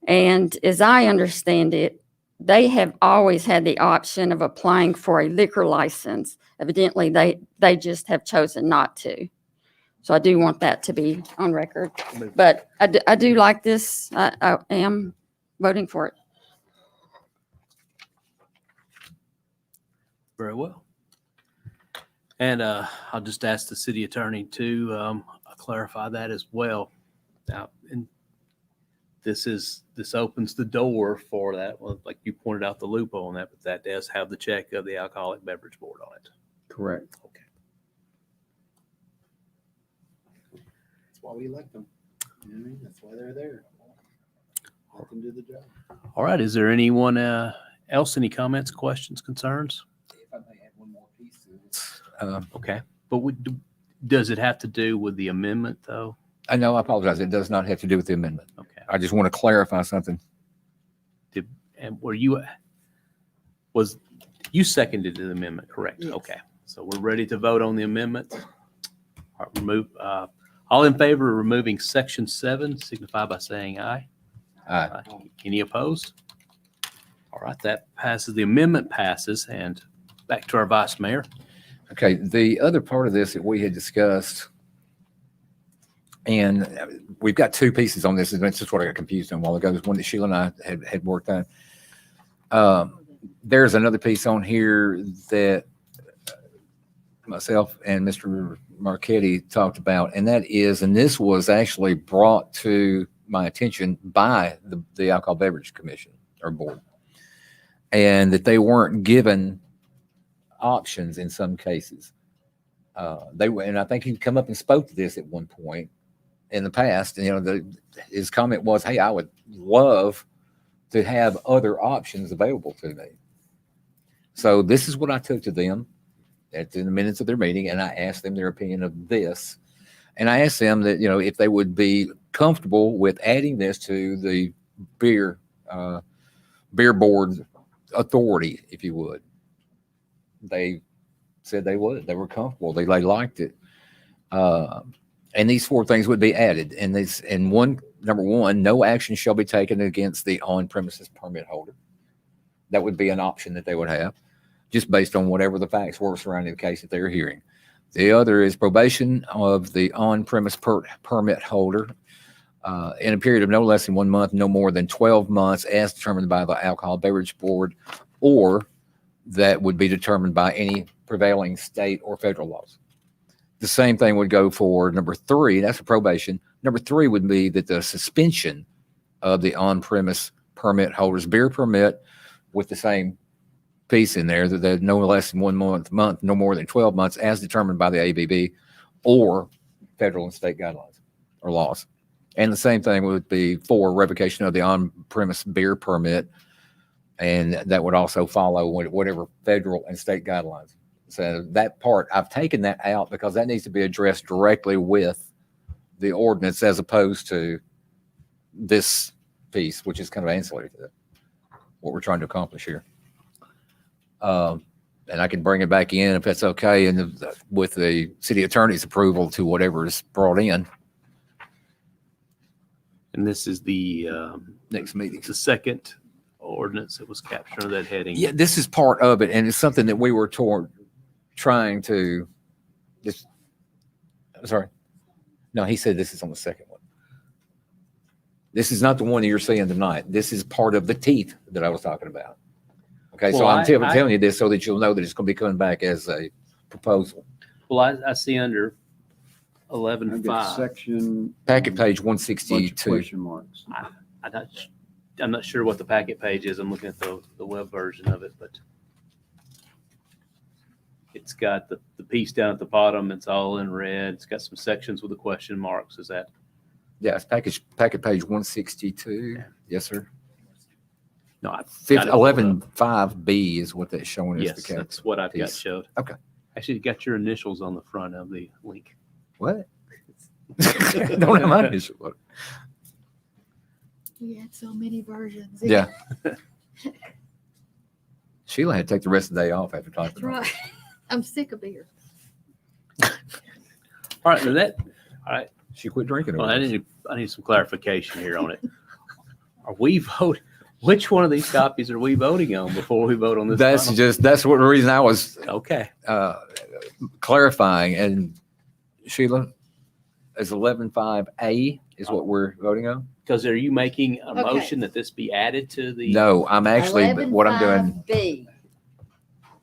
And as I understand it, they have always had the option of applying for a liquor license. Evidently, they just have chosen not to. So I do want that to be on record. But I do like this. I am voting for it. Very well. And I'll just ask the city attorney to clarify that as well. Now, and this opens the door for that. Well, like you pointed out the loophole on that, but that does have the check of the Alcoholic Beverage Board on it. Correct. Okay. That's why we elect them. You know what I mean? That's why they're there. Let them do the job. All right. Is there anyone else? Any comments, questions, concerns? If I may add one more piece to this. Okay. But does it have to do with the amendment, though? I know, I apologize. It does not have to do with the amendment. Okay. I just want to clarify something. And you seconded the amendment, correct? Yes. Okay. So we're ready to vote on the amendment. All right, all in favor of removing section 7, signify by saying aye. Aye. Any opposed? All right, that passes. The amendment passes. And back to our vice mayor. Okay, the other part of this that we had discussed, and we've got 2 pieces on this, and that's just what I got confused on a while ago. There's one that Sheila and I had worked on. There's another piece on here that myself and Mr. Marchetti talked about, and that is, and this was actually brought to my attention by the Alcohol Beverage Commission or Board, and that they weren't given options in some cases. They were, and I think he come up and spoke to this at one point in the past. And, you know, his comment was, "Hey, I would love to have other options available to me." So this is what I took to them in the minutes of their meeting, and I asked them their opinion of this. And I asked them that, you know, if they would be comfortable with adding this to the beer board authority, if you would. They said they would. They were comfortable. They liked it. And these 4 things would be added. And number one, no action shall be taken against the on-premises permit holder. That would be an option that they would have, just based on whatever the facts were surrounding the case that they're hearing. The other is probation of the on-premise permit holder in a period of no less than 1 month, no more than 12 months, as determined by the Alcohol Beverage Board, or that would be determined by any prevailing state or federal laws. The same thing would go for number 3. That's a probation. Number 3 would be that the suspension of the on-premise permit holder's beer permit, with the same piece in there, that no less than 1 month, no more than 12 months, as determined by the ABB or federal and state guidelines or laws. And the same thing would be for revocation of the on-premise beer permit, and that would also follow whatever federal and state guidelines. So that part, I've taken that out because that needs to be addressed directly with the ordinance, as opposed to this piece, which is kind of ancillary to what we're trying to accomplish here. And I can bring it back in if that's okay, and with the city attorney's approval to whatever is brought in. And this is the Next meeting. the second ordinance that was captured under that heading. Yeah, this is part of it, and it's something that we were trying to. Sorry, no, he said this is on the second one. This is not the one that you're seeing tonight. This is part of the teeth that I was talking about. Okay, so Well, I'm telling you this so that you'll know that it's going to be coming back as a proposal. Well, I see under I've 11.5. got section. Packet page bunch of 162. question marks. I'm not sure what the packet page is. I'm looking at the web version of it, but it's got the piece down at the bottom. It's all in red. It's got some sections with the question marks. Is that? Yeah, it's packet page 162. Yes, sir. No, I've got it pulled up. 11.5B is what that's showing us. Yes, that's what I've got piece. showed. Okay. Actually, you got your initials on the front of the link. What? Don't have my initial. We had so many versions. Yeah. Sheila had to take the rest of the day off after talking. That's right. I'm sick of beer. All right, then all right. She quit drinking. Well, I need some clarification here on it. Are we voting? Which one of these copies are we voting on before we vote on this? That's what the reason I was Okay. clarifying. And Sheila, is 11.5A is what we're voting on? Because are you making a Okay. motion that this be added to the? No, I'm actually, what I'm doing 11.5B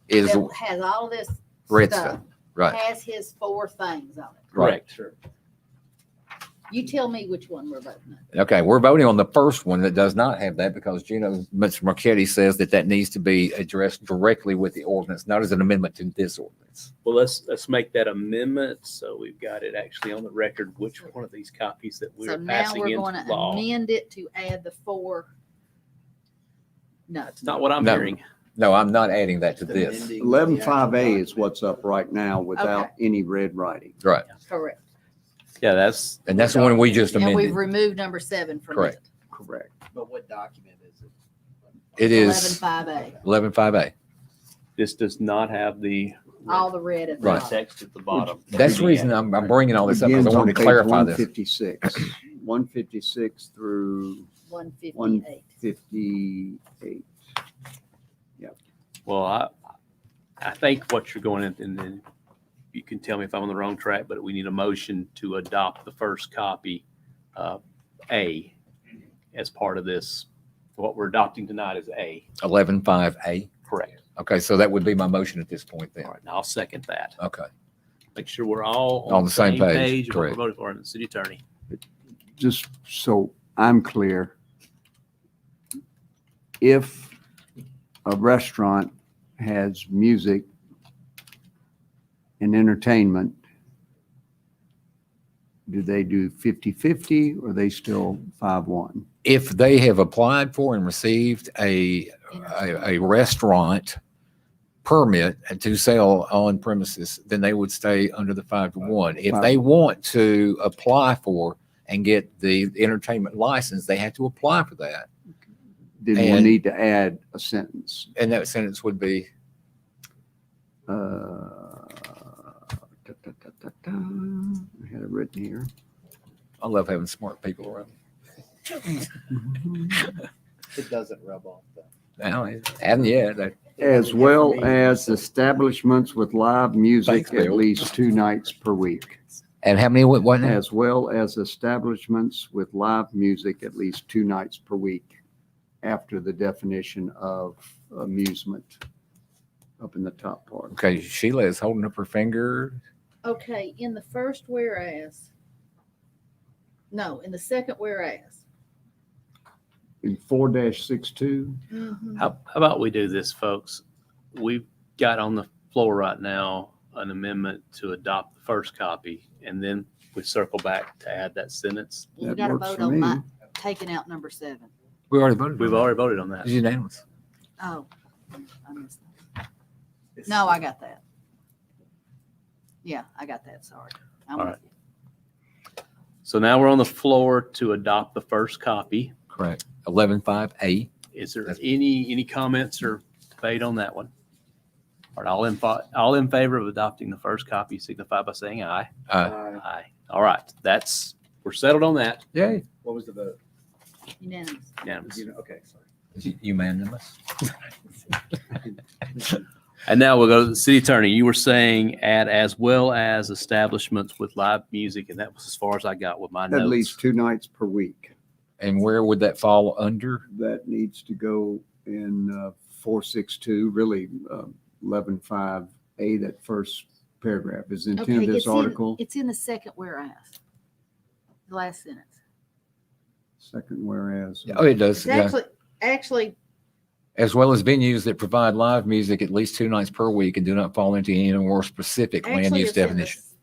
is that has all this red stuff. stuff. Right. Has his 4 things on it. Correct. Sure. You tell me which one we're voting on. Okay, we're voting on the first one that does not have that, because Mr. Marchetti says that needs to be addressed directly with the ordinance, not as an amendment to this ordinance. Well, let's make that amendment. So we've got it actually on the record, which one of these copies that So we're now passing we're into going to law. amend it to add the 4. No. It's not what I'm No. hearing. No, I'm not adding that to this. 11.5A is what's up right now without any red writing. Right. Correct. Yeah, that's. And that's the one we just And we've amended. removed number 7 from Correct. it. Correct. But what document is it? It is 11.5A. 11.5A. This does not have the All the red at the Right. bottom. text at the bottom. That's the reason I'm bringing all this up, because Begins I on wanted to page clarify this. 156. 156 through 158. 158. Well, I think what you're going in, and then you can tell me if I'm on the wrong track, but we need a motion to adopt the first copy, A, as part of this. What we're adopting tonight is A. 11.5A. Correct. Okay, so that would be my motion at this point then. All right, now I'll second that. Okay. Make sure we're all On the same page, of what we're correct. voting for. And the city attorney. Just so I'm clear, if a restaurant has music and entertainment, do they do 50/50 or are they still 5-1? If they have applied for and received a restaurant permit to sell on premises, then they would stay under the 5-1. If they want to apply for and get the entertainment license, they have to apply for that. Then we'll And- need to add a sentence. And that sentence would be, I had it written here. I love having smart people around. It doesn't rub off though. Now, and yeah, that, As well as establishments with live music Thanks, at Bill. least 2 nights per week. and how many, what now? As well as establishments with live music at least 2 nights per week after the definition of amusement up in the top part. Okay, Sheila is holding up her finger. Okay, in the first whereas. No, in the second whereas. In 4-62, How about we do this, folks? We've got on the floor right now an amendment to adopt the first copy, and then we circle back to add that sentence. You That gotta works vote for on me. my, taking out number 7. We already voted. We've already voted on that. It's unanimous. Oh, I missed that. No, I got that. Yeah, I got that, sorry. I'm All with right. you. So now we're on the floor to adopt the first copy. Correct. 11.5A. Is there any comments or debate on that one? All right, all in favor of adopting the first copy signify by saying aye. Aye. All right, we're settled on that. Yay. What was the vote? Unanimous. Unanimous. Okay, sorry. Unanimous. And now we'll go to the city attorney. You were saying add as well as establishments with live music, and that was as far as I got with my notes. at least 2 nights per week. And where would that fall under? That needs to go in 462, really 11.5A, that first paragraph. Is the intent Okay, of this article. it's in the second whereas. The last sentence. Second whereas. Oh, it does. It's Yeah. actually, As well as venues that provide live music at least 2 nights per week and do not fall into any more specific land actually use it's in definition. this.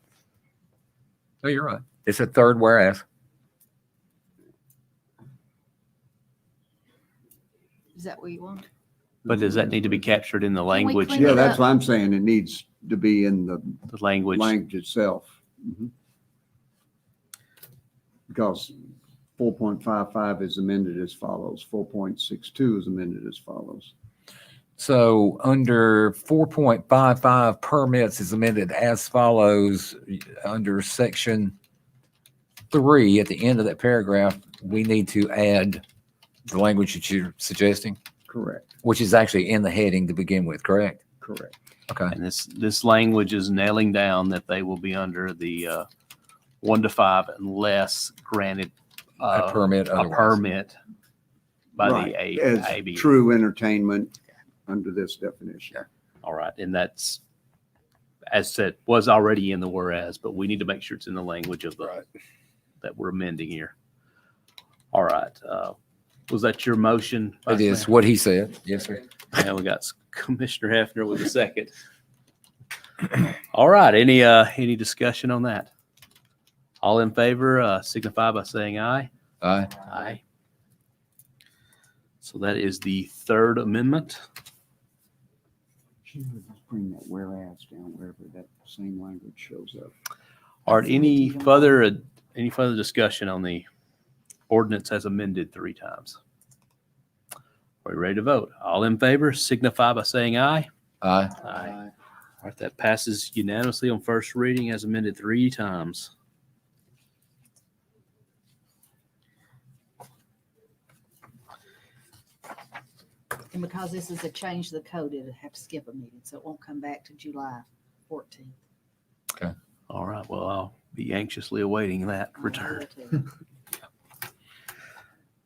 Oh, you're right. It's a third whereas. Is that what you want? But does that need to be captured in the we language? clean Yeah, it that's up? what I'm saying. It needs to be in the The language. language itself. Mhm. Because 4.55 is amended as follows. 4.62 is amended as follows. So under 4.55 permits is amended as follows under section 3 at the end of that paragraph, we need to add the language that you're suggesting, Correct, which is actually in the heading to begin with, correct? correct. Okay. And this language is nailing down that they will be under the 1 to 5 unless granted A permit a otherwise. permit by Right, the as AB. true entertainment under this definition. All right, and that's, as said, was already in the whereas, but we need to make sure it's in the language of the, that we're amending here. All right, was that your motion? It is what he said. Yes, sir. And we got Commissioner Hefner with a second. All right, any discussion on that? All in favor, signify by saying aye. Aye. Aye. So that is the third amendment. Let's bring that whereas down wherever that same language shows up. All right, any further discussion on the ordinance as amended 3 times? Are we ready to vote? All in favor, signify by saying aye. Aye. Aye. All right, that passes unanimously on first reading as amended 3 times. And because this is a change to the code, it'll have to skip a meeting, so it won't come back to July 14th. All right, well, I'll be anxiously awaiting that return.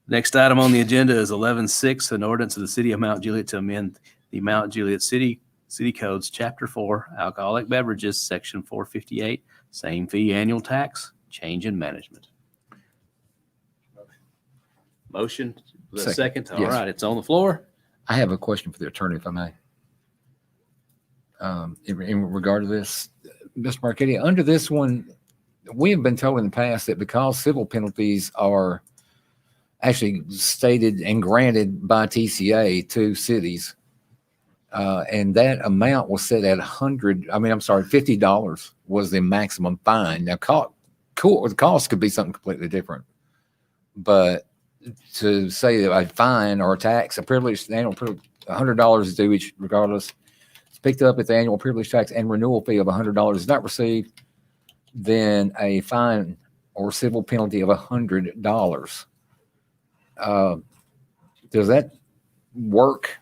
Next item on the agenda is 11.6, an ordinance of the city of Mount Juliet to amend the Mount Juliet City Codes, Chapter 4, Alcoholic Beverages, Section 458, same fee annual tax, change in management. Motion, was that second? All Yes. right, it's on the floor. I have a question for the attorney, if I may. In regard to this, Mr. Marquetti, under this one, we have been told in the past that because civil penalties are actually stated and granted by TCA to cities, and that amount was set at $50 was the maximum fine. Now, the cost could be something completely different, but to say that a fine or a tax, a privilege, the annual privilege, $100 is due each regardless. It's picked up if the annual privilege tax and renewal fee of $100 is not received, then a fine or civil penalty of $100. Does that work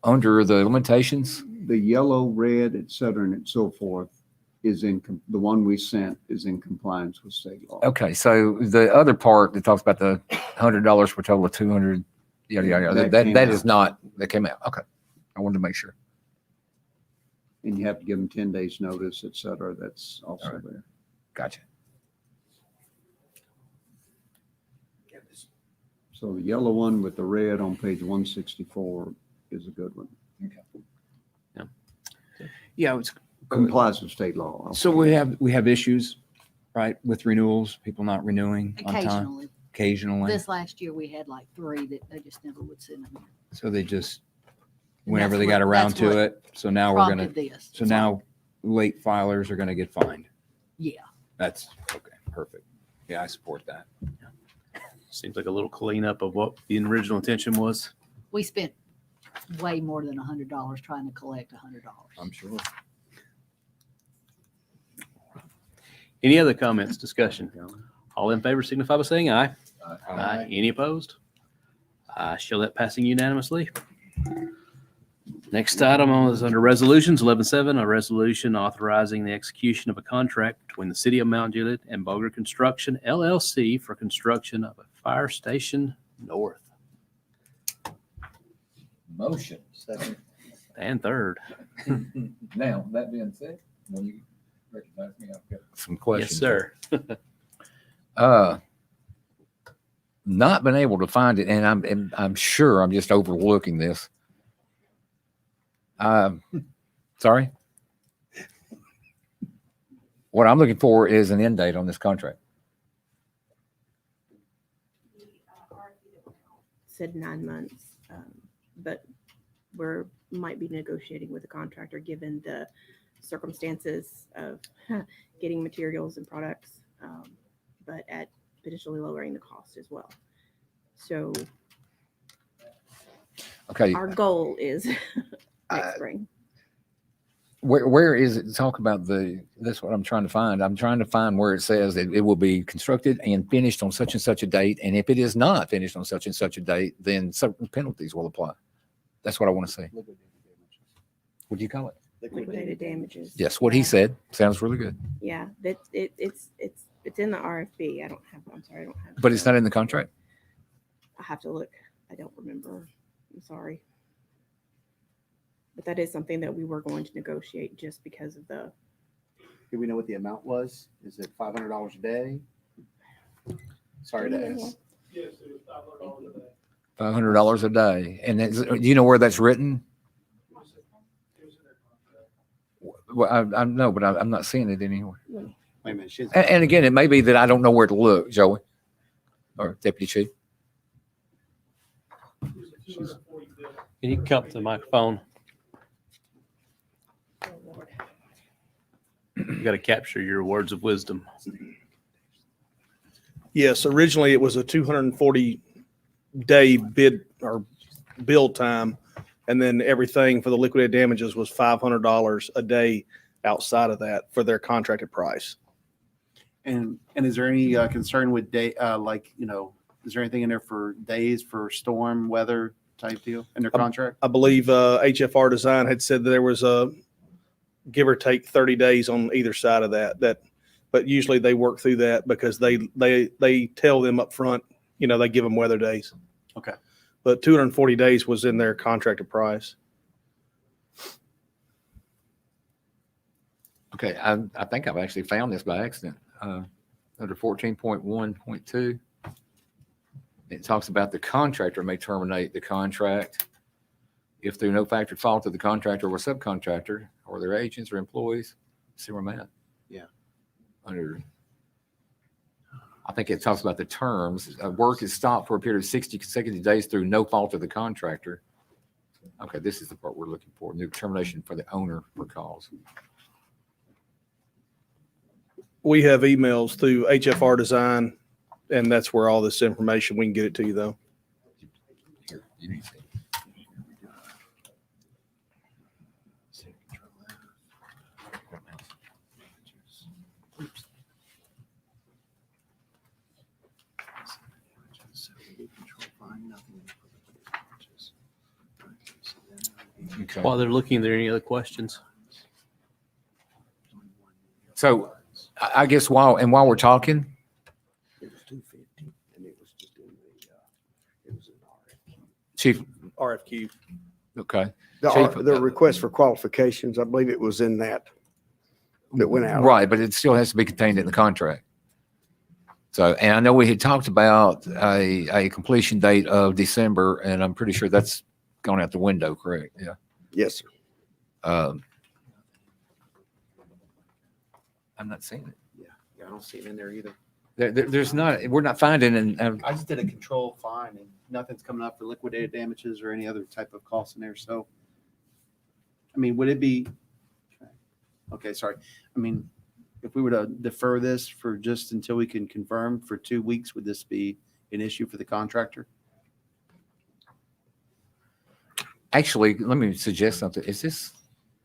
under the limitations? The yellow, red, et cetera, and so forth is the one we sent is in compliance with state law. Okay, so the other part that talks about the $100 for a total of 200, yada, yada, yada, that is not, that came out. Okay. I wanted to make sure. And you have to give them 10 days notice, et cetera. That's also Right. there. Gotcha. So the yellow one with the red on page 164 is a good one. Yeah, it's Complies with state law. so we have issues, right, with renewals, people not renewing on time Occasionally. occasionally. This last year, we had like 3 that they just never would send them. So they just, And whenever that's they got what- around that's to what it. So now we're gonna, Prompted this. so now late filers are gonna get fined. Yeah. That's okay. Perfect. Yeah, I support that. Seems like a little cleanup of what the original intention was. We spent way more than $100 trying to collect $100. I'm sure. Any other comments, discussion? All in favor signify by saying aye. Aye. Any opposed? I show that passing unanimously. Next item is under resolutions, 11.7, a resolution authorizing the execution of a contract between the City of Mount Juliet and Boger Construction LLC for construction of a fire station north. Motion. Second. And third. Now, that being said, when you recognize me, I've got some Yes, questions. sir. Not been able to find it, and I'm sure I'm just overlooking this. Sorry. What I'm looking for is an end date on this contract. Said 9 months, but might be negotiating with the contractor given the circumstances of getting materials and products, but at potentially lowering the cost as well. So Okay. our goal is next spring. Where is it? Talk about that's what I'm trying to find. I'm trying to find where it says that it will be constructed and finished on such and such a date. And if it is not finished on such and such a date, then certain penalties will apply. That's what I want to say. What do you call it? Liquidated damages. Yes, what he said sounds really good, Yeah, it's in the RFP. I'm sorry, I don't have. but it's not in the contract. I have to look. I don't remember. I'm sorry. But that is something that we were going to negotiate just because of the. Do we know what the amount was? Is it $500 a day? Sorry to ask. $500 a day. And do you know where that's written? Well, I know, but I'm not seeing it anywhere. Wait a minute. She's, And again, it may be that I don't know where to look, Joey, or Deputy Chief. Can you come to the microphone? You got to capture your words of wisdom. Yes, originally it was a 240-day bid or build time, and then everything for the liquidated damages was $500 a day outside of that for their contracted price. and is there any concern with is there anything in there for days for storm weather type deal in their contract? I believe HFR Design had said that there was a give or take 30 days on either side of that, but usually they work through that because they tell them up front, they give them weather days. Okay. But 240 days was in their contracted price. Okay, I think I've actually found this by accident. Under 14.1.2, it talks about the contractor may terminate the contract if through no factor fault of the contractor or subcontractor or their agents or employees, See where I'm at? Yeah. Under, I think it talks about the terms. Work is stopped for a period of 60 consecutive days through no fault of the contractor. Okay, this is the part we're looking for. New termination for the owner for cause. We have emails through HFR Design, and that's where all this information, we can get it to you though. Here, you need to see. Okay. While they're looking, are there any other questions? So I guess while we're talking, It was 250, and it was just in it was an Chief, RFQ. okay. The request for qualifications, I believe it was in that went out. Right, but it still has to be contained in the contract. So, and I know we had talked about a completion date of December, and I'm pretty sure that's gone out the window, correct? Yeah. Yes, sir. I'm not seeing it. Yeah, I don't see it in there either. There's not, we're not finding, and I just did a control find and nothing's coming up for liquidated damages or any other type of costs in there. So, I mean, would it be, okay, sorry. I mean, if we were to defer this for just until we can confirm for 2 weeks, would this be an issue for the contractor? actually, let me suggest something. Is this,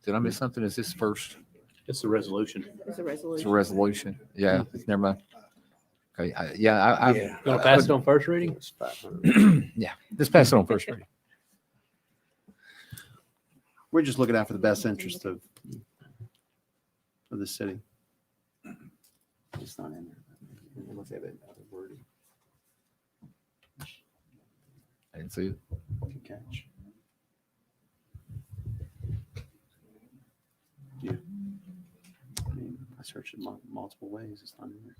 did I miss something? Is this first? It's a resolution. It's a It's resolution. a resolution. Yeah, never mind. Okay, I You want to pass it on first reading? yeah, let's pass it on first reading. We're just looking out for the best interest of the city. It's not in there. Unless they have another wording. I didn't see it. Good catch. Yeah. I mean, I searched it multiple ways. It's not in there.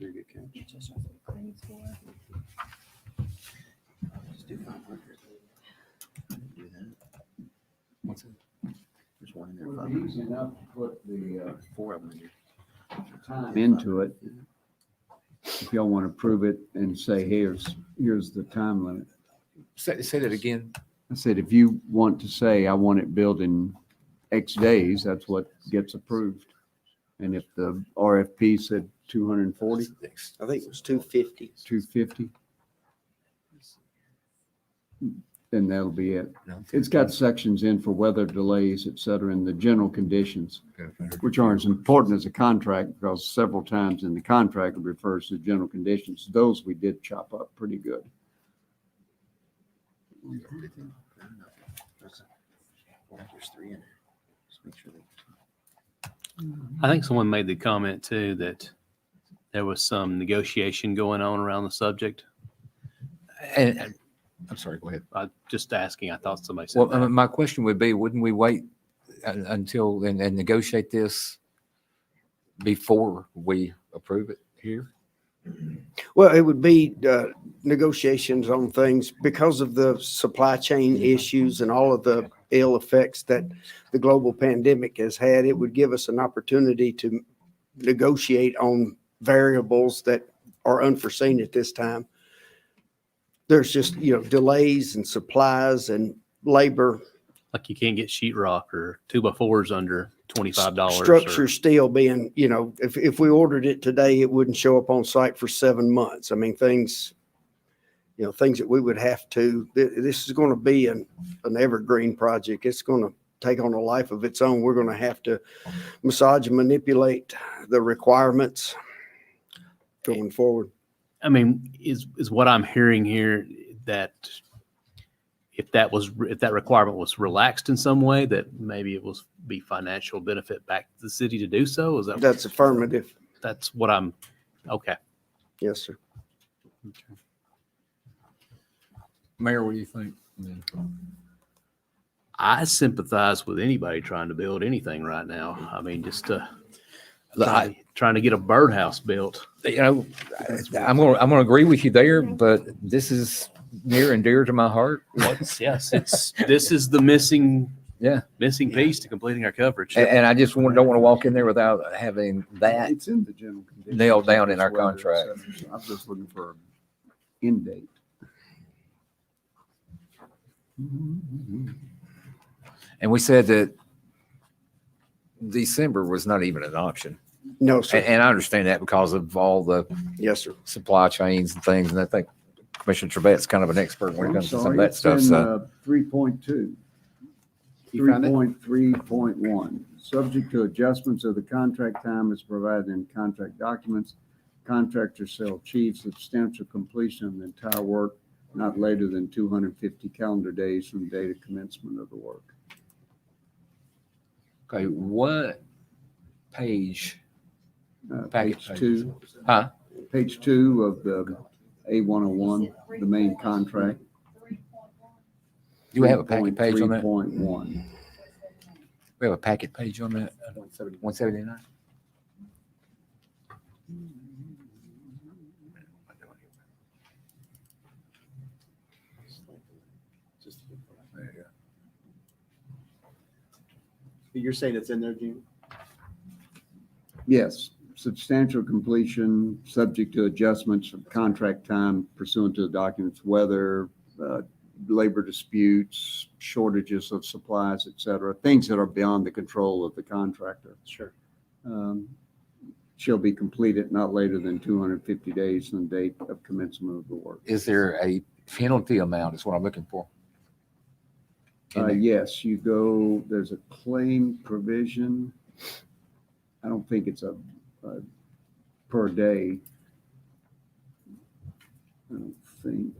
Very good catch. Just do 500. I didn't do that. What's it? There's one in there. Well, 500. easy enough to put the Four of them in here. time into it. If y'all want to prove it and say, here's the time limit. Say that again. I said, if you want to say, I want it built in X days, that's what gets approved. And if the RFP said 240, I think it was 250. 250, then that'll be it. It's got sections in for weather delays, et cetera, and the general conditions, which aren't as important as a contract because several times in the contract it refers to general conditions. Those we did chop up pretty good. There's three in there. Just make sure I think someone made the comment too that there was some negotiation going on around the subject. And I'm sorry, go ahead. Just asking, I thought somebody said Well, that. my question would be, wouldn't we wait until and negotiate this before we approve it here? Well, it would be negotiations on things because of the supply chain issues and all of the ill effects that the global pandemic has had. It would give us an opportunity to negotiate on variables that are unforeseen at this time. There's just, delays and supplies and labor. Like you can't get sheetrock or 2x4s under $25. Structure steel being, if we ordered it today, it wouldn't show up on site for 7 months. I mean, things that we would have to, this is going to be an evergreen project. It's going to take on a life of its own. We're going to have to massage and manipulate the requirements going forward. I mean, is what I'm hearing here that if that requirement was relaxed in some way, that maybe it will be financial benefit back to the city to do so? Is that That's affirmative. That's what I'm, okay. Yes, sir. Mayor, what do you think? I sympathize with anybody trying to build anything right now. I mean, just trying to get a birdhouse built. I'm gonna agree with you there, but this is near and dear to my heart. Yes, this is the missing missing piece to completing our coverage. And I just don't want to walk in there without having that It's in the general conditions. nailed down in our Weather, et contract. cetera. I'm just looking for an end date. And we said that December was not even an option. No, sir. And I understand that because of all the Yes, sir. supply chains and things. And I think Commissioner Trevette's kind of an expert when it I'm comes to some sorry, of that it's stuff. in, So 3.2. You found it? 3.3.1, subject to adjustments of the contract time as provided in contract documents. Contractor shall achieve substantial completion of the entire work not later than 250 calendar days from the date of commencement of the work. okay, what page? Packet Page page. 2. Huh? Page 2 of the A101, the main contract. Do we have a packet page on that? 3.1. We have a packet page on that? 179? You're saying it's in there, Gene? Yes, substantial completion, subject to adjustments of contract time pursuant to the documents, weather, labor disputes, shortages of supplies, et cetera, things that are beyond the control of the contractor. Sure. Shall be completed not later than 250 days from the date of commencement of the work. Is there a penalty amount is what I'm looking for? Yes, you go, there's a claim provision. I don't think it's a per day. I don't think.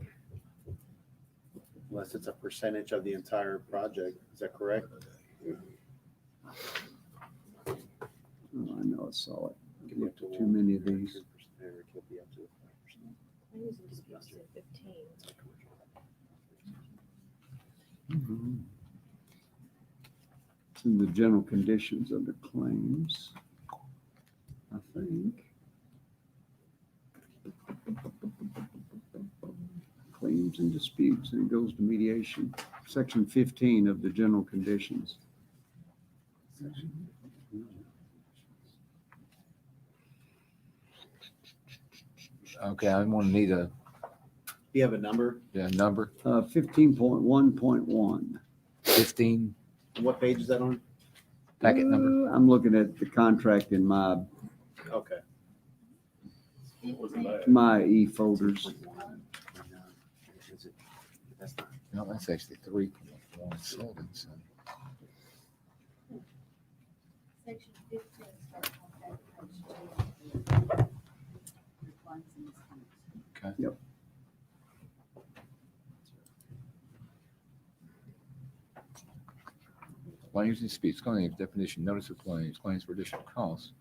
Unless it's a percentage of the entire project. Is that correct? Oh, I know, I saw it. Too many of these. It's in the general conditions under claims, I think. Claims and disputes, and it goes to mediation. Section 15 of the general conditions. Okay, I'm gonna need a You have a number? number. 15.1.1. 15 What page is that on? packet number. I'm looking at the contract in my Okay. my e-folders. No, that's actually 3.17. So. Section 15 starts on page 2. Okay. Yep. Claims and disputes, claims, definition, notice of claims, claims for additional costs.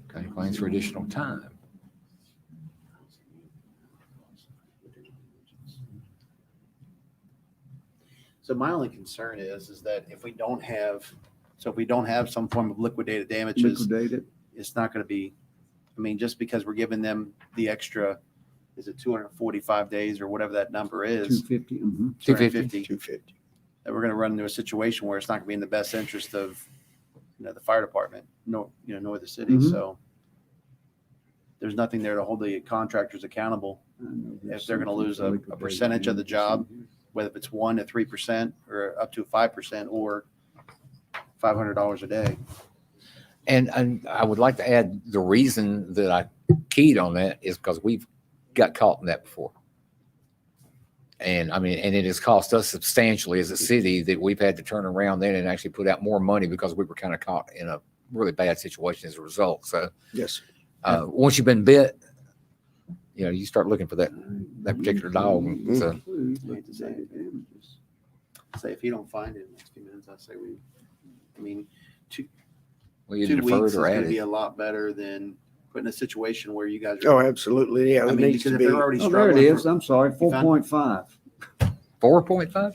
Okay, claims for additional time. So my only concern is that if we don't have some form of liquidated damages, Liquidated. it's not going to be, I mean, just because we're giving them the extra, is it 245 days or whatever that number is? 250. 250. That we're going to run into a situation where it's not going to be in the best interest of, the fire department, nor the city. Mhm. So there's nothing there to hold the contractors accountable if they're going to lose a percentage of the job, whether it's 1 to 3% or up to 5% or $500 a day. And I would like to add the reason that I keyed on that is because we've got caught in that before. And I mean, and it has cost us substantially as a city that we've had to turn around then and actually put out more money because we were kind of caught in a really bad situation as a result. So Yes. once you've been bit, you start looking for that particular dog. So Say if you don't find it in the next few minutes, I say we either 2 defer weeks it is or going add to be it. a lot better than putting a situation where you guys Oh, absolutely. Yeah. I It mean, needs because to if be. they're already Oh, there it struggling. is. I'm sorry, 4.5 4.5?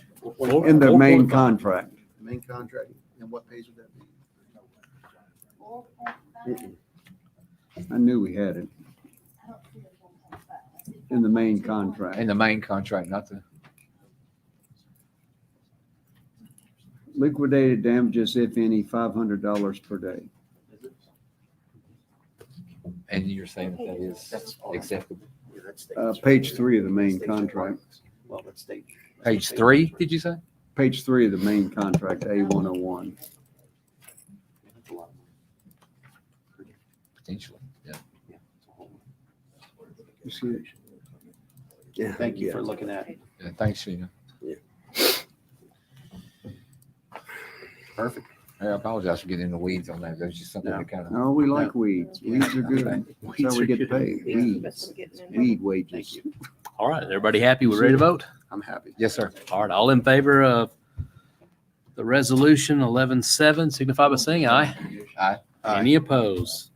in the main 4.5. contract. The main contract, and what page would that be? I knew we had it. In the main contract. In the main contract, not the, Liquidated damages, if any, $500 per day. and you're saying that is acceptable. Page 3 of the main contract. Well, let's state. Page 3, did you say? Page 3 of the main contract, A101. Potentially, yeah. You see it? Yeah. Thank you for looking at it. Yeah, thanks, Sheena. Perfect. I apologize for getting in the weeds on that. That's just something No. that kind of. Oh, we like weeds. Weeds are good. That's how we get paid. That's Weeds, what I'm getting into. weed wages. Thank you. All right, everybody happy? We're ready to vote? I'm happy. Yes, sir. All right, all in favor of the resolution 11-7, signify by saying aye. Aye. Aye. Any opposed?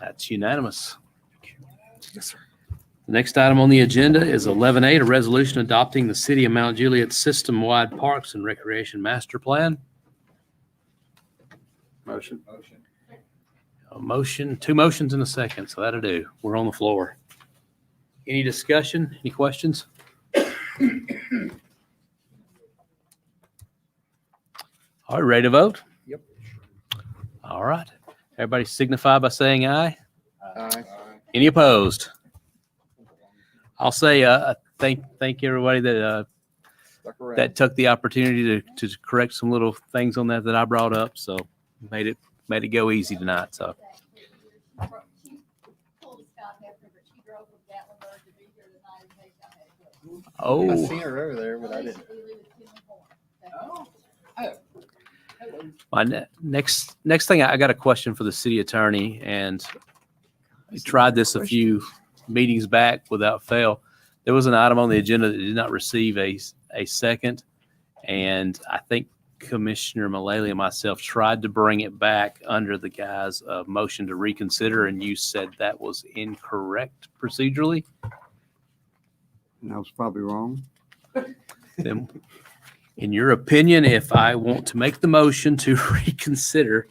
That's unanimous. Yes, sir. The next item on the agenda is 11-8, a resolution adopting the City of Mount Juliet system-wide parks and recreation master plan. Motion. A motion, two motions and a second, so that'll do. We're on the floor. Any discussion? Any questions? All right, ready to vote? Yep. All right. Everybody signify by saying aye. Aye. Any opposed? I'll say thank everybody that Stuck around. that took the opportunity to correct some little things on that I brought up. So made it go easy tonight. So I seen her over there, but I didn't. my next thing, I got a question for the city attorney, and we tried this a few meetings back without fail. There was an item on the agenda that did not receive a second, and I think Commissioner Mullally and myself tried to bring it back under the guise of motion to reconsider, and you said that was incorrect procedurally. And I was probably wrong. Then, in your opinion, if I want to make the motion to reconsider,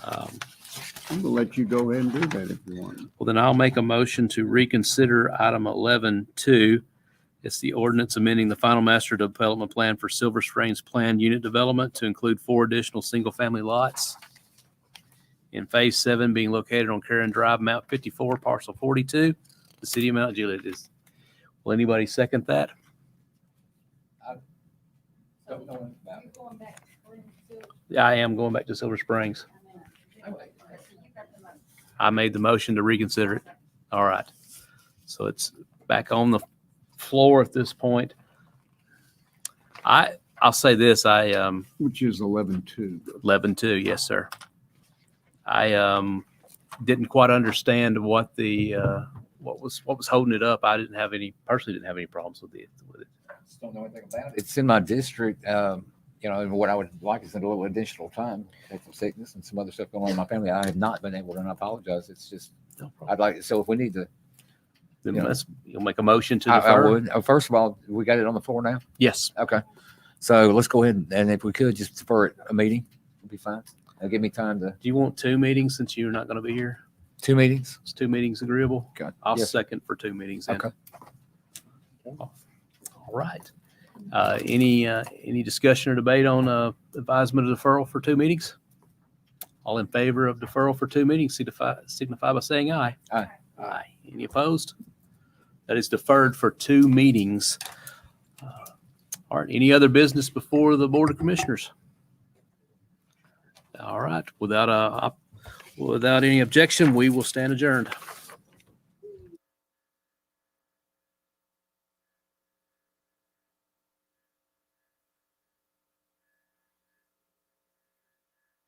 I'm gonna let you go ahead and do that if you want. well, then I'll make a motion to reconsider item 11-2. It's the ordinance amending the final master development plan for Silver Springs planned unit development to include 4 additional single-family lots in Phase 7 being located on Karen Drive, Mount 54, Parcel 42, the city of Mount Juliet. Will anybody second that? Yeah, I am going back to Silver Springs. I made the motion to reconsider it. All right. So it's back on the floor at this point. I'll say this, Which is 11-2. 11-2, yes, sir. I didn't quite understand what was holding it up. I personally didn't have any problems with it. Just don't know anything about it. It's in my district. And what I would like is a little additional time, take some sickness and some other stuff going on in my family. I have not been able to, and I apologize. It's just, No problem. I'd like, so if we need to, Then Yeah. you'll make a motion to I defer? would. First of all, we got it on the floor now? Yes. Okay. So let's go ahead and if we could just defer it a meeting, it'd be fine. It'll give me time to, Do you want 2 meetings since you're not going to be here? 2 meetings? Is 2 meetings agreeable? Okay. I'll Yes. second for 2 meetings then. Okay. All right. Any discussion or debate on advisement of deferral for 2 meetings? All in favor of deferral for 2 meetings, signify by saying aye. Aye. Aye. Any opposed? That is deferred for 2 meetings. All right. Any other business before the Board of Commissioners? All right. Without any objection, we will stand adjourned.